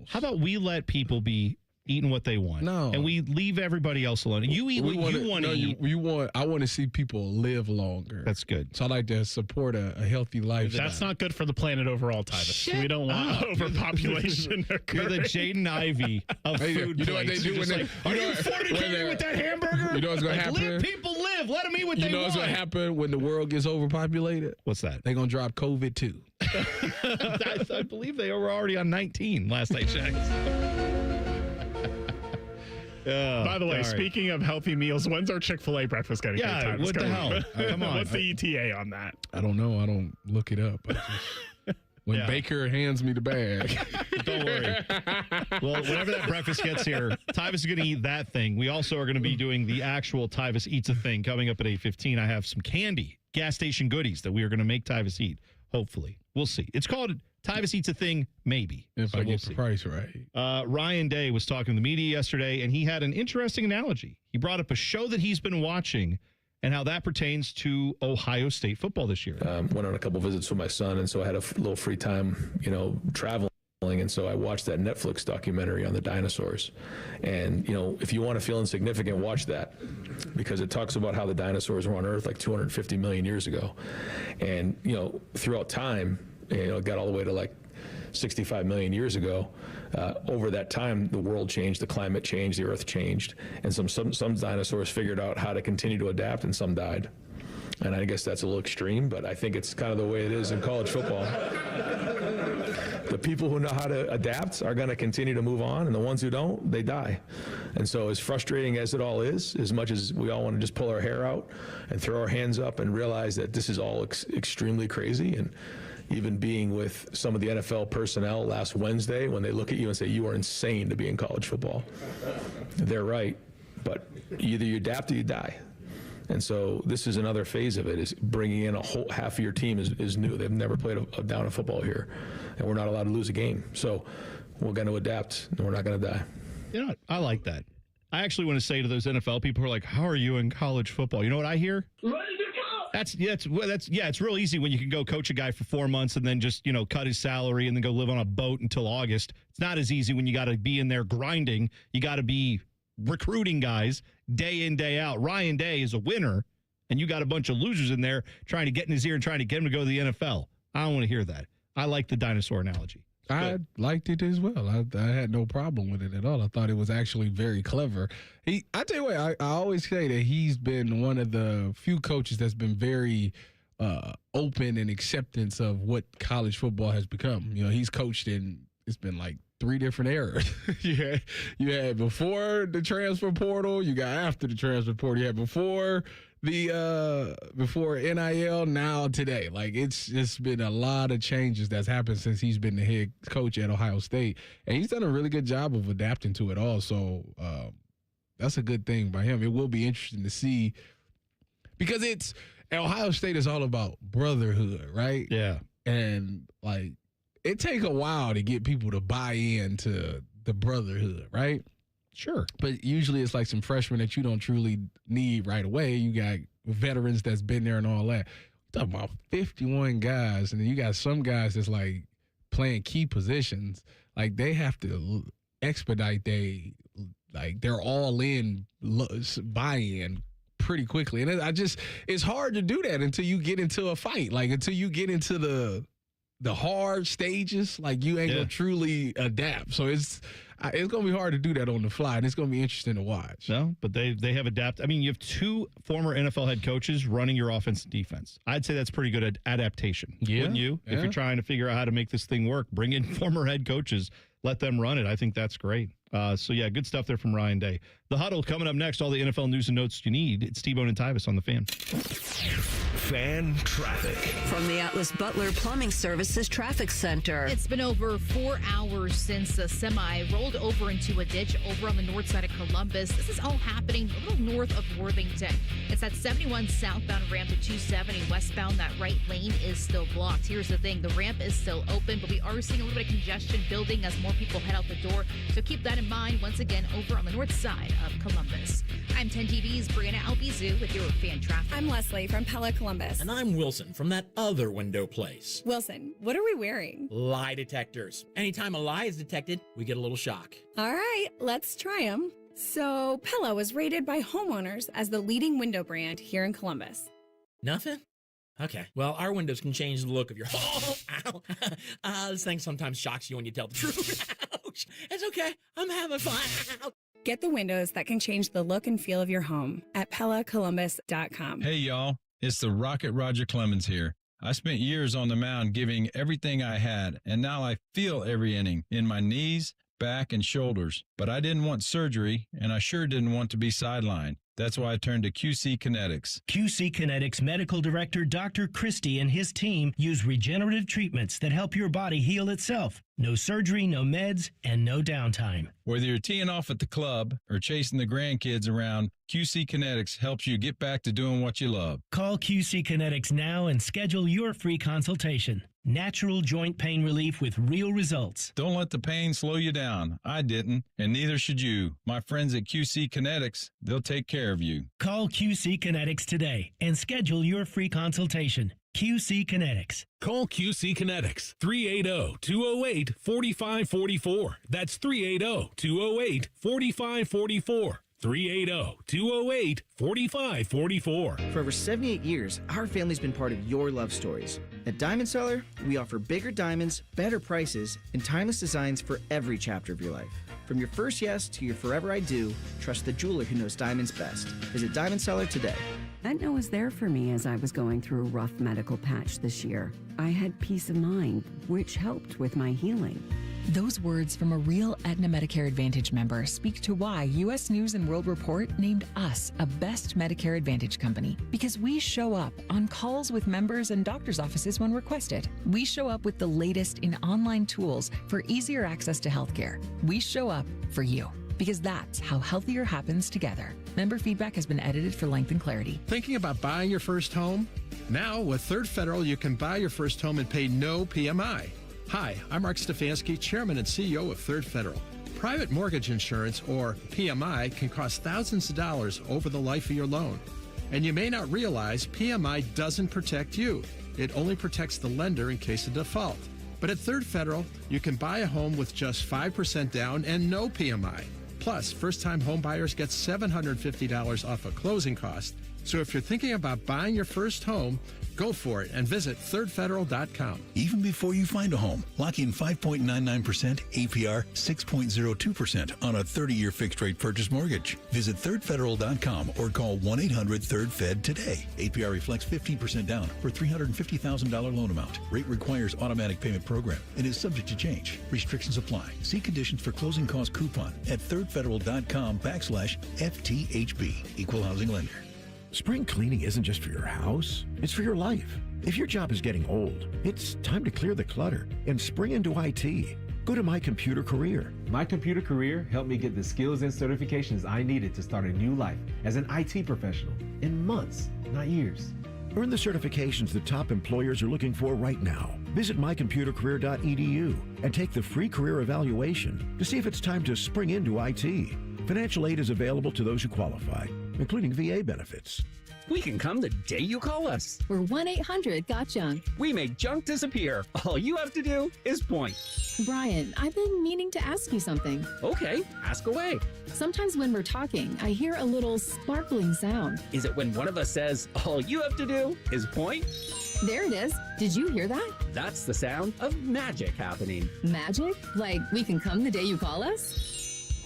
How about we let people be eating what they want. No. And we leave everybody else alone. You eat what you want to eat. I want to see people live longer. That's good. So I like to support a healthy lifestyle. That's not good for the planet overall, Tyvis. We don't want overpopulation occurring. You're the Jaden Ivey of food You know what they do when they... Are you fornicating with that hamburger? You know what's going to happen? Let people live. Let them eat what they want. You know what's going to happen when the world gets overpopulated? What's that? They're going to drop COVID too. I believe they were already on 19 last I checked. By the way, speaking of healthy meals, when's our Chick-fil-A breakfast getting? Yeah, what the hell? Come on. What's the ETA on that? I don't know. I don't look it up. When Baker hands me the bag. Don't worry. Well, whenever that breakfast gets here, Tyvis is going to eat that thing. We also are going to be doing the actual Tyvis Eats a Thing coming up at 8:15. I have some candy, gas station goodies that we are going to make Tyvis eat, hopefully. We'll see. It's called Tyvis eats a thing, maybe. If I get the price right. Ryan Day was talking to the media yesterday, and he had an interesting analogy. He brought up a show that he's been watching and how that pertains to Ohio State football this year. Went on a couple visits with my son, and so I had a little free time, traveling. And so I watched that Netflix documentary on the dinosaurs. And, if you want to feel insignificant, watch that, because it talks about how the dinosaurs were on Earth like 250 million years ago. And, throughout time, it got all the way to like 65 million years ago. Over that time, the world changed, the climate changed, the Earth changed. And some dinosaurs figured out how to continue to adapt, and some died. And I guess that's a little extreme, but I think it's kind of the way it is in college football. The people who know how to adapt are going to continue to move on, and the ones who don't, they die. And so as frustrating as it all is, as much as we all want to just pull our hair out and throw our hands up and realize that this is all extremely crazy, and even being with some of the NFL personnel last Wednesday when they look at you and say, you are insane to be in college football. They're right, but either you adapt or you die. And so this is another phase of it, is bringing in a whole half of your team is new. They've never played a down of football here, and we're not allowed to lose a game. So we're going to adapt, and we're not going to die. You know what? I like that. I actually want to say to those NFL people who are like, how are you in college football? You know what I hear? It's real easy when you can go coach a guy for 4 months and then just, cut his salary and then go live on a boat until August. It's not as easy when you got to be in there grinding. You got to be recruiting guys day in, day out. Ryan Day is a winner, and you got a bunch of losers in there trying to get in his ear and trying to get him to go to the NFL. I don't want to hear that. I like the dinosaur analogy. I liked it as well. I had no problem with it at all. I thought it was actually very clever. I tell you what, I always say that he's been one of the few coaches that's been very open in acceptance of what college football has become. He's coached in, it's been like 3 different eras. you had before the transfer portal, you got after the transfer portal, you had before NIL, now today. Like, it's just been a lot of changes that's happened since he's been the head coach at Ohio State, and he's done a really good job of adapting to it all. So that's a good thing by him. It will be interesting to see, because Ohio State is all about brotherhood, right? Yeah. And like, it take a while to get people to buy into the brotherhood, right? Sure. But usually it's like some freshmen that you don't truly need right away. You got veterans that's been there and all that. We're talking about 51 guys, and then you got some guys that's like playing key positions. Like, they have to expedite their all-in buy-in pretty quickly. And it's hard to do that until you get into a fight. Like, until you get into the hard stages, like, you ain't gonna truly adapt. So it's gonna be hard to do that on the fly, and it's gonna be interesting to watch. No, but they have adapted. I mean, you have 2 former NFL head coaches running your offense and defense. I'd say that's pretty good adaptation, wouldn't you? Yeah. If you're trying to figure out how to make this thing work, bring in former head coaches, let them run it. I think that's great. Good stuff there from Ryan Day. The Huddle coming up next. All the NFL news and notes you need. It's T-Bone and Tyvis on the Fan. Fan traffic. From the Atlas Butler Plumbing Services Traffic Center. It's been over 4 hours since a semi rolled over into a ditch over on the north side of Columbus. This is all happening a little north of Worthington. It's that 71 southbound ramp to 270 westbound. That right lane is still blocked. Here's the thing. The ramp is still open, but we are seeing a little bit of congestion building as more people head out the door. So keep that in mind once again over on the north side of Columbus. I'm 10 TV's Brianna Albizu with your fan traffic. I'm Leslie from Pella, Columbus. And I'm Wilson from that other window place. Wilson, what are we wearing? Lie detectors. Anytime a lie is detected, we get a little shock. All right, let's try them. So Pella was rated by homeowners as the leading window brand here in Columbus. Nothing? Okay. Well, our windows can change the look of your home. Ow. This thing sometimes shocks you when you tell the truth. Ouch. It's okay. I'm having fun. Get the windows that can change the look and feel of your home at PellaColumbus.com. Hey, y'all. It's the Rocket Roger Clemens here. I spent years on the mound giving everything I had, and now I feel every inning in my knees, back, and shoulders. But I didn't want surgery, and I sure didn't want to be sidelined. That's why I turned to QC Kinetics. QC Kinetics Medical Director Dr. Christie and his team use regenerative treatments that help your body heal itself. No surgery, no meds, and no downtime. Whether you're teeing off at the club or chasing the grandkids around, QC Kinetics helps you get back to doing what you love. Call QC Kinetics now and schedule your free consultation. Natural joint pain relief with real results. Don't let the pain slow you down. I didn't, and neither should you. My friends at QC Kinetics, they'll take care of you. Call QC Kinetics today and schedule your free consultation. QC Kinetics. Call QC Kinetics, 380-208-4544. That's 380-208-4544. 380-208-4544. For over 78 years, our family's been part of your love stories. At Diamond Seller, we offer bigger diamonds, better prices, and timeless designs for every chapter of your life. From your first yes to your forever I do, trust the jeweler who knows diamonds best. Visit Diamond Seller today. Aetna was there for me as I was going through a rough medical patch this year. I had peace of mind, which helped with my healing. Those words from a real Aetna Medicare Advantage member speak to why U.S. News & World Report named us a best Medicare Advantage company. Because we show up on calls with members and doctors' offices when requested. We show up with the latest in online tools for easier access to healthcare. We show up for you. Because that's how healthier happens together. Member feedback has been edited for length and clarity. Thinking about buying your first home? Now, with Third Federal, you can buy your first home and pay no PMI. Hi, I'm Mark Stefanski, Chairman and CEO of Third Federal. Private mortgage insurance, or PMI, can cost thousands of dollars over the life of your loan. And you may not realize PMI doesn't protect you. It only protects the lender in case of default. But at Third Federal, you can buy a home with just 5% down and no PMI. Plus, first-time home buyers get $750 off of closing costs. So if you're thinking about buying your first home, go for it and visit thirdfederal.com. Even before you find a home, lock in 5.99% APR, 6.02% on a 30-year fixed-rate purchase mortgage. Visit thirdfederal.com or call 1-800-3rd-FED today. APR reflects 15% down for $350,000 loan amount. Rate requires automatic payment program and is subject to change. Restrictions apply. See conditions for closing cost coupon at thirdfederal.com/FTHB. Equal housing lender. Spring cleaning isn't just for your house, it's for your life. If your job is getting old, it's time to clear the clutter and spring into IT. Go to My Computer Career. My Computer Career helped me get the skills and certifications I needed to start a new life as an IT professional in months, not years. Earn the certifications that top employers are looking for right now. Visit mycomputercareer.edu and take the free career evaluation to see if it's time to spring into IT. Financial aid is available to those who qualify, including VA benefits. We can come the day you call us. We're 1-800-GOT-JUNK. We make junk disappear. All you have to do is point. Brian, I've been meaning to ask you something. Okay, ask away. Sometimes when we're talking, I hear a little sparkling sound. Is it when one of us says, all you have to do is point? There it is. Did you hear that? That's the sound of magic happening. Magic? Like we can come the day you call us?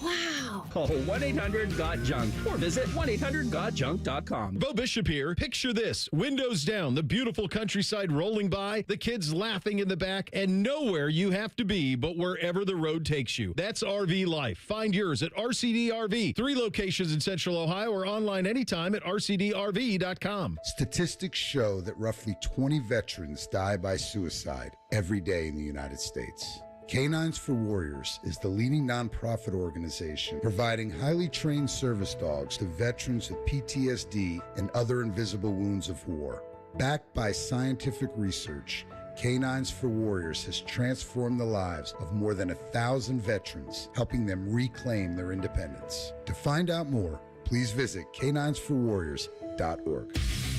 Wow. Call 1-800-GOT-JUNK or visit 1-800-GOT-JUNK.com. Bo Bishop here. Picture this. Windows down, the beautiful countryside rolling by, the kids laughing in the back, and nowhere you have to be but wherever the road takes you. That's RV life. Find yours at RCD RV. 3 locations in Central Ohio or online anytime at rcdrv.com. Statistics show that roughly 20 veterans die by suicide every day in the United States. Canines for Warriors is the leading nonprofit organization providing highly trained service dogs to veterans with PTSD and other invisible wounds of war. Backed by scientific research, Canines for Warriors has transformed the lives of more than 1,000 veterans, helping them reclaim their independence. To find out more, please visit caninesforwarriors.org.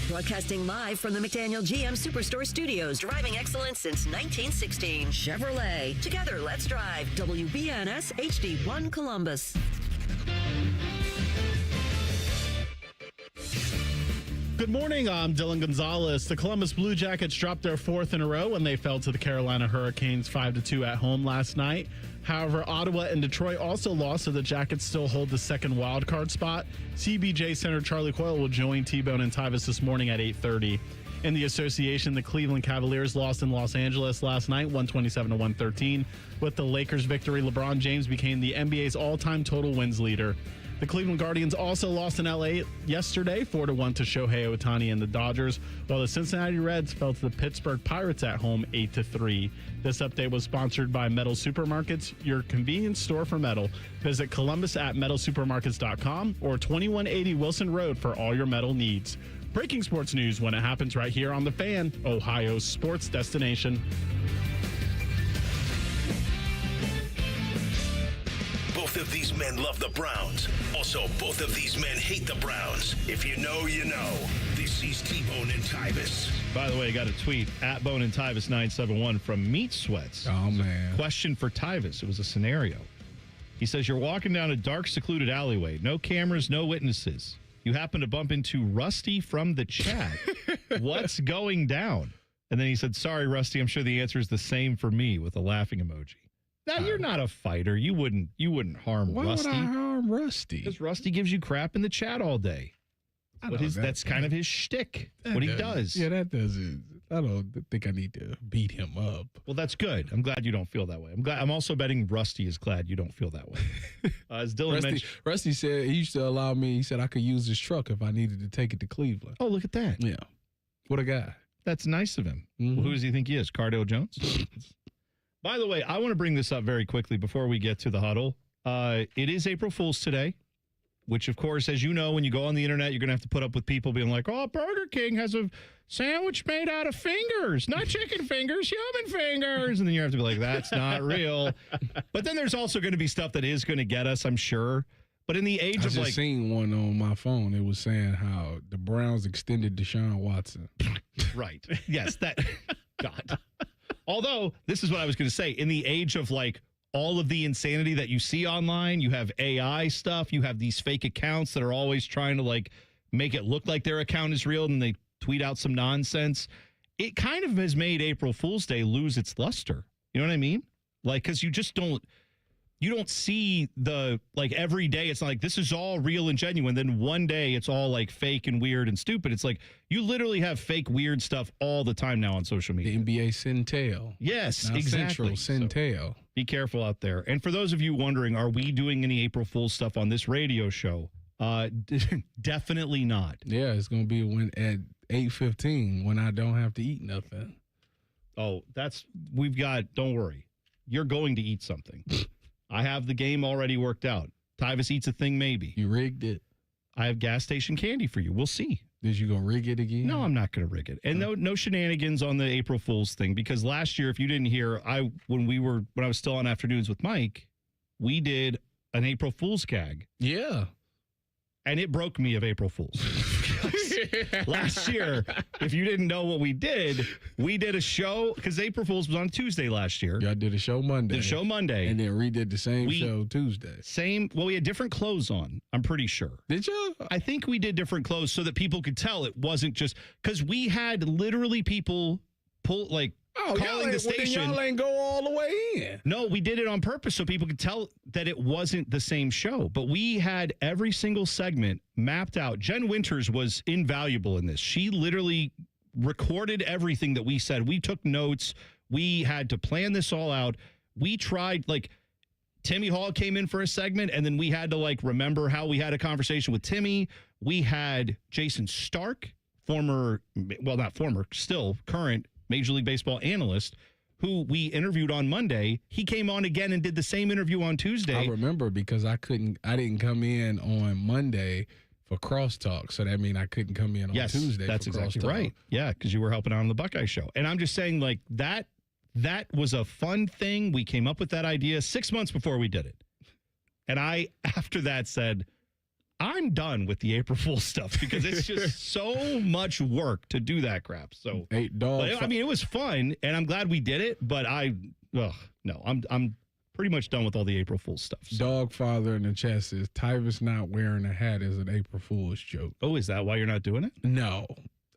Broadcasting live from the McDaniel GM Superstore Studios, driving excellence since 1916. Chevrolet. Together, let's drive. WBNS HD1 Columbus. Good morning, I'm Dylan Gonzalez. The Columbus Blue Jackets dropped their 4th in a row when they fell to the Carolina Hurricanes 5-2 at home last night. However, Ottawa and Detroit also lost, so the Jackets still hold the second wildcard spot. CBJ center Charlie Coyle will join T-Bone and Tyvis this morning at 8:30. In the association, the Cleveland Cavaliers lost in Los Angeles last night, 127-113. With the Lakers' victory, LeBron James became the NBA's all-time total wins leader. The Cleveland Guardians also lost in LA yesterday, 4-1 to Shohei Ohtani and the Dodgers, while the Cincinnati Reds fell to the Pittsburgh Pirates at home 8-3. This update was sponsored by Metal Supermarkets, your convenience store for metal. Visit Columbus at metalsupermarkets.com or 2180 Wilson Road for all your metal needs. Breaking sports news when it happens right here on The Fan, Ohio's sports destination. Both of these men love the Browns. Also, both of these men hate the Browns. If you know, you know. This is T-Bone and Tyvis. By the way, I got a tweet at Bone and Tyvis 971 from Meat Sweats. Oh, man. Question for Tyvis. It was a scenario. He says, you're walking down a dark, secluded alleyway. No cameras, no witnesses. You happen to bump into Rusty from the chat. What's going down? And then he said, sorry, Rusty, I'm sure the answer is the same for me, with a laughing emoji. Now, you're not a fighter. You wouldn't harm Rusty. Why would I harm Rusty? Because Rusty gives you crap in the chat all day. That's kind of his shtick, what he does. Yeah, that does it. I don't think I need to beat him up. Well, that's good. I'm glad you don't feel that way. I'm also betting Rusty is glad you don't feel that way. As Dylan mentioned, Rusty said he used to allow me. He said I could use his truck if I needed to take it to Cleveland. Oh, look at that. Yeah. What a guy. That's nice of him. Well, who does he think he is? Cardale Jones? By the way, I want to bring this up very quickly before we get to the huddle. It is April Fool's today, which, of course, as you know, when you go on the internet, you're going to have to put up with people being like, oh, Burger King has a sandwich made out of fingers, not chicken fingers, human fingers. And then you have to be like, that's not real. But then there's also going to be stuff that is going to get us, I'm sure. But in the age of I just seen one on my phone. It was saying how the Browns extended Deshaun Watson. Right. Yes, that. God. Although, this is what I was going to say. In the age of, like, all of the insanity that you see online, you have AI stuff, you have these fake accounts that are always trying to, like, make it look like their account is real, and they tweet out some nonsense. It kind of has made April Fool's Day lose its luster. You know what I mean? Like, because you just don't see the, like, every day it's like, this is all real and genuine. Then one day it's all, like, fake and weird and stupid. It's like, you literally have fake weird stuff all the time now on social media. The NBA send tail. Yes, now exactly. Central send tail. Be careful out there. And for those of you wondering, are we doing any April Fool's stuff on this radio show? Definitely not. Yeah, it's going to be at 8:15 when I don't have to eat nothing. Oh, don't worry. You're going to eat something. I have the game already worked out. Tyvis eats a thing maybe. You rigged it. I have gas station candy for you. We'll see. Did you go rig it again? No, I'm not going to rig it. And no shenanigans on the April Fool's thing, because last year, if you didn't hear, when I was still on Afternoons with Mike, we did an April Fool's gag. Yeah. And it broke me of April Fool's. Last year, if you didn't know what we did a show, because April Fool's was on Tuesday last year. Y'all did a show Monday. And then redid the same show Tuesday. We had different clothes on, I'm pretty sure. Did you? I think we did different clothes so that people could tell it wasn't just, because we had literally people calling the station. Well, y'all ain't go all the way in. No, we did it on purpose so people could tell that it wasn't the same show. But we had every single segment mapped out. Jen Winters was invaluable in this. She literally recorded everything that we said. We took notes. We had to plan this all out. We tried, like, Timmy Hall came in for a segment, and then we had to, like, remember how we had a conversation with Timmy. We had Jason Stark, still current Major League Baseball analyst, who we interviewed on Monday. He came on again and did the same interview on Tuesday. I remember, because I didn't come in on Monday for crosstalk, so that means I couldn't come in on Tuesday. That's exactly right. Yeah, because you were helping out on the Buckeye Show. And I'm just saying, like, that was a fun thing. We came up with that idea 6 months before we did it. And I, after that, said, I'm done with the April Fool's stuff, because it's just so much work to do that crap. So, it was fun, and I'm glad we did it. But I'm pretty much done with all the April Fool's stuff. So. Dogfather in the chat says Tyvis not wearing a hat is an April Fool's joke. Oh, is that why you're not doing it? No,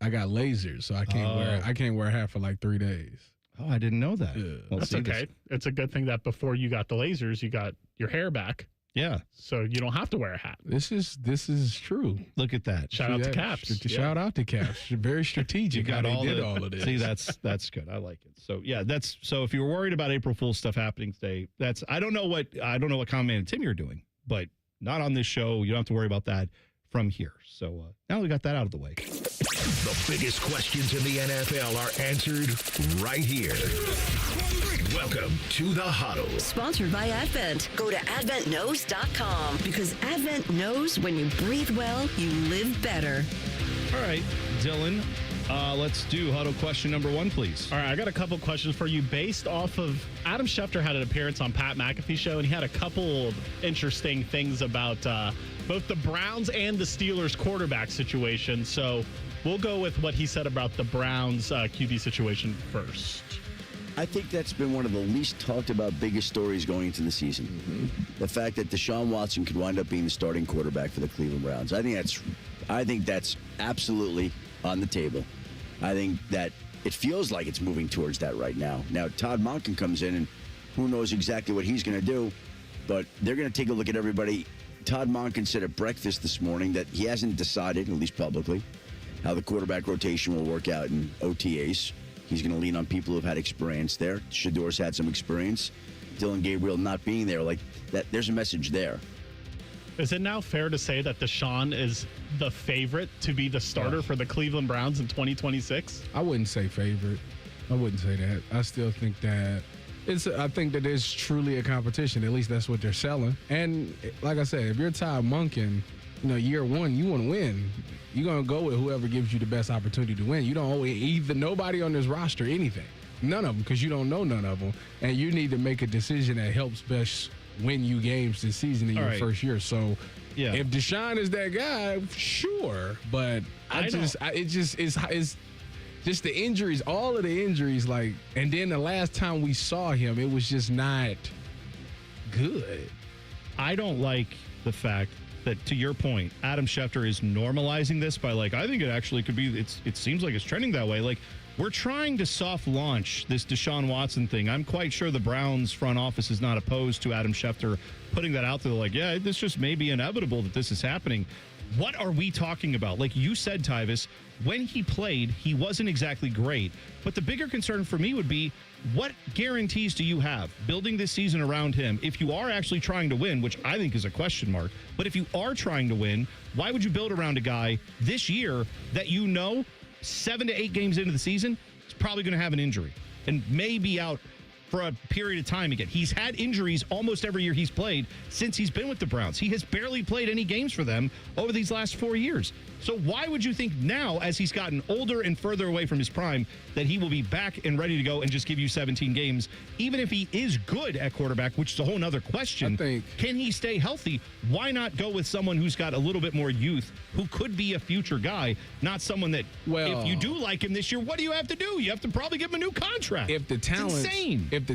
I got lasers, so I can't wear a hat for like 3 days. Oh, I didn't know that. Yeah. Well, that's okay. It's a good thing that before you got the lasers, you got your hair back. Yeah, so you don't have to wear a hat. This is true. Look at that. Shout out to Caps. Shout out to Caps. Very strategic. You got how all they did all of this. See, that's good. I like it. So yeah, so if you were worried about April Fool's stuff happening today, I don't know what Common and Tim you're doing, but not on this show. You don't have to worry about that from here. So now we got that out of the way. The biggest questions in the NFL are answered right here. Welcome to The Huddle. Sponsored by Advent. Go to adventknows.com because Advent knows when you breathe well, you live better. All right, Dylan, let's do Huddle question number 1, please. All right, I got a couple questions for you based off of Adam Schefter had an appearance on Pat McAfee's show, and he had a couple of interesting things about both the Browns and the Steelers quarterback situation. So we'll go with what he said about the Browns QB situation first. I think that's been one of the least talked about biggest stories going into the season. The fact that Deshaun Watson could wind up being the starting quarterback for the Cleveland Browns. I think that's absolutely on the table. I think that it feels like it's moving towards that right now. Now, Todd Monken comes in, and who knows exactly what he's going to do, but they're going to take a look at everybody. Todd Monken said at breakfast this morning that he hasn't decided, at least publicly, how the quarterback rotation will work out in OTAs. He's going to lean on people who've had experience there. Shador's had some experience. Dylan Gabriel not being there, like that. There's a message there. Is it now fair to say that Deshaun is the favorite to be the starter for the Cleveland Browns in 2026? I wouldn't say favorite. I wouldn't say that. I still think that I think that it's truly a competition. At least that's what they're selling. And like I said, if you're Todd Monken, year one, you want to win. You're going to go with whoever gives you the best opportunity to win. You don't owe either nobody on this roster anything. None of them, because you don't know none of them. And you need to make a decision that helps best win you games this season in your first year. So if Deshaun is that guy, sure. But it's just the injuries, all of the injuries, and then the last time we saw him, it was just not good. I don't like the fact that, to your point, Adam Schefter is normalizing this by I think it actually could be, it seems like it's trending that way. We're trying to soft launch this Deshaun Watson thing. I'm quite sure the Browns front office is not opposed to Adam Schefter putting that out there. This just may be inevitable that this is happening. What are we talking about? Like you said, Tyvis, when he played, he wasn't exactly great. But the bigger concern for me would be, what guarantees do you have building this season around him if you are actually trying to win, which I think is a question mark. But if you are trying to win, why would you build around a guy this year that 7 to 8 games into the season is probably going to have an injury and may be out for a period of time again? He's had injuries almost every year he's played since he's been with the Browns. He has barely played any games for them over these last 4 years. So why would you think now, as he's gotten older and further away from his prime, that he will be back and ready to go and just give you 17 games, even if he is good at quarterback, which is a whole nother question. Can he stay healthy? Why not go with someone who's got a little bit more youth, who could be a future guy, not someone that, if you do like him this year, what do you have to do? You have to probably give him a new contract. If the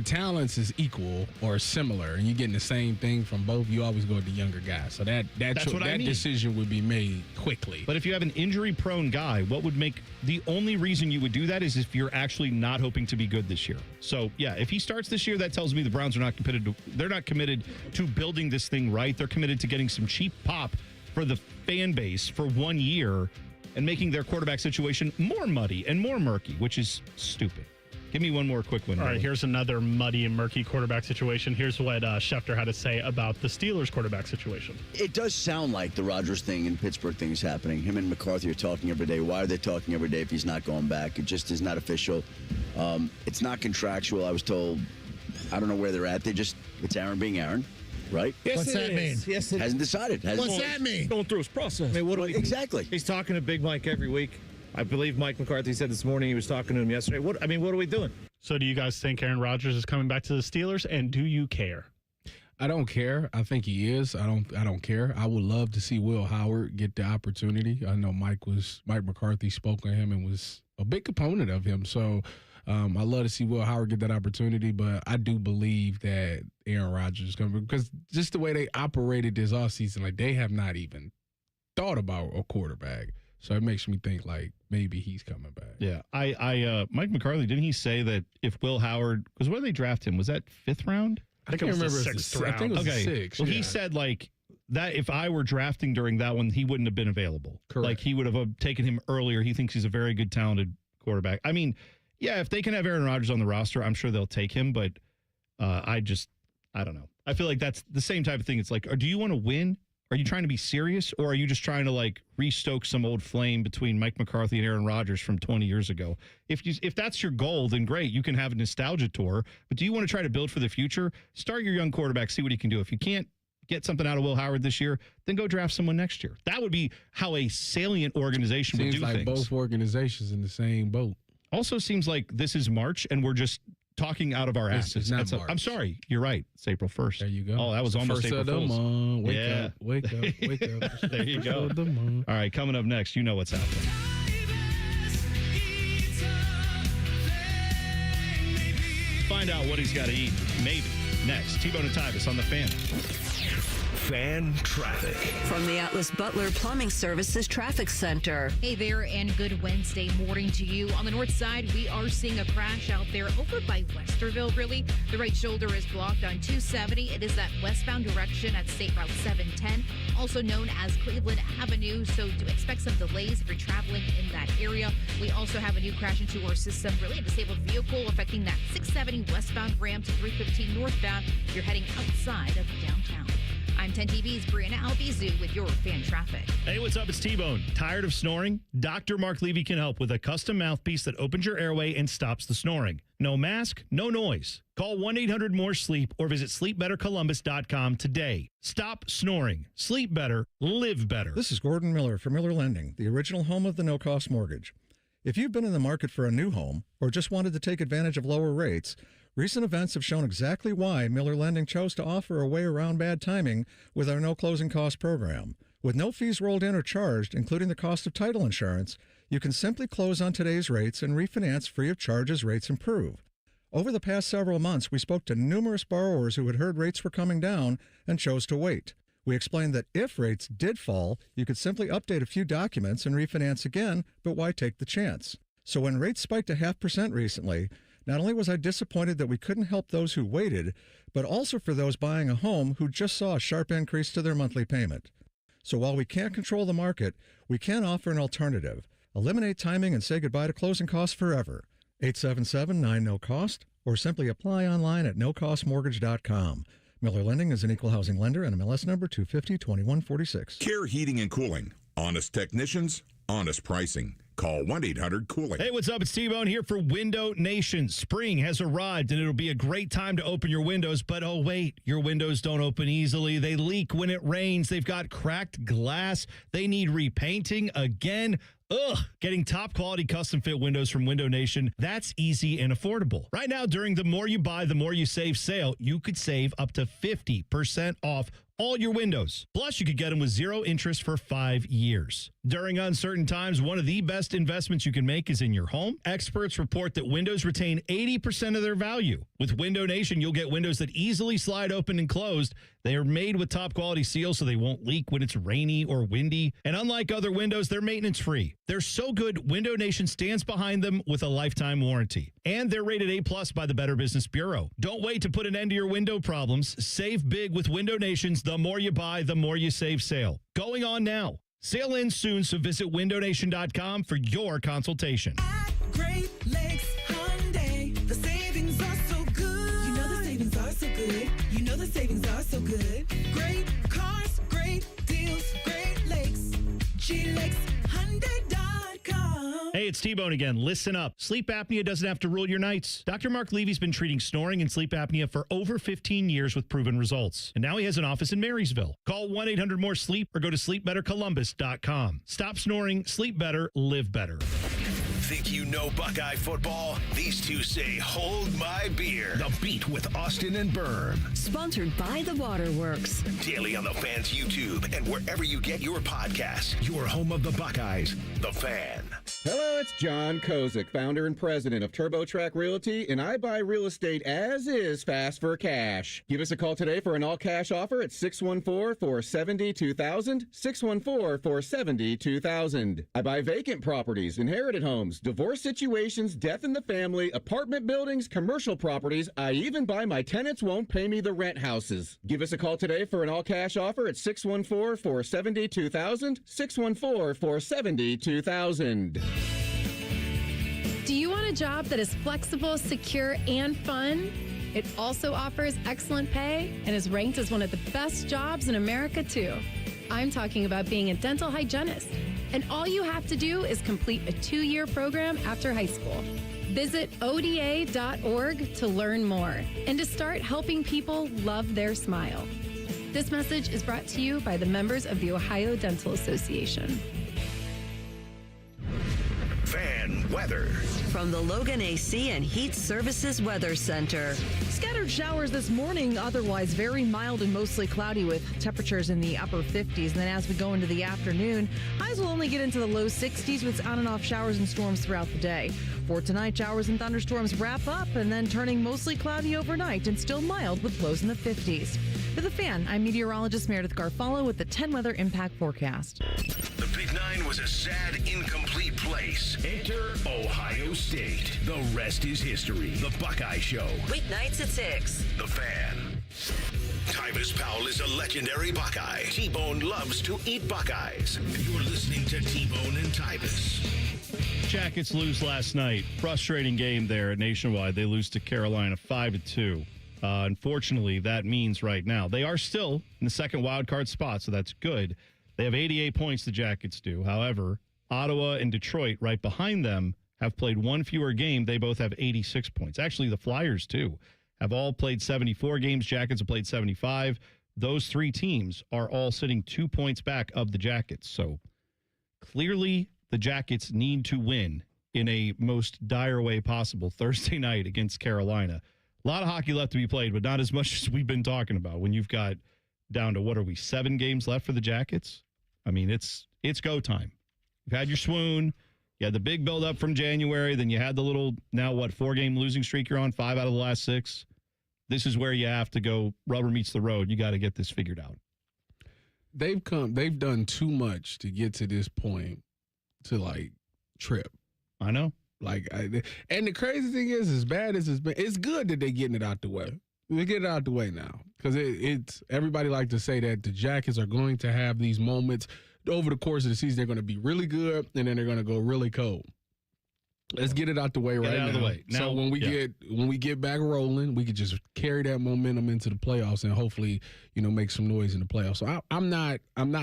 talents is equal or similar, and you're getting the same thing from both, you always go with the younger guy. So that decision would be made quickly. But if you have an injury-prone guy, what would make the only reason you would do that is if you're actually not hoping to be good this year. So if he starts this year, that tells me the Browns are not committed to building this thing right. They're committed to getting some cheap pop for the fan base for 1 year and making their quarterback situation more muddy and more murky, which is stupid. Give me one more quick one. All right, here's another muddy and murky quarterback situation. Here's what Schefter had to say about the Steelers quarterback situation. It does sound like the Rodgers thing and Pittsburgh thing is happening. Him and McCarthy are talking every day. Why are they talking every day if he's not going back? It just is not official. It's not contractual. I was told, I don't know where they're at. It's Aaron being Aaron. Right? Yes, What's that mean? Yes, it hasn't decided. What's that mean? Going through his process. I mean, exactly. He's talking to Big Mike every week. I believe Mike McCarthy said this morning he was talking to him yesterday. What are we doing? So do you guys think Aaron Rodgers is coming back to the Steelers, and do you care? I don't care. I think he is. I don't care. I would love to see Will Howard get the opportunity. I know Mike McCarthy spoke on him and was a big component of him. So I love to see Will Howard get that opportunity, but I do believe that Aaron Rodgers is coming, because just the way they operated this offseason, they have not even thought about a quarterback. So it makes me think maybe he's coming back. Yeah. Mike McCarthy, didn't he say that if Will Howard, because where did they draft him? Was that 5th round? I think it was the sixth round. I think it was okay. six. Well, yeah. he said like that if I were drafting during that one, he wouldn't have been available. Correct. Like he would have taken him earlier. He thinks he's a very good, talented quarterback. I mean, yeah, if they can have Aaron Rodgers on the roster, I'm sure they'll take him. But I don't know. I feel like that's the same type of thing. It's like, do you want to win? Are you trying to be serious, or are you just trying to like restoke some old flame between Mike McCarthy and Aaron Rodgers from 20 years ago? If that's your goal, then great. You can have a nostalgia tour. But do you want to try to build for the future? Start your young quarterback, see what he can do. If you can't get something out of Will Howard this year, then go draft someone next year. That would be how a salient organization would do like things. Both organizations in the same boat. Also seems like this is March, and we're just talking out of our asses. It's not March. I'm sorry. You're right. It's April 1st. There you go. Oh, that was almost First April of the Fool's. month. Wake up. There you First go. of the month. All right, coming up next, you know what's happening. Find out what he's got to eat. Maybe. Next, T-Bone and Tyvis on the Fan. Fan traffic. From the Atlas Butler Plumbing Services Traffic Center. Hey there, and good Wednesday morning to you. On the north side, we are seeing a crash out there over by Westerville, really. The right shoulder is blocked on 270. It is that westbound direction at State Route 710, also known as Cleveland Avenue. So do expect some delays if you're traveling in that area. We also have a new crash into our system, really a disabled vehicle affecting that 670 westbound ramp to 315 northbound. You're heading outside of downtown. I'm 10 TV's Brianna Albizu with your fan traffic. Hey, what's up? It's T-Bone. Tired of snoring? Dr. Mark Levy can help with a custom mouthpiece that opens your airway and stops the snoring. No mask, no noise. Call 1-800-MORE-SLEEP or visit sleepbettercolumbus.com today. Stop snoring. Sleep better. Live better. This is Gordon Miller from Miller Lending, the original home of the no-cost mortgage. If you've been in the market for a new home or just wanted to take advantage of lower rates, recent events have shown exactly why Miller Lending chose to offer a way around bad timing with our no closing cost program. With no fees rolled in or charged, including the cost of title insurance, you can simply close on today's rates and refinance free of charge as rates improve. Over the past several months, we spoke to numerous borrowers who had heard rates were coming down and chose to wait. We explained that if rates did fall, you could simply update a few documents and refinance again, but why take the chance? So when rates spiked a 0.5% recently, not only was I disappointed that we couldn't help those who waited, but also for those buying a home who just saw a sharp increase to their monthly payment. So while we can't control the market, we can offer an alternative. Eliminate timing and say goodbye to closing costs forever. 877-9-NO-COST or simply apply online at nocostmortgage.com. Miller Lending is an equal housing lender and MLS number 250-2146. Care Heating and Cooling. Honest technicians, honest pricing. Call 1-800-COOLING. Hey, what's up? It's T-Bone here for Window Nation. Spring has arrived, and it'll be a great time to open your windows. But, oh, wait, your windows don't open easily. They leak when it rains. They've got cracked glass. They need repainting again. Ugh, getting top quality custom fit windows from Window Nation, that's easy and affordable. Right now, during the More You Buy, the More You Save sale, you could save up to 50% off all your windows. Plus, you could get them with 0 interest for 5 years. During uncertain times, one of the best investments you can make is in your home. Experts report that windows retain 80% of their value. With Window Nation, you'll get windows that easily slide open and closed. They are made with top quality seals so they won't leak when it's rainy or windy. And unlike other windows, they're maintenance free. They're so good, Window Nation stands behind them with a lifetime warranty. And they're rated A+ by the Better Business Bureau. Don't wait to put an end to your window problems. Save big with Window Nation's The More You Buy, The More You Save sale. Going on now. Sale ends soon, so visit windownation.com for your consultation. At Great Lakes Hyundai, the savings are so good. You know the savings are so good. You know the savings are so good. Great cars, great deals, Great Lakes. GLakesHyundai.com. Hey, it's T-Bone again. Listen up. Sleep apnea doesn't have to rule your nights. Dr. Mark Levy's been treating snoring and sleep apnea for over 15 years with proven results. And now he has an office in Marysville. Call 1-800-MORE-SLEEP or go to sleepbettercolumbus.com. Stop snoring, sleep better, live better. Think you know Buckeye football? These two say, hold my beer. The Beat with Austin and Berm. Sponsored by the Waterworks. Daily on the Fan's YouTube and wherever you get your podcasts. Your home of the Buckeyes, The Fan. Hello, it's John Kozik, founder and president of TurboTrack Realty, and I buy real estate as is, fast for cash. Give us a call today for an all-cash offer at 614-470-2000, 614-470-2000. I buy vacant properties, inherited homes, homes, divorce situations, death in the family, apartment buildings, commercial properties. I even buy my tenants won't pay me the rent houses. Give us a call today for an all-cash offer at 614-470-2000, 614-470-2000. Do you want a job that is flexible, secure, and fun? It also offers excellent pay and is ranked as one of the best jobs in America, too. I'm talking about being a dental hygienist. And all you have to do is complete a 2-year program after high school. Visit ODA.org to learn more and to start helping people love their smile. This message is brought to you by the members of the Ohio Dental Association. Fan weather. From the Logan AC and Heat Services Weather Center. Scattered showers this morning, otherwise very mild and mostly cloudy with temperatures in the upper 50s. And then as we go into the afternoon, highs will only get into the low 60s with on and off showers and storms throughout the day. For tonight, showers and thunderstorms wrap up and then turning mostly cloudy overnight and still mild with lows in the 50s. For The Fan, I'm meteorologist Meredith Garfalo with the 10 Weather Impact Forecast. The Big Nine was a sad, incomplete place. Enter Ohio State. The rest is history. The Buckeye Show. Weeknights at 6. The Fan. Tyvis Powell is a legendary Buckeye. T-Bone loves to eat Buckeyes. You're listening to T-Bone and Tyvis. Jackets lose last night. Frustrating game there at Nationwide. They lose to Carolina 5-2. Unfortunately, that means right now they are still in the second wild card spot, so that's good. They have 88 points, the Jackets do. However, Ottawa and Detroit right behind them have played one fewer game. They both have 86 points. Actually, the Flyers, too, have all played 74 games. Jackets have played 75. Those three teams are all sitting 2 points back of the Jackets. So clearly the Jackets need to win in a most dire way possible Thursday night against Carolina. A lot of hockey left to be played, but not as much as we've been talking about. When you've got down to, what are we, 7 games left for the Jackets? I mean, it's go time. You've had your swoon. You had the big build-up from January. Then you had the little, now what, 4-game losing streak you're on, 5 out of the last 6. This is where you have to go, rubber meets the road. You got to get this figured out. They've done too much to get to this point to, like, trip. I know. And the crazy thing is, as bad as it's been, it's good that they're getting it out the way. They get it out the way now, because it's everybody like to say that the Jackets are going to have these moments over the course of the season. They're going to be really good, and then they're going to go really cold. Let's get it out the way right now. So when we get back rolling, we could just carry that momentum into the playoffs and hopefully, make some noise in the playoffs. So I'm not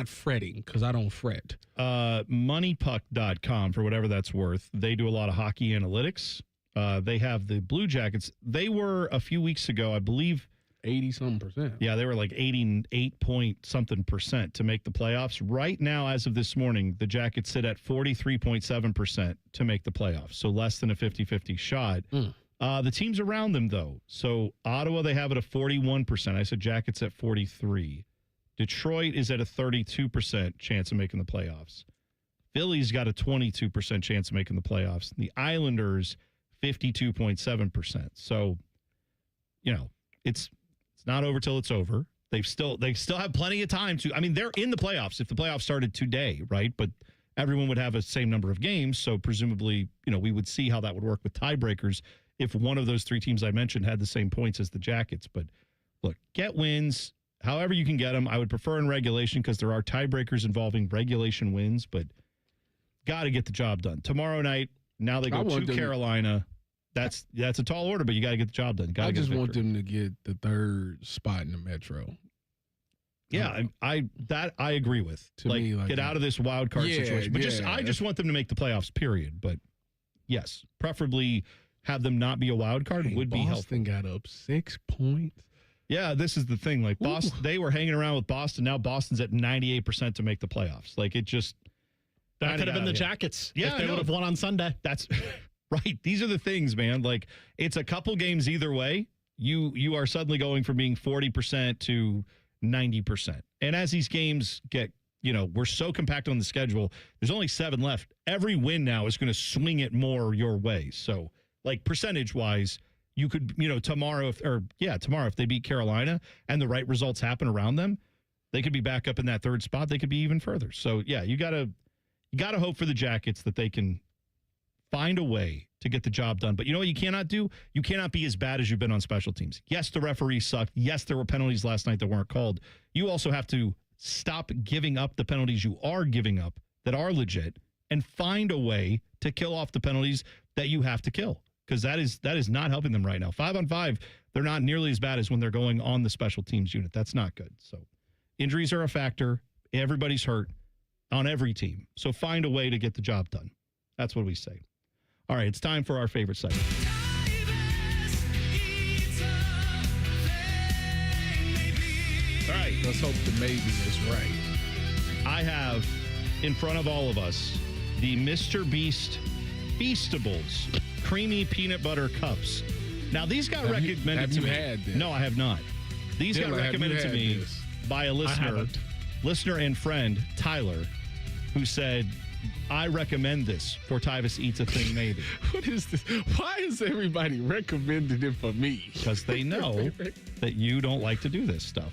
fretting, because I don't fret. Moneypuck.com, for whatever that's worth, they do a lot of hockey analytics. They have the Blue Jackets. They were a few weeks ago, I believe, 80-something%. Yeah, they were like 88.something% to make the playoffs. Right now, as of this morning, the Jackets sit at 43.7% to make the playoffs, so less than a 50-50 shot. The teams around them, though. So Ottawa, they have it at 41%. I said Jackets at 43%. Detroit is at a 32% chance of making the playoffs. Philly's got a 22% chance of making the playoffs. The Islanders, 52.7%. So, it's not over till it's over. They still have plenty of time to. I mean, they're in the playoffs if the playoffs started today, right? But everyone would have the same number of games, so presumably, we would see how that would work with tiebreakers if one of those three teams I mentioned had the same points as the Jackets. But look, get wins however you can get them. I would prefer in regulation, because there are tiebreakers involving regulation wins, but got to get the job done tomorrow night. Now they go to Carolina. That's a tall order, but you got to get the job done. I just want them to get the 3rd spot in the Metro. Yeah, I agree with. Get out of this wild card situation. But I just want them to make the playoffs, period. But yes, preferably have them not be a wild card would be helpful. Boston got up 6 points. Yeah, this is the thing. Like Boston, they were hanging around with Boston. Now Boston's at 98% to make the playoffs. Like it just that could have been the Jackets. Yeah, if they would have won on Sunday. That's right. These are the things, man. Like it's a couple games either way. You are suddenly going from being 40% to 90%. And as these games get, we're so compact on the schedule, there's only 7 left. Every win now is going to swing it more your way. So, like percentage-wise, you could, tomorrow if they beat Carolina and the right results happen around them, they could be back up in that 3rd spot. They could be even further. So, yeah, you got to hope for the Jackets that they can Find a way to get the job done. But you know what you cannot do? You cannot be as bad as you've been on special teams. Yes, the referees sucked. Yes, there were penalties last night that weren't called. You also have to stop giving up the penalties you are giving up that are legit and find a way to kill off the penalties that you have to kill, because that is not helping them right now. 5-on-5, they're not nearly as bad as when they're going on the special teams unit. That's not good. So injuries are a factor. Everybody's hurt on every team. So find a way to get the job done. That's what we say. All right, it's time for our favorite segment. All right. Let's hope the maybe is right. I have in front of all of us the Mr. Beast Feastables creamy peanut butter cups. Now, these got recommended to me. Have you had this? No, I have not. These got recommended to me by a listener and friend, Tyler, who said, I recommend this for Tyvis Eats a Thing Maybe. What is this? Why is everybody recommending it for me? Because they know that you don't like to do this stuff.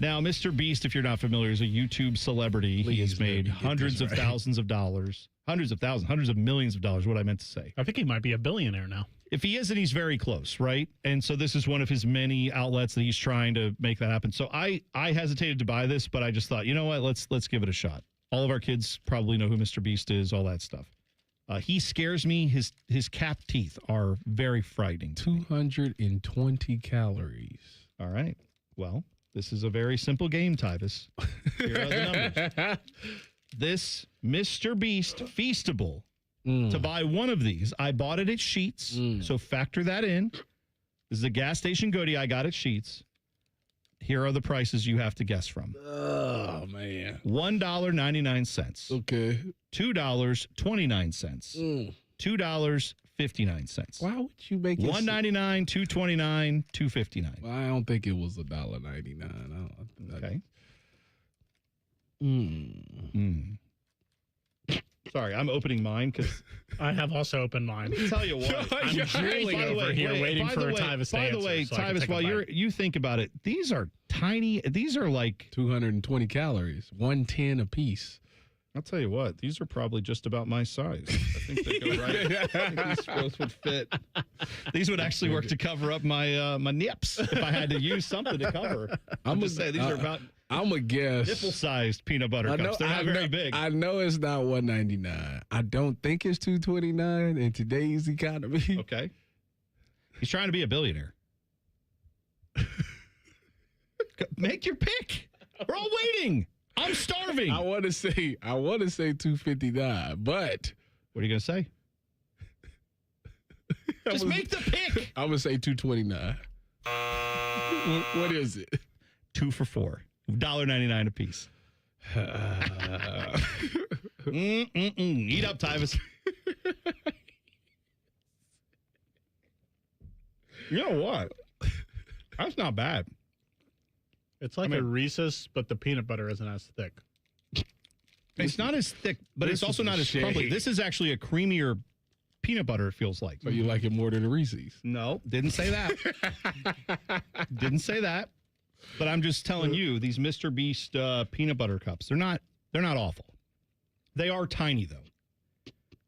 Now, Mr. Beast, if you're not familiar, is a YouTube celebrity. He has made hundreds of thousands of dollars. Hundreds of thousands, hundreds of millions of dollars, what I meant to say. I think he might be a billionaire now. If he isn't, he's very close, right? And so this is one of his many outlets that he's trying to make that happen. So I hesitated to buy this, but I just thought, you know what, let's give it a shot. All of our kids probably know who Mr. Beast is, all that stuff. He scares me. His cap teeth are very frightening. 220 calories. All right. Well, this is a very simple game, Tyvis. Here are the numbers. This Mr. Beast Feastable, to buy one of these, I bought it at Sheetz, so factor that in. This is a gas station goodie I got at Sheetz. Here are the prices you have to guess from. Oh, man. $1.99. Okay. $2.29. $2.59. Why would you make it? $1.99, $2.29, $2.59. Well, I don't think it was $1.99. Okay. Sorry, I'm opening mine because I have also opened mine. Let me tell you what. I'm drooling over here waiting for Tyvis to answer. By the way, Tyvis, while you think about it, these are tiny. These are like 220 calories, 110 a piece. I'll tell you what, these are probably just about my size. I think they go right. I think these both would fit. These would actually work to cover up my my nips if I had to use something to cover. I'm just saying these are about. I'm a guess. Nipple-sized peanut butter cups. They're not very big. I know it's not $1.99. I don't think it's $2.29 in today's economy. Okay. He's trying to be a billionaire. Make your pick. We're all waiting. I'm starving. I want to say $2.59, but what are you gonna say? Just make the pick. I'm gonna say $2.29. What is it? 2 for $4. $1.99 a piece. Eat up, Tyvis. You know what? That's not bad. It's like a Reese's, but the peanut butter isn't as thick. It's not as thick, but it's also not as crumbly. This is actually a creamier peanut butter, it feels like. So you like it more than the Reese's? No, didn't say that. Didn't say that. But I'm just telling you, these Mr. Beast peanut butter cups, they're not awful. They are tiny, though.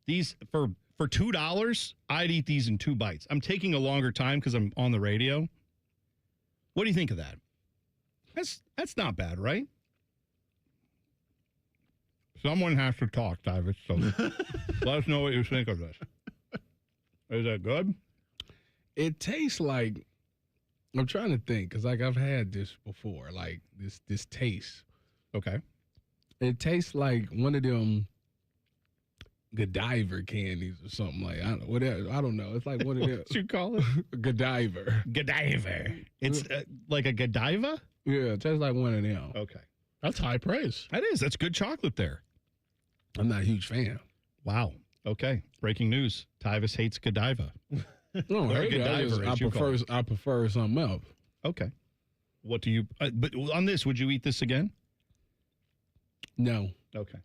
These, for $2, I'd eat these in 2 bites. I'm taking a longer time because I'm on the radio. What do you think of that? That's not bad, right? Someone has to talk, Tyvis, so let us know what you think of this. Is that good? It tastes like, I'm trying to think, because like I've had this before, like this taste. Okay. It tastes like one of them Godiva candies or something like, I don't know. It's like one of them. What you call it? Godiva. Godiva. It's like a Godiva? Yeah, it tastes like one of them. Okay. That's high praise. That is. That's good chocolate there. I'm not a huge fan. Wow. Okay. Breaking news. Tyvis hates Godiva. No, I prefer something else. Okay. What do you? But on this, would you eat this again? No. Okay.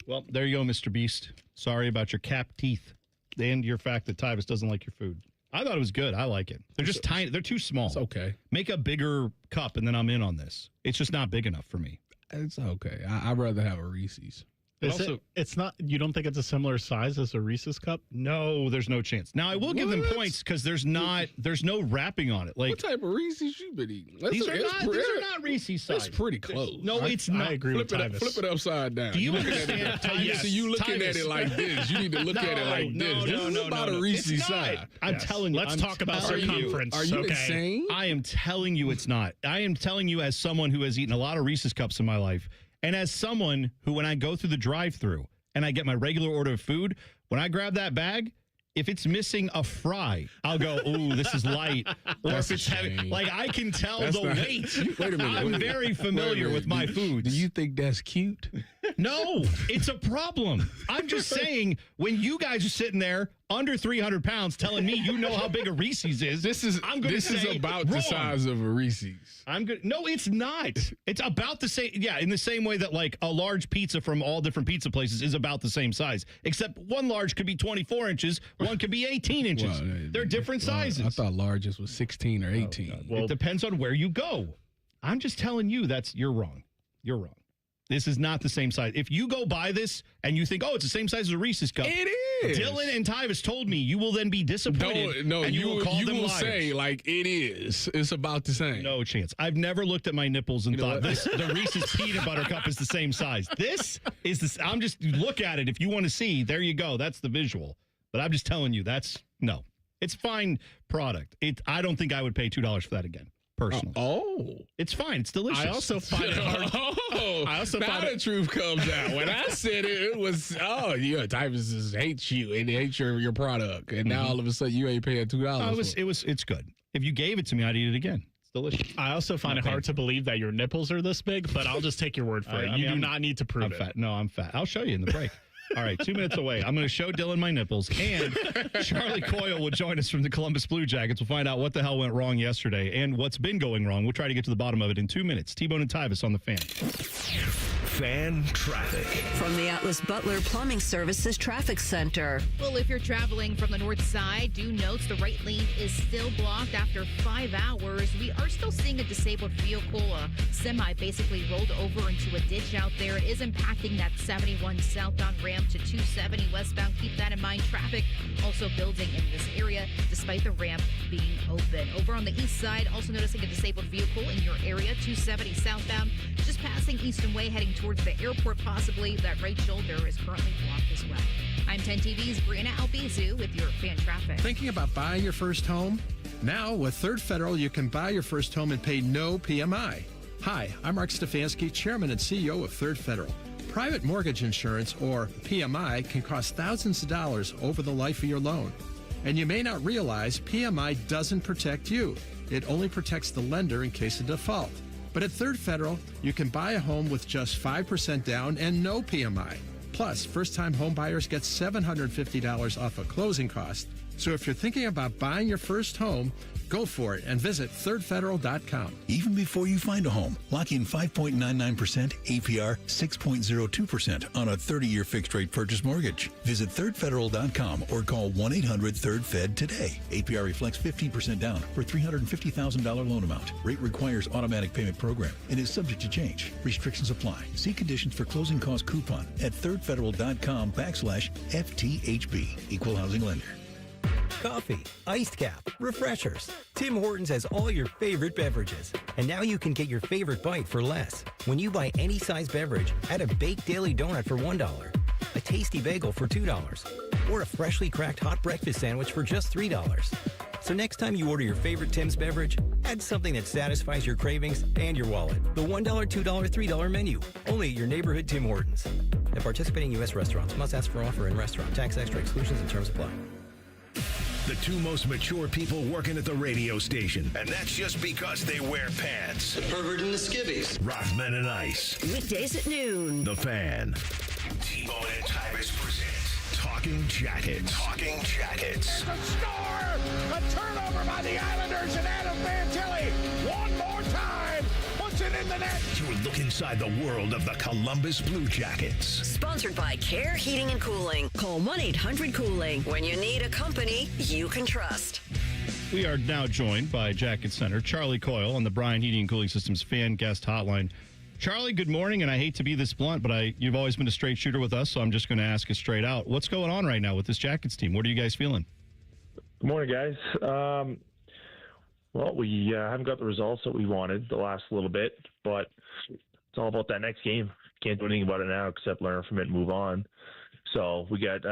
Well, there you go, Mr. Beast. Sorry about your cap teeth and your fact that Tyvis doesn't like your food. I thought it was good. I like it. They're just tiny. They're too small. It's okay. Make a bigger cup, and then I'm in on this. It's just not big enough for me. It's okay. I'd rather have a Reese's. It's not. You don't think it's a similar size as a Reese's cup? No, there's no chance. Now I will give them points because there's no wrapping on it. Like what type of Reese's you been eating? These are not Reese's size. That's pretty close. No, it's not. I agree with Tyvis. Flip it upside down. Do you understand? Yes. So you looking at it like this. You need to look at it like this. This is about a Reese's size. I'm telling you. Let's talk about circumference. Are you insane? I am telling you it's not. I am telling you as someone who has eaten a lot of Reese's cups in my life, and as someone who, when I go through the drive-thru and I get my regular order of food, when I grab that bag, if it's missing a fry, I'll go, ooh, this is light. Or if it's heavy, like I can tell weight. Wait a minute. I'm very familiar with my foods. Do you think that's cute? No, it's a problem. I'm just saying, when you guys are sitting there under 300 pounds telling me you know how big a Reese's is, this is about the size of a Reese's. I'm good. No, it's not. It's about the same. Yeah, in the same way that like a large pizza from all different pizza places is about the same size, except one large could be 24 inches, one could be 18 inches. Well, they're different sizes. I thought largest was 16 or 18. Well, it depends on where you go. I'm just telling you you're wrong. You're wrong. This is not the same size. If you go buy this and you think, oh, it's the same size as a Reese's cup. It is. Dylan and Tyvis told me you will then be disappointed. No, and you will call them liars. Say like it is. It's about the same. No chance. I've never looked at my nipples and thought the Reese's peanut butter cup is the same size. This is this. I'm just look at it. If you want to see, there you go. That's the visual. But I'm just telling you, no. It's fine product. I don't think I would pay $2 for that again. Personally. It's fine. It's delicious. I also find it hard. I also now the truth comes out. When I said it was, Tyvis hates you and hates your product. And now all of a sudden you ain't paying $2. It's good. If you gave it to me, I'd eat it again. It's delicious. I also find it hard to believe that your nipples are this big, but I'll just take your word for it. You do not need to prove it. Fat. No, I'm fat. I'll show you in the break. All right, 2 minutes away. I'm going to show Dylan my nipples, and Charlie Coyle will join us from the Columbus Blue Jackets. We'll find out what the hell went wrong yesterday and what's been going wrong. We'll try to get to the bottom of it in 2 minutes. T-Bone and Tyvis on the Fan. Fan traffic. From the Atlas Butler Plumbing Services Traffic Center. Well, if you're traveling from the north side, do note the right lane is still blocked after 5 hours. We are still seeing a disabled vehicle. A semi basically rolled over into a ditch out there. It is impacting that 71 southbound ramp to 270 westbound. Keep that in mind. Traffic also building in this area despite the ramp being open. Over on the east side, also noticing a disabled vehicle in your area, 270 southbound, just passing Easton Way, heading towards the airport possibly. That right shoulder is currently blocked as well. I'm 10 TV's Brianna Albizu with your fan traffic. Thinking about buying your first home? Now with Third Federal, you can buy your first home and pay no PMI. Hi, I'm Mark Stefanski, Chairman and CEO of Third Federal. Private mortgage insurance, or PMI, can cost thousands of dollars over the life of your loan. And you may not realize PMI doesn't protect you. It only protects the lender in case of default. But at Third Federal, you can buy a home with just 5% down and no PMI. Plus, first-time home buyers get $750 off a closing cost. So if you're thinking about buying your first home, go for it and visit thirdfederal.com. Even before you find a home, lock in 5.99% APR, 6.02% on a 30-year fixed-rate purchase mortgage. Visit thirdfederal.com or call 1-800-3rd-FED today. APR reflects 15% down for $350,000 loan amount. Rate requires automatic payment program and is subject to change. Restrictions apply. See conditions for closing cost coupon at thirdfederal.com/FTHB. Equal housing lender. Coffee, iced cap, refreshers. Tim Hortons has all your favorite beverages. And now you can get your favorite bite for less. When you buy any size beverage, add a baked daily donut for $1, a tasty bagel for $2, or a freshly cracked hot breakfast sandwich for just $3. So next time you order your favorite Tim's beverage, add something that satisfies your cravings and your wallet. The $1, $2, $3 menu. Only at your neighborhood Tim Hortons. At participating U.S. restaurants, must ask for offer in restaurant. Tax extra exclusions and terms apply. The two most mature people working at the radio station. And that's just because they wear pants. The pervert and the skivvies. Rockman and Ice. Weekdays at noon. The Fan. T-Bone and Tyvis present Talking Jackets. Talking Jackets. There's a score! A turnover by the Islanders and Adam Fantilli. One more time. Puts it in the net. You look inside the world of the Columbus Blue Jackets. Sponsored by Care Heating and Cooling. Call 1-800-COOLING. When you need a company you can trust. We are now joined by Jacket Center Charlie Coyle on the Bryan Heating and Cooling Systems fan guest hotline. Charlie, good morning, and I hate to be this blunt, but you've always been a straight shooter with us, so I'm just going to ask it straight out. What's going on right now with this Jackets team? What are you guys feeling? Good morning, guys. Well, we haven't got the results that we wanted the last little bit, but it's all about that next game. Can't do anything about it now except learn from it and move on. So we got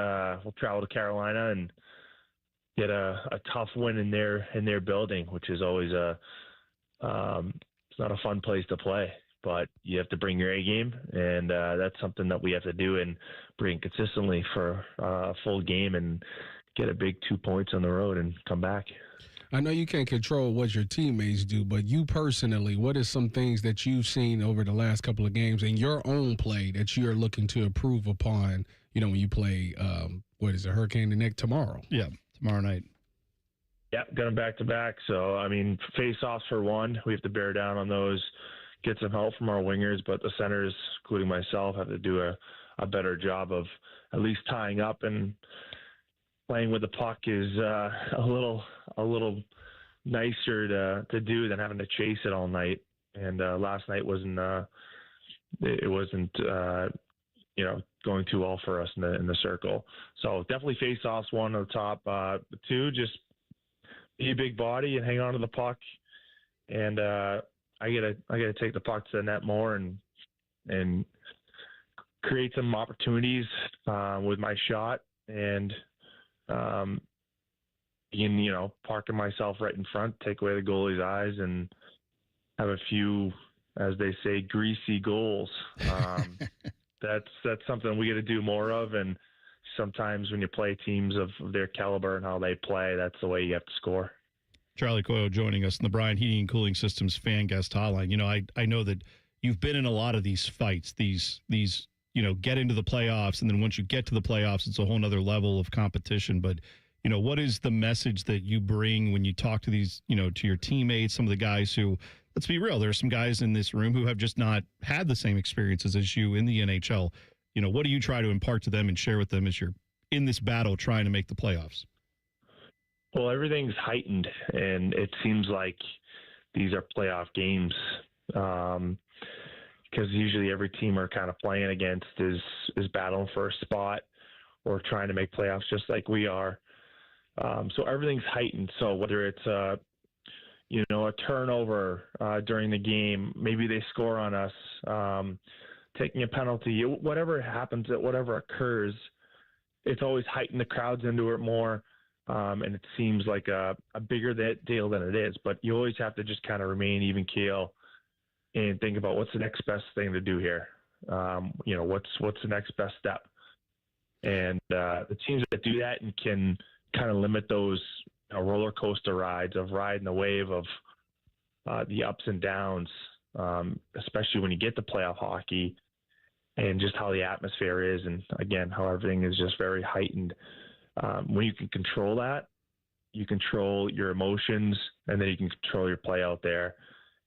we'll travel to Carolina and get a tough win in their building, which is always it's not a fun place to play. But you have to bring your A game, and that's something that we have to do and bring consistently for a full game and get a big 2 points on the road and come back. I know you can't control what your teammates do, but you personally, what are some things that you've seen over the last couple of games in your own play that you're looking to improve upon, when you play, Hurricane the Nick tomorrow? Yeah, tomorrow night. Yeah, got them back-to-back. So, face-offs for one. We have to bear down on those. Get some help from our wingers, but the centers, including myself, have to do a better job of at least tying up, and playing with the puck is a little nicer to do than having to chase it all night. And last night wasn't going too well for us in the circle. So definitely face-offs one on the top. Two, just be a big body and hang on to the puck. And I gotta take the puck to the net more and create some opportunities with my shot, and parking myself right in front, take away the goalie's eyes, and have a few, as they say, greasy goals. That's something we got to do more of, and sometimes when you play teams of their caliber and how they play, that's the way you have to score. Charlie Coyle joining us in the Bryant Heating and Cooling Systems fan guest hotline. I know that you've been in a lot of these fights, these get into the playoffs, and then once you get to the playoffs, it's a whole nother level of competition. But, what is the message that you bring when you talk to these, to your teammates, some of the guys who, let's be real, there are some guys in this room who have just not had the same experiences as you in the NHL. What do you try to impart to them and share with them as you're in this battle trying to make the playoffs? Well, everything's heightened, and it seems like these are playoff games because usually every team we're kind of playing against is battling for a spot or trying to make playoffs just like we are. So everything's heightened. So whether it's a turnover during the game, maybe they score on us, taking a penalty, whatever happens, whatever occurs, it's always heightened the crowds into it more. And it seems like a bigger deal than it is, but you always have to just kind of remain even keel and think about what's the next best thing to do here. What's the next best step? And the teams that do that and can kind of limit those roller coaster rides of riding the wave of the ups and downs, especially when you get to playoff hockey and just how the atmosphere is. And again, how everything is just very heightened. When you can control that, you control your emotions, and then you can control your play out there,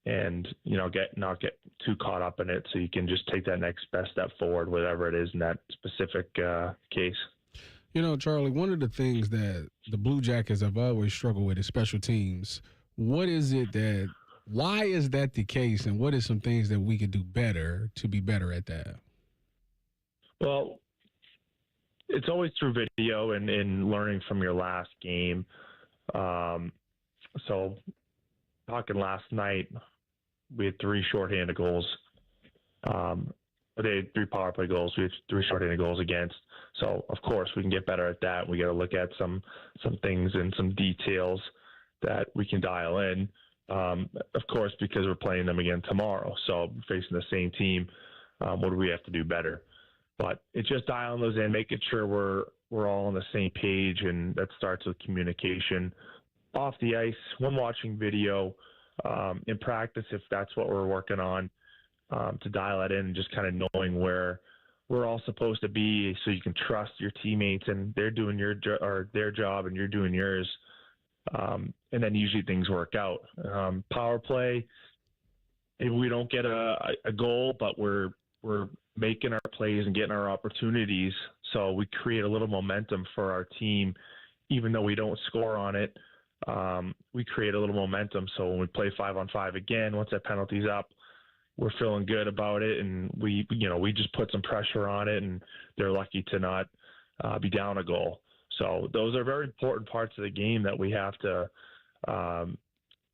and not get too caught up in it, so you can just take that next best step forward, whatever it is in that specific case. Charlie, one of the things that the Blue Jackets have always struggled with is special teams. Why is that the case, and what are some things that we could do better to be better at that? Well, it's always through video and learning from your last game. So talking last night, we had 3 shorthanded goals. They had 3 power play goals. We had 3 shorthanded goals against. So, of course, we can get better at that. We got to look at some things and some details that we can dial in. Of course, because we're playing them again tomorrow. So facing the same team, what do we have to do better? But it's just dialing those in, making sure we're all on the same page, and that starts with communication off the ice, when watching video, in practice, if that's what we're working on, to dial that in and just kind of knowing where we're all supposed to be, so you can trust your teammates and they're doing their job and you're doing yours. And then usually things work out. Power play, maybe we don't get a goal, but we're making our plays and getting our opportunities. So we create a little momentum for our team, even though we don't score on it. We create a little momentum. So when we play 5-on-5 again, once that penalty's up, we're feeling good about it, and we just put some pressure on it, and they're lucky to not be down a goal. So those are very important parts of the game that we have to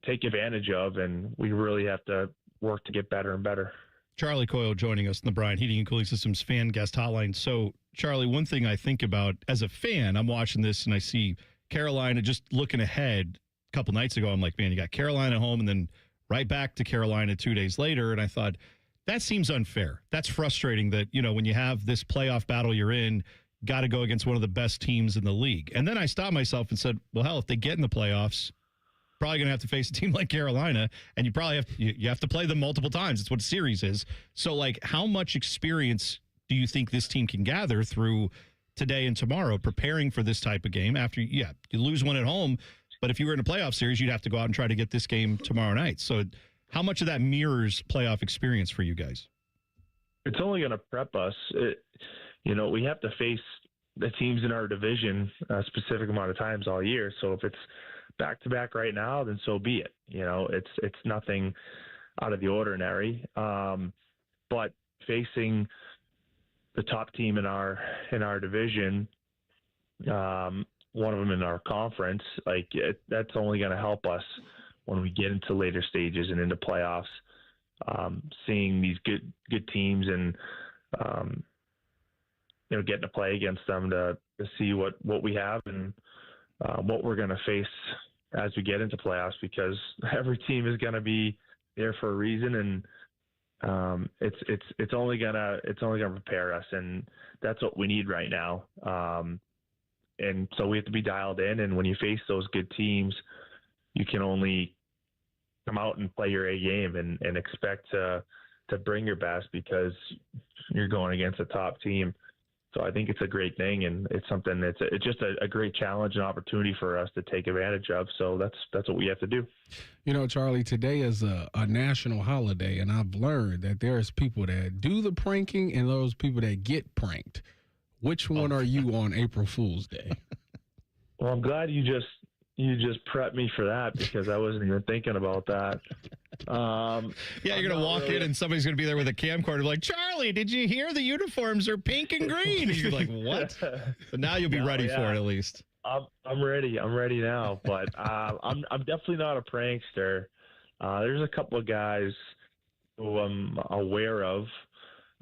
take advantage of, and we really have to work to get better and better. Charlie Coyle joining us in the Bryan Heating and Cooling Systems fan guest hotline. So, Charlie, one thing I think about as a fan, I'm watching this and I see Carolina just looking ahead. A couple nights ago, I'm like, man, you got Carolina home and then right back to Carolina 2 days later. And I thought, that seems unfair. That's frustrating that, when you have this playoff battle you're in, got to go against one of the best teams in the league. And then I stopped myself and said, well, hell, if they get in the playoffs, probably going to have to face a team like Carolina, and you probably have to play them multiple times. It's what a series is. So, like, how much experience do you think this team can gather through today and tomorrow preparing for this type of game? After, you lose one at home, but if you were in a playoff series, you'd have to go out and try to get this game tomorrow night. So how much of that mirrors playoff experience for you guys? It's only going to prep us. We have to face the teams in our division a specific amount of times all year. So if it's back-to-back right now, then so be it. It's nothing out of the ordinary. But facing the top team in our division, one of them in our conference, that's only going to help us when we get into later stages and into playoffs. Seeing these good teams and getting to play against them to see what we have and what we're going to face as we get into playoffs, because every team is going to be there for a reason, and it's only gonna prepare us, and that's what we need right now. And so we have to be dialed in, and when you face those good teams, you can only come out and play your A game and expect to bring your best, because you're going against a top team. So I think it's a great thing, and it's something it's just a great challenge and opportunity for us to take advantage of. So that's what we have to do. Charlie, today is a national holiday, and I've learned that there's people that do the pranking and those people that get pranked. Which one are you on April Fool's Day? Well, I'm glad you just prepped me for that, because I wasn't even thinking about that. You're going to walk in and somebody's going to be there with a camcorder like, Charlie, did you hear the uniforms are pink and green? And you're like, what? So now you'll be ready for it at least. I'm ready. I'm ready now, but I'm definitely not a prankster. There's a couple of guys who I'm aware of,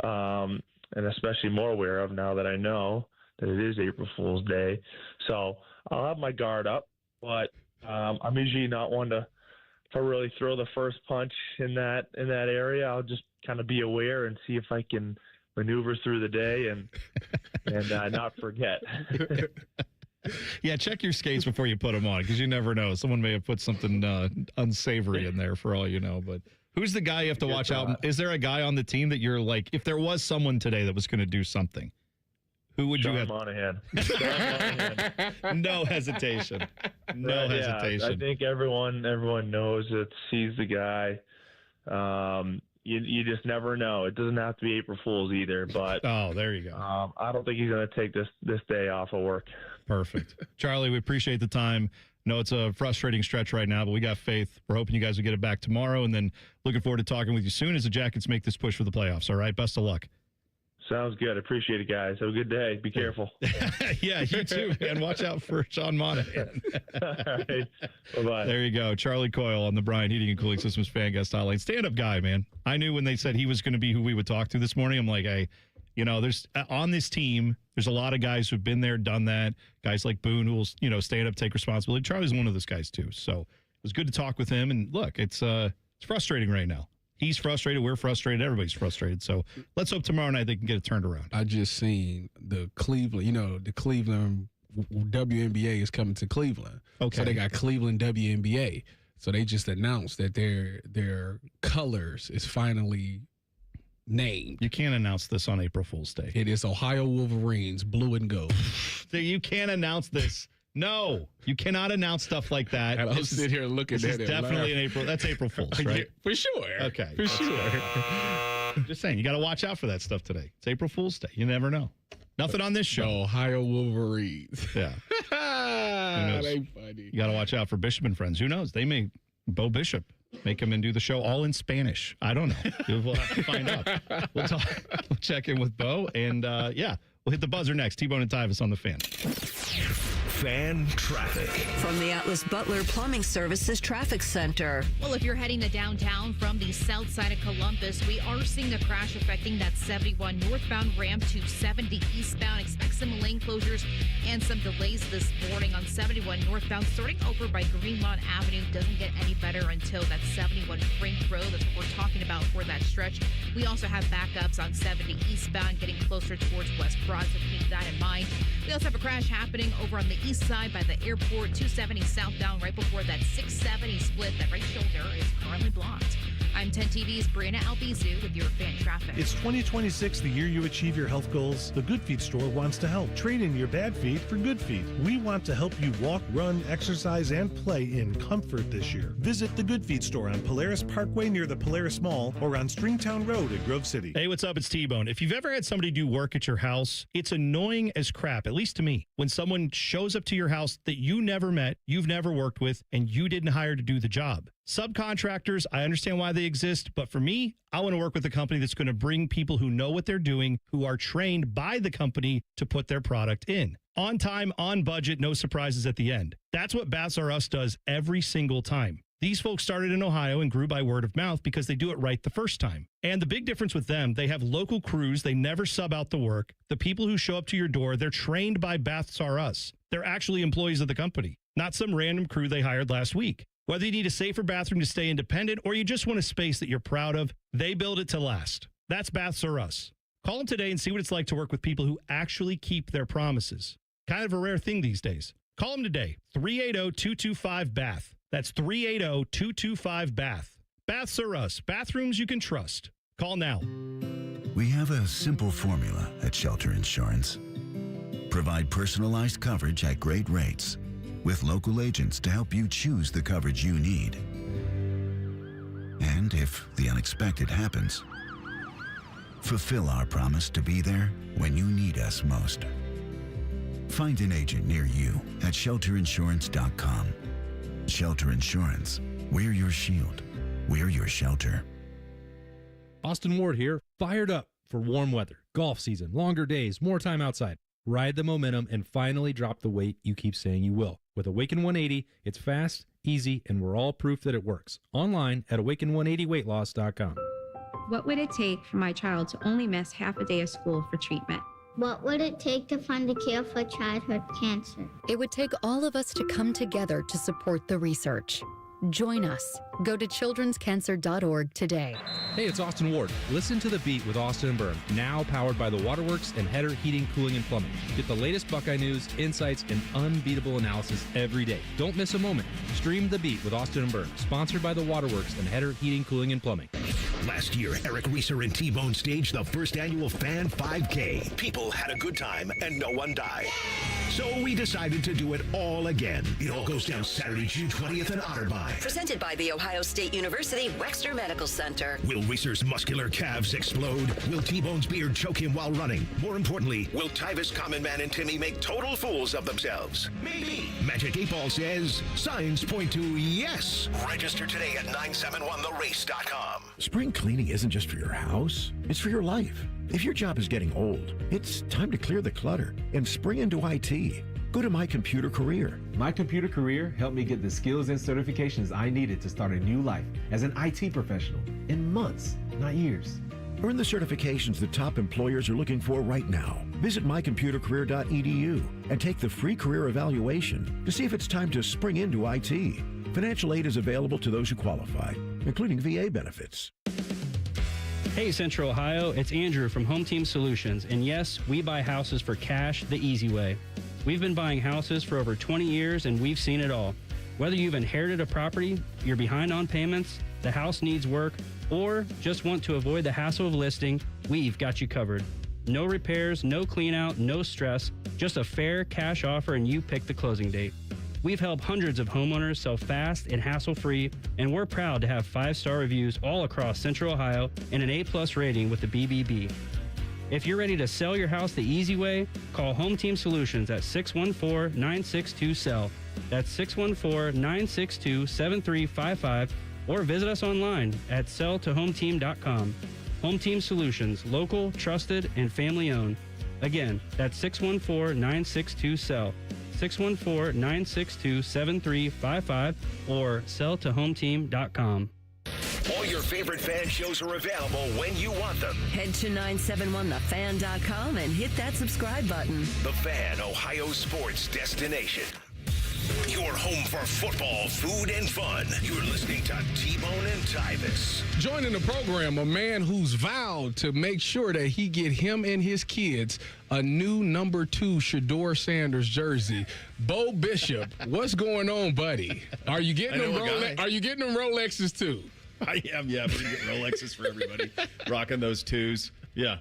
and especially more aware of now that I know that it is April Fool's Day. So I'll have my guard up, but I'm usually not one to really throw the first punch in that area. I'll just kind of be aware and see if I can maneuver through the day and not forget. Yeah, check your skates before you put them on, because you never know. Someone may have put something unsavory in there for all you know. But who's the guy you have to watch out? Is there a guy on the team that you're like, if there was someone today that was going to do something, who would you have? Monahan. No hesitation. No hesitation. I think everyone knows that he's the guy. You just never know. It doesn't have to be April Fool's either, but there you go. I don't think he's going to take this day off of work. Perfect. Charlie, we appreciate the time. No, it's a frustrating stretch right now, but we got faith. We're hoping you guys will get it back tomorrow, and then looking forward to talking with you soon as the Jackets make this push for the playoffs. All right? Best of luck. Sounds good. Appreciate it, guys. Have a good day. Be careful. Yeah, you too, man. Watch out for Sean Monahan. All right. Bye-bye. There you go. Charlie Coyle on the Bryan Heating and Cooling Systems fan guest hotline. Stand-up guy, man. I knew when they said he was going to be who we would talk to this morning, I'm like, hey, there's on this team, there's a lot of guys who've been there, done that. Guys like Boone who will, stand up, take responsibility. Charlie's one of those guys too. So it was good to talk with him. And look, it's frustrating right now. He's frustrated. We're frustrated. Everybody's frustrated. So let's hope tomorrow night they can get it turned around. I just seen the Cleveland, the Cleveland WNBA is coming to Cleveland. Okay. So they got Cleveland WNBA. So they just announced that their colors is finally named. You can't announce this on April Fool's Day. It is Ohio Wolverines, blue and gold. You can't announce this. No, you cannot announce stuff like that. And I'll sit here looking at it. This is definitely an April. That's April Fool's, right? For sure. Okay. For sure. Just saying, you got to watch out for that stuff today. It's April Fool's Day. You never know. Nothing on this show. Ohio Wolverines. Yeah. They funny. You got to watch out for Bishop and friends. Who knows? They may Bo Bishop. Make them and do the show all in Spanish. I don't know. We'll have to find out. We'll check in with Bo, and we'll hit the buzzer next. T-Bone and Tyvis on the Fan. Fan traffic. From the Atlas Butler Plumbing Services Traffic Center. Well, if you're heading to downtown from the south side of Columbus, we are seeing a crash affecting that 71 northbound ramp to 70 eastbound. Expect some lane closures and some delays this morning on 71 northbound, starting over by Greenlawn Avenue. Doesn't get any better until that 71 Brink Road. That's what we're talking about for that stretch. We also have backups on 70 eastbound, getting closer towards West Broad, so keep that in mind. We also have a crash happening over on the east side by the airport, 270 southbound, right before that 670 split. That right shoulder is currently blocked. I'm 10 TV's Brianna Albizu with your Fan Traffic. It's 2026, the year you achieve your health goals. The Good Feet store wants to help. Trade in your bad feet for good feet. We want to help you walk, run, exercise, and play in comfort this year. Visit the Good Feet store on Polaris Parkway near the Polaris Mall or on Stringtown Road in Grove City. Hey, what's up? It's T-Bone. If you've ever had somebody do work at your house, it's annoying as crap, at least to me, when someone shows up to your house that you never met, you've never worked with, and you didn't hire to do the job. Subcontractors, I understand why they exist, but for me, I want to work with a company that's going to bring people who know what they're doing, who are trained by the company to put their product in. On time, on budget, no surprises at the end. That's what Baths R Us does every single time. These folks started in Ohio and grew by word of mouth because they do it right the first time. And the big difference with them, they have local crews. They never sub out the work. The people who show up to your door, they're trained by Baths R Us. They're actually employees of the company, not some random crew they hired last week. Whether you need a safer bathroom to stay independent or you just want a space that you're proud of, they build it to last. That's Baths R Us. Call them today and see what it's like to work with people who actually keep their promises. Kind of a rare thing these days. Call them today, 380-225-BATH. That's 380-225-BATH. Baths R Us, bathrooms you can trust. Call now. We have a simple formula at Shelter Insurance. Provide personalized coverage at great rates with local agents to help you choose the coverage you need. And if the unexpected happens, fulfill our promise to be there when you need us most. Find an agent near you at shelterinsurance.com. Shelter Insurance. We're your shield. We're your shelter. Austin Ward here, fired up for warm weather, golf season, longer days, more time outside. Ride the momentum and finally drop the weight you keep saying you will. With Awaken 180, it's fast, easy, and we're all proof that it works. Online at awaken180weightloss.com. What would it take for my child to only miss half a day of school for treatment? What would it take to fund a cure for childhood cancer? It would take all of us to come together to support the research. Join us. Go to childrenscancer.org today. Hey, it's Austin Ward. Listen to The Beat with Austin and Byrne, now powered by the Waterworks and Header Heating, Cooling, and Plumbing. Get the latest Buckeye news, insights, and unbeatable analysis every day. Don't miss a moment. Stream The Beat with Austin and Byrne, sponsored by the Waterworks and Header Heating, Cooling, and Plumbing. Last year, Eric Reeser and T-Bone staged the first annual Fan 5K. People had a good time and no one died. So we decided to do it all again. It all goes down Saturday, June 20th in Otterbein. Presented by the Ohio State University Wexner Medical Center. Will Reeser's muscular calves explode? Will T-Bone's beard choke him while running? More importantly, will Tyvis, Common Man, and Timmy make total fools of themselves? Maybe. Magic 8 Ball says signs point to yes. Register today at 971therace.com. Spring cleaning isn't just for your house, it's for your life. If your job is getting old, it's time to clear the clutter and spring into IT. Go to My Computer Career. My Computer Career helped me get the skills and certifications I needed to start a new life as an IT professional in months, not years. Earn the certifications the top employers are looking for right now. Visit mycomputercareer.edu and take the free career evaluation to see if it's time to spring into IT. Financial aid is available to those who qualify, including VA benefits. Hey Central Ohio, it's Andrew from Home Team Solutions, and yes, we buy houses for cash the easy way. We've been buying houses for over 20 years and we've seen it all. Whether you've inherited a property, you're behind on payments, the house needs work, or just want to avoid the hassle of listing, we've got you covered. No repairs, no clean out, no stress, just a fair cash offer and you pick the closing date. We've helped hundreds of homeowners sell fast and hassle-free, and we're proud to have 5-star reviews all across Central Ohio and an A+ rating with the BBB. If you're ready to sell your house the easy way, call Home Team Solutions at 614-962-SELL. That's 614-962-7355, or visit us online at selltohometeam.com. Home Team Solutions, local, trusted, and family-owned. Again, that's 614-962-SELL, 614-962-7355, or selltohometeam.com. All your favorite fan shows are available when you want them. Head to 971thefan.com and hit that subscribe button. The Fan, Ohio sports destination. Your home for football, food, and fun. You're listening to T-Bone and Tyvis. Joining the program, a man who's vowed to make sure that he get him and his kids a new number 2 Shedeur Sanders jersey. Bo Bishop, what's going on, buddy? Are you getting them Rolexes too? I am, yeah. But you get Rolexes for everybody. Rocking those 2s. Yeah.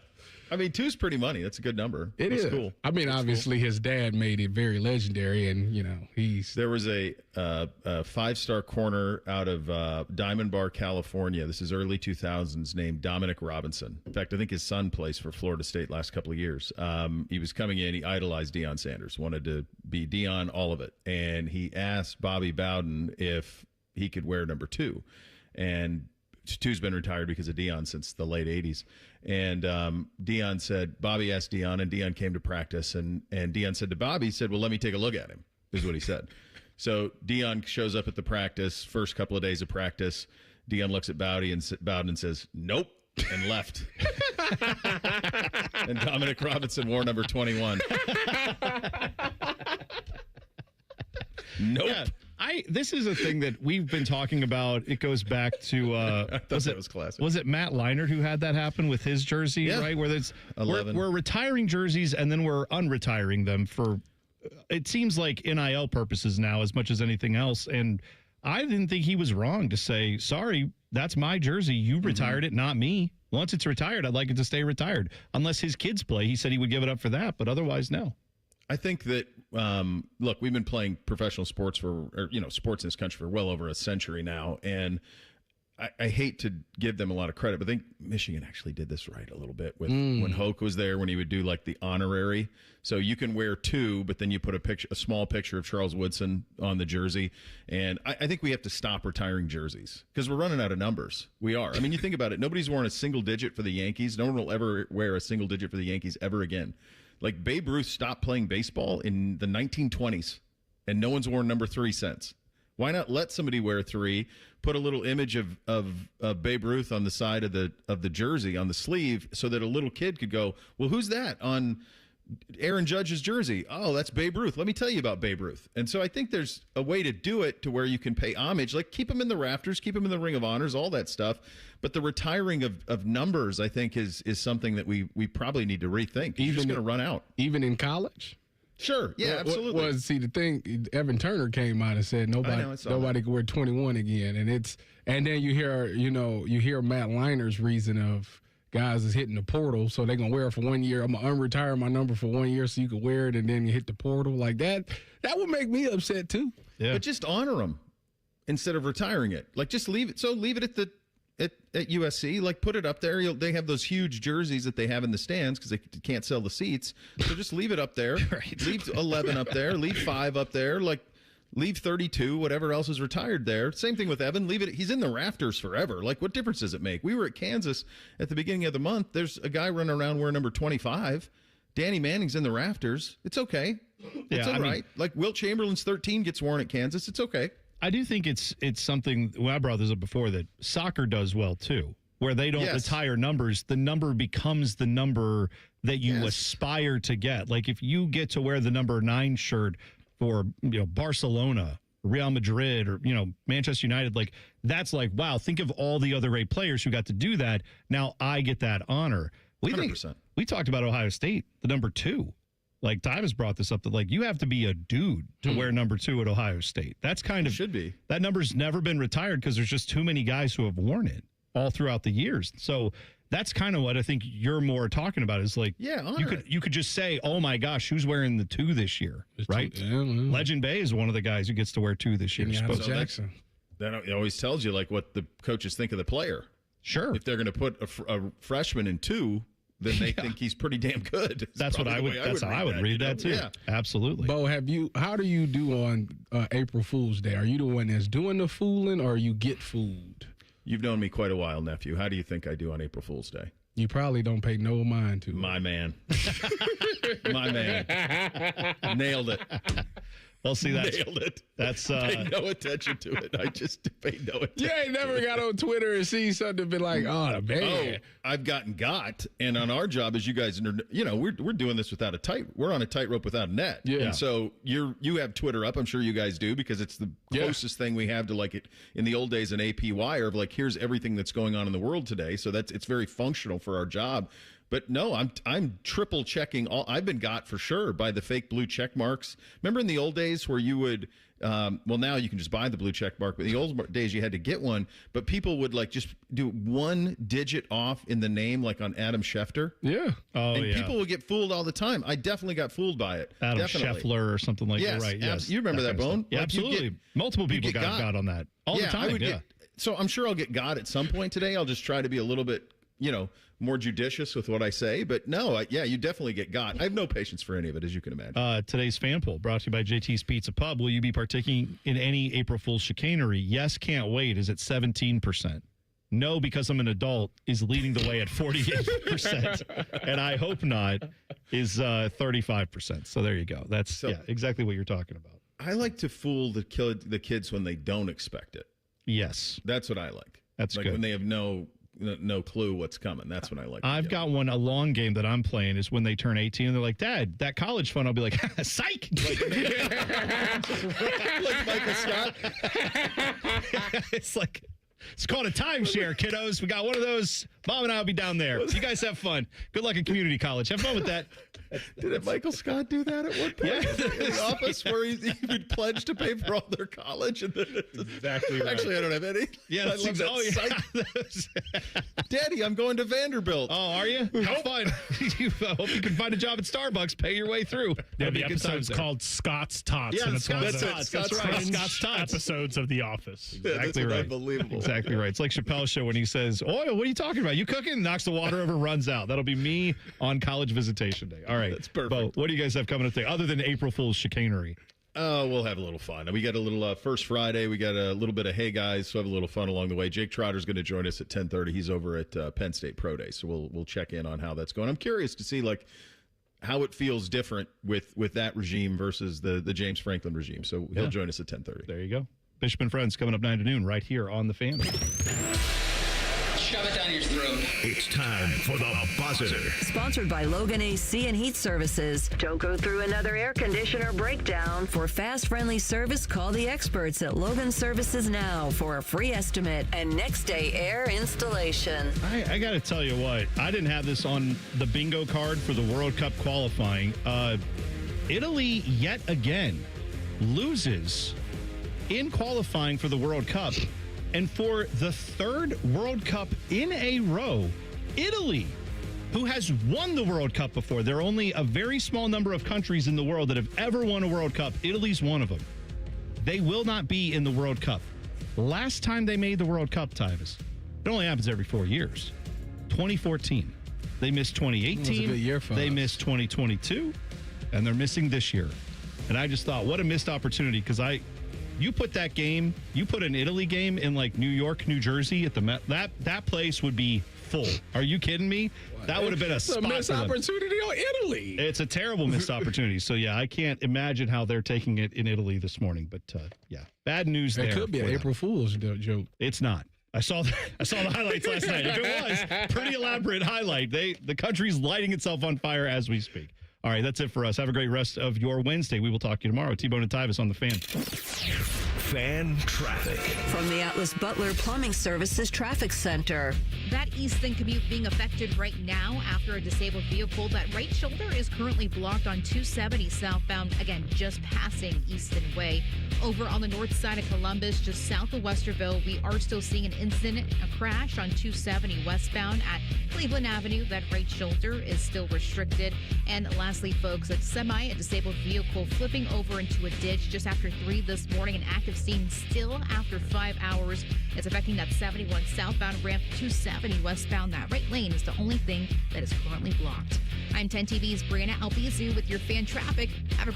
I mean, 2's pretty money. That's a good number. That's cool. I mean, obviously, his dad made it very legendary, and, There was a 5-star corner out of Diamond Bar, California. This is early 2000s, named Dominic Robinson. In fact, I think his son plays for Florida State last couple of years. He was coming in. He idolized Deion Sanders, wanted to be Deion, all of it. And he asked Bobby Bowden if he could wear number 2. And 2's been retired because of Deion since the late 80s. And Deion said, Bobby asked Deion, and Deion came to practice. And Deion said to Bobby, he said, well, let me take a look at him, is what he said. So Deion shows up at the practice, first couple of days of practice. Deion looks at Bowden and says, nope, and left. And Dominic Robinson wore number 21. Nope. Yeah. This is a thing that we've been talking about. It goes back to I thought that was classic. Was it Matt Leinart who had that happen with his jersey? Yeah. Right, where there's 11. We're retiring jerseys and then we're unretiring them for. It seems like NIL purposes now as much as anything else. And I didn't think he was wrong to say, sorry, that's my jersey. You retired it, not me. Once it's retired, I'd like it to stay retired. Unless his kids play, he said he would give it up for that, but otherwise, no. I think that, look, we've been playing professional sports sports in this country for well over a century now. And I hate to give them a lot of credit, but I think Michigan actually did this right a little bit with when Hoke was there, when he would do like the honorary. So you can wear 2, but then you put a small picture of Charles Woodson on the jersey. And I think we have to stop retiring jerseys because we're running out of numbers. We are. I mean, you think about it. Nobody's worn a single digit for the Yankees. No one will ever wear a single digit for the Yankees ever again. Like Babe Ruth stopped playing baseball in the 1920s, and no one's worn number 3 since. Why not let somebody wear 3, put a little image of Babe Ruth on the side of the jersey, on the sleeve, so that a little kid could go, well, who's that on Aaron Judge's jersey? Oh, that's Babe Ruth. Let me tell you about Babe Ruth. And so I think there's a way to do it to where you can pay homage, like keep them in the rafters, keep them in the Ring of Honors, all that stuff. But the retiring of numbers, I think, is something that we probably need to rethink. It's just going to run out. Even in college? Sure. Yeah, absolutely. Well, see, the thing, Evan Turner came out and said nobody could wear 21 again. And then you hear Matt Leinert's reason of guys is hitting the portal, so they're going to wear it for 1 year. I'm going to unretire my number for 1 year so you can wear it, and then you hit the portal. Like that would make me upset too. Yeah. But just honor them instead of retiring it. Like just leave it. So leave it at USC. Like put it up there. They have those huge jerseys that they have in the stands because they can't sell the seats. So just leave it up there. Right. Leave 11 up there. Leave 5 up there. Like leave 32, whatever else is retired there. Same thing with Evan. Leave it. He's in the rafters forever. Like, what difference does it make? We were at Kansas at the beginning of the month. There's a guy running around wearing number 25. Danny Manning's in the rafters. It's okay. It's all right. Like, Wilt Chamberlain's 13 gets worn at Kansas. It's okay. I do think it's something, I brought this up before, that soccer does well, too, where they don't retire numbers. The number becomes the number that you aspire to get. Like, if you get to wear the number 9 shirt for Barcelona, Real Madrid, or Manchester United, like that's like, wow, think of all the other great players who got to do that. Now I get that honor. 100%. We talked about Ohio State, the number 2. Like Tyvis brought this up that like you have to be a dude to wear number 2 at Ohio State. That's kind of should be. That number's never been retired because there's just too many guys who have worn it all throughout the years. So that's kind of what I think you're more talking about is like, you could just say, oh my gosh, who's wearing the 2 this year, right? Legend Bay is one of the guys who gets to wear 2 this year. Jackson. That always tells you like what the coaches think of the player. Sure. If they're going to put a freshman in 2, then they think he's pretty damn good. That's what I would. That's how I would read that too. Yeah, absolutely. Bo, how do you do on April Fool's Day? Are you the one that's doing the fooling, or you get fooled? You've known me quite a while, nephew. How do you think I do on April Fool's Day? You probably don't pay no mind to it. My man. My man. Nailed it. Well, see, Nailed it. That's pay no attention to it. I just paid no attention. You ain't never got on Twitter and see something and be like, oh, man. I've gotten got. And on our job, as you guys, we're doing this without we're on a tightrope without a net. Yeah. And so you have Twitter up. I'm sure you guys do, because it's the closest thing we have to like it in the old days, an AP wire of like, here's everything that's going on in the world today. So it's very functional for our job. But no, I'm triple checking all. I've been got for sure by the fake blue check marks. Remember in the old days where you would, now you can just buy the blue check mark, but in the old days you had to get one. But people would like just do one digit off in the name, like on Adam Schefter. Yeah. Oh, and yeah. people would get fooled all the time. I definitely got fooled by it. Adam Definitely. Scheffler or something like Yes, that. Right. Yes. You remember that, kind of Bone? stuff. Yeah, Like, you absolutely. Multiple people you get got on that all the time. I would so I'm sure I'll get got at some point today. I'll just try to be a little bit, more judicious with what I say. But no, you definitely get got. I have no patience for any of it, as you can imagine. Today's fan poll brought to you by JT's Pizza Pub. Will you be partaking in any April Fool's chicanery? Yes, can't wait is at 17%. No, because I'm an adult is leading the way at 48%. And I hope not is 35%. So there you go. That's exactly what you're talking about. I like to fool the kids when they don't expect it. Yes. That's what I like. That's like good. When they have no clue what's coming. That's when I like. I've got one, a long game that I'm playing is when they turn 18 and they're like, Dad, that college fund. I'll be like, psych. Like Michael Scott. It's called a timeshare, kiddos. We got one of those. Mom and I will be down there. You guys have fun. Good luck in community college. Have fun with that. Did Michael Scott do that at one point? Yeah. In the office where he would pledge to pay for all their college. And then exactly right. Actually, I don't have any. Yeah, I love that. Daddy, I'm going to Vanderbilt. Oh, are you? Have fun. I hope you can find a job at Starbucks. Pay your way through. Yeah, the episode's called Scott's Tots. Yeah, and it's one of Scott's the Tots. That's right. Scott's Tots episodes of The Office. Exactly right. Unbelievable. Exactly right. It's like Chappelle's show when he says, oil, what are you talking about? You cooking? Knocks the water over, runs out. That'll be me on college visitation day. All right. That's perfect. Bo, what do you guys have coming up today other than April Fool's chicanery? We'll have a little fun. We got a little First Friday. We got a little bit of Hey Guys, so have a little fun along the way. Jake Trotter's going to join us at 10:30. He's over at Penn State Pro Day, so we'll check in on how that's going. I'm curious to see how it feels different with that regime versus the James Franklin regime. So he'll join us at 10:30. There you go. Bishop and Friends coming up 9 to noon right here on The Fan. Shove it down your throat. It's time for the buzzer. Sponsored by Logan AC and Heat Services. Don't go through another air conditioner breakdown. For fast, friendly service, call the experts at Logan Services now for a free estimate and next day air installation. I got to tell you what, I didn't have this on the bingo card for the World Cup qualifying. Italy, yet again, loses in qualifying for the World Cup. And for the third World Cup in a row, Italy, who has won the World Cup before, there are only a very small number of countries in the world that have ever won a World Cup. Italy's one of them. They will not be in the World Cup. Last time they made the World Cup, Tyvis, it only happens every 4 years. 2014. They missed 2018. It was a good year for They us. missed 2022. And they're missing this year. And I just thought, what a missed opportunity, because you put that game, you put an Italy game in like New York, New Jersey at the Met, that place would be full. Are you kidding me? That would have been a spot missed for them. opportunity on Italy. It's a terrible missed opportunity. So yeah, I can't imagine how they're taking it in Italy this morning. But yeah, bad news there. It could be an for them. April Fool's joke. It's not. I saw the highlights last night. If it was, pretty elaborate highlight. The country's lighting itself on fire as we speak. All right, that's it for us. Have a great rest of your Wednesday. We will talk to you tomorrow. T-Bone and Tyvis on The Fan. Fan traffic. From the Atlas Butler Plumbing Services Traffic Center. That Easton commute being affected right now after a disabled vehicle. That right shoulder is currently blocked on 270 southbound, again, just passing Easton Way. Over on the north side of Columbus, just south of Westerville, we are still seeing an incident, a crash on 270 westbound at Cleveland Avenue. That right shoulder is still restricted. And lastly, folks, a disabled vehicle flipping over into a ditch just after 3 this morning. An active scene still after 5 hours. It's affecting that 71 southbound ramp, 270 westbound. That right lane is the only thing that is currently blocked. I'm 10 TV's Brianna Albizu with your fan traffic. Have a great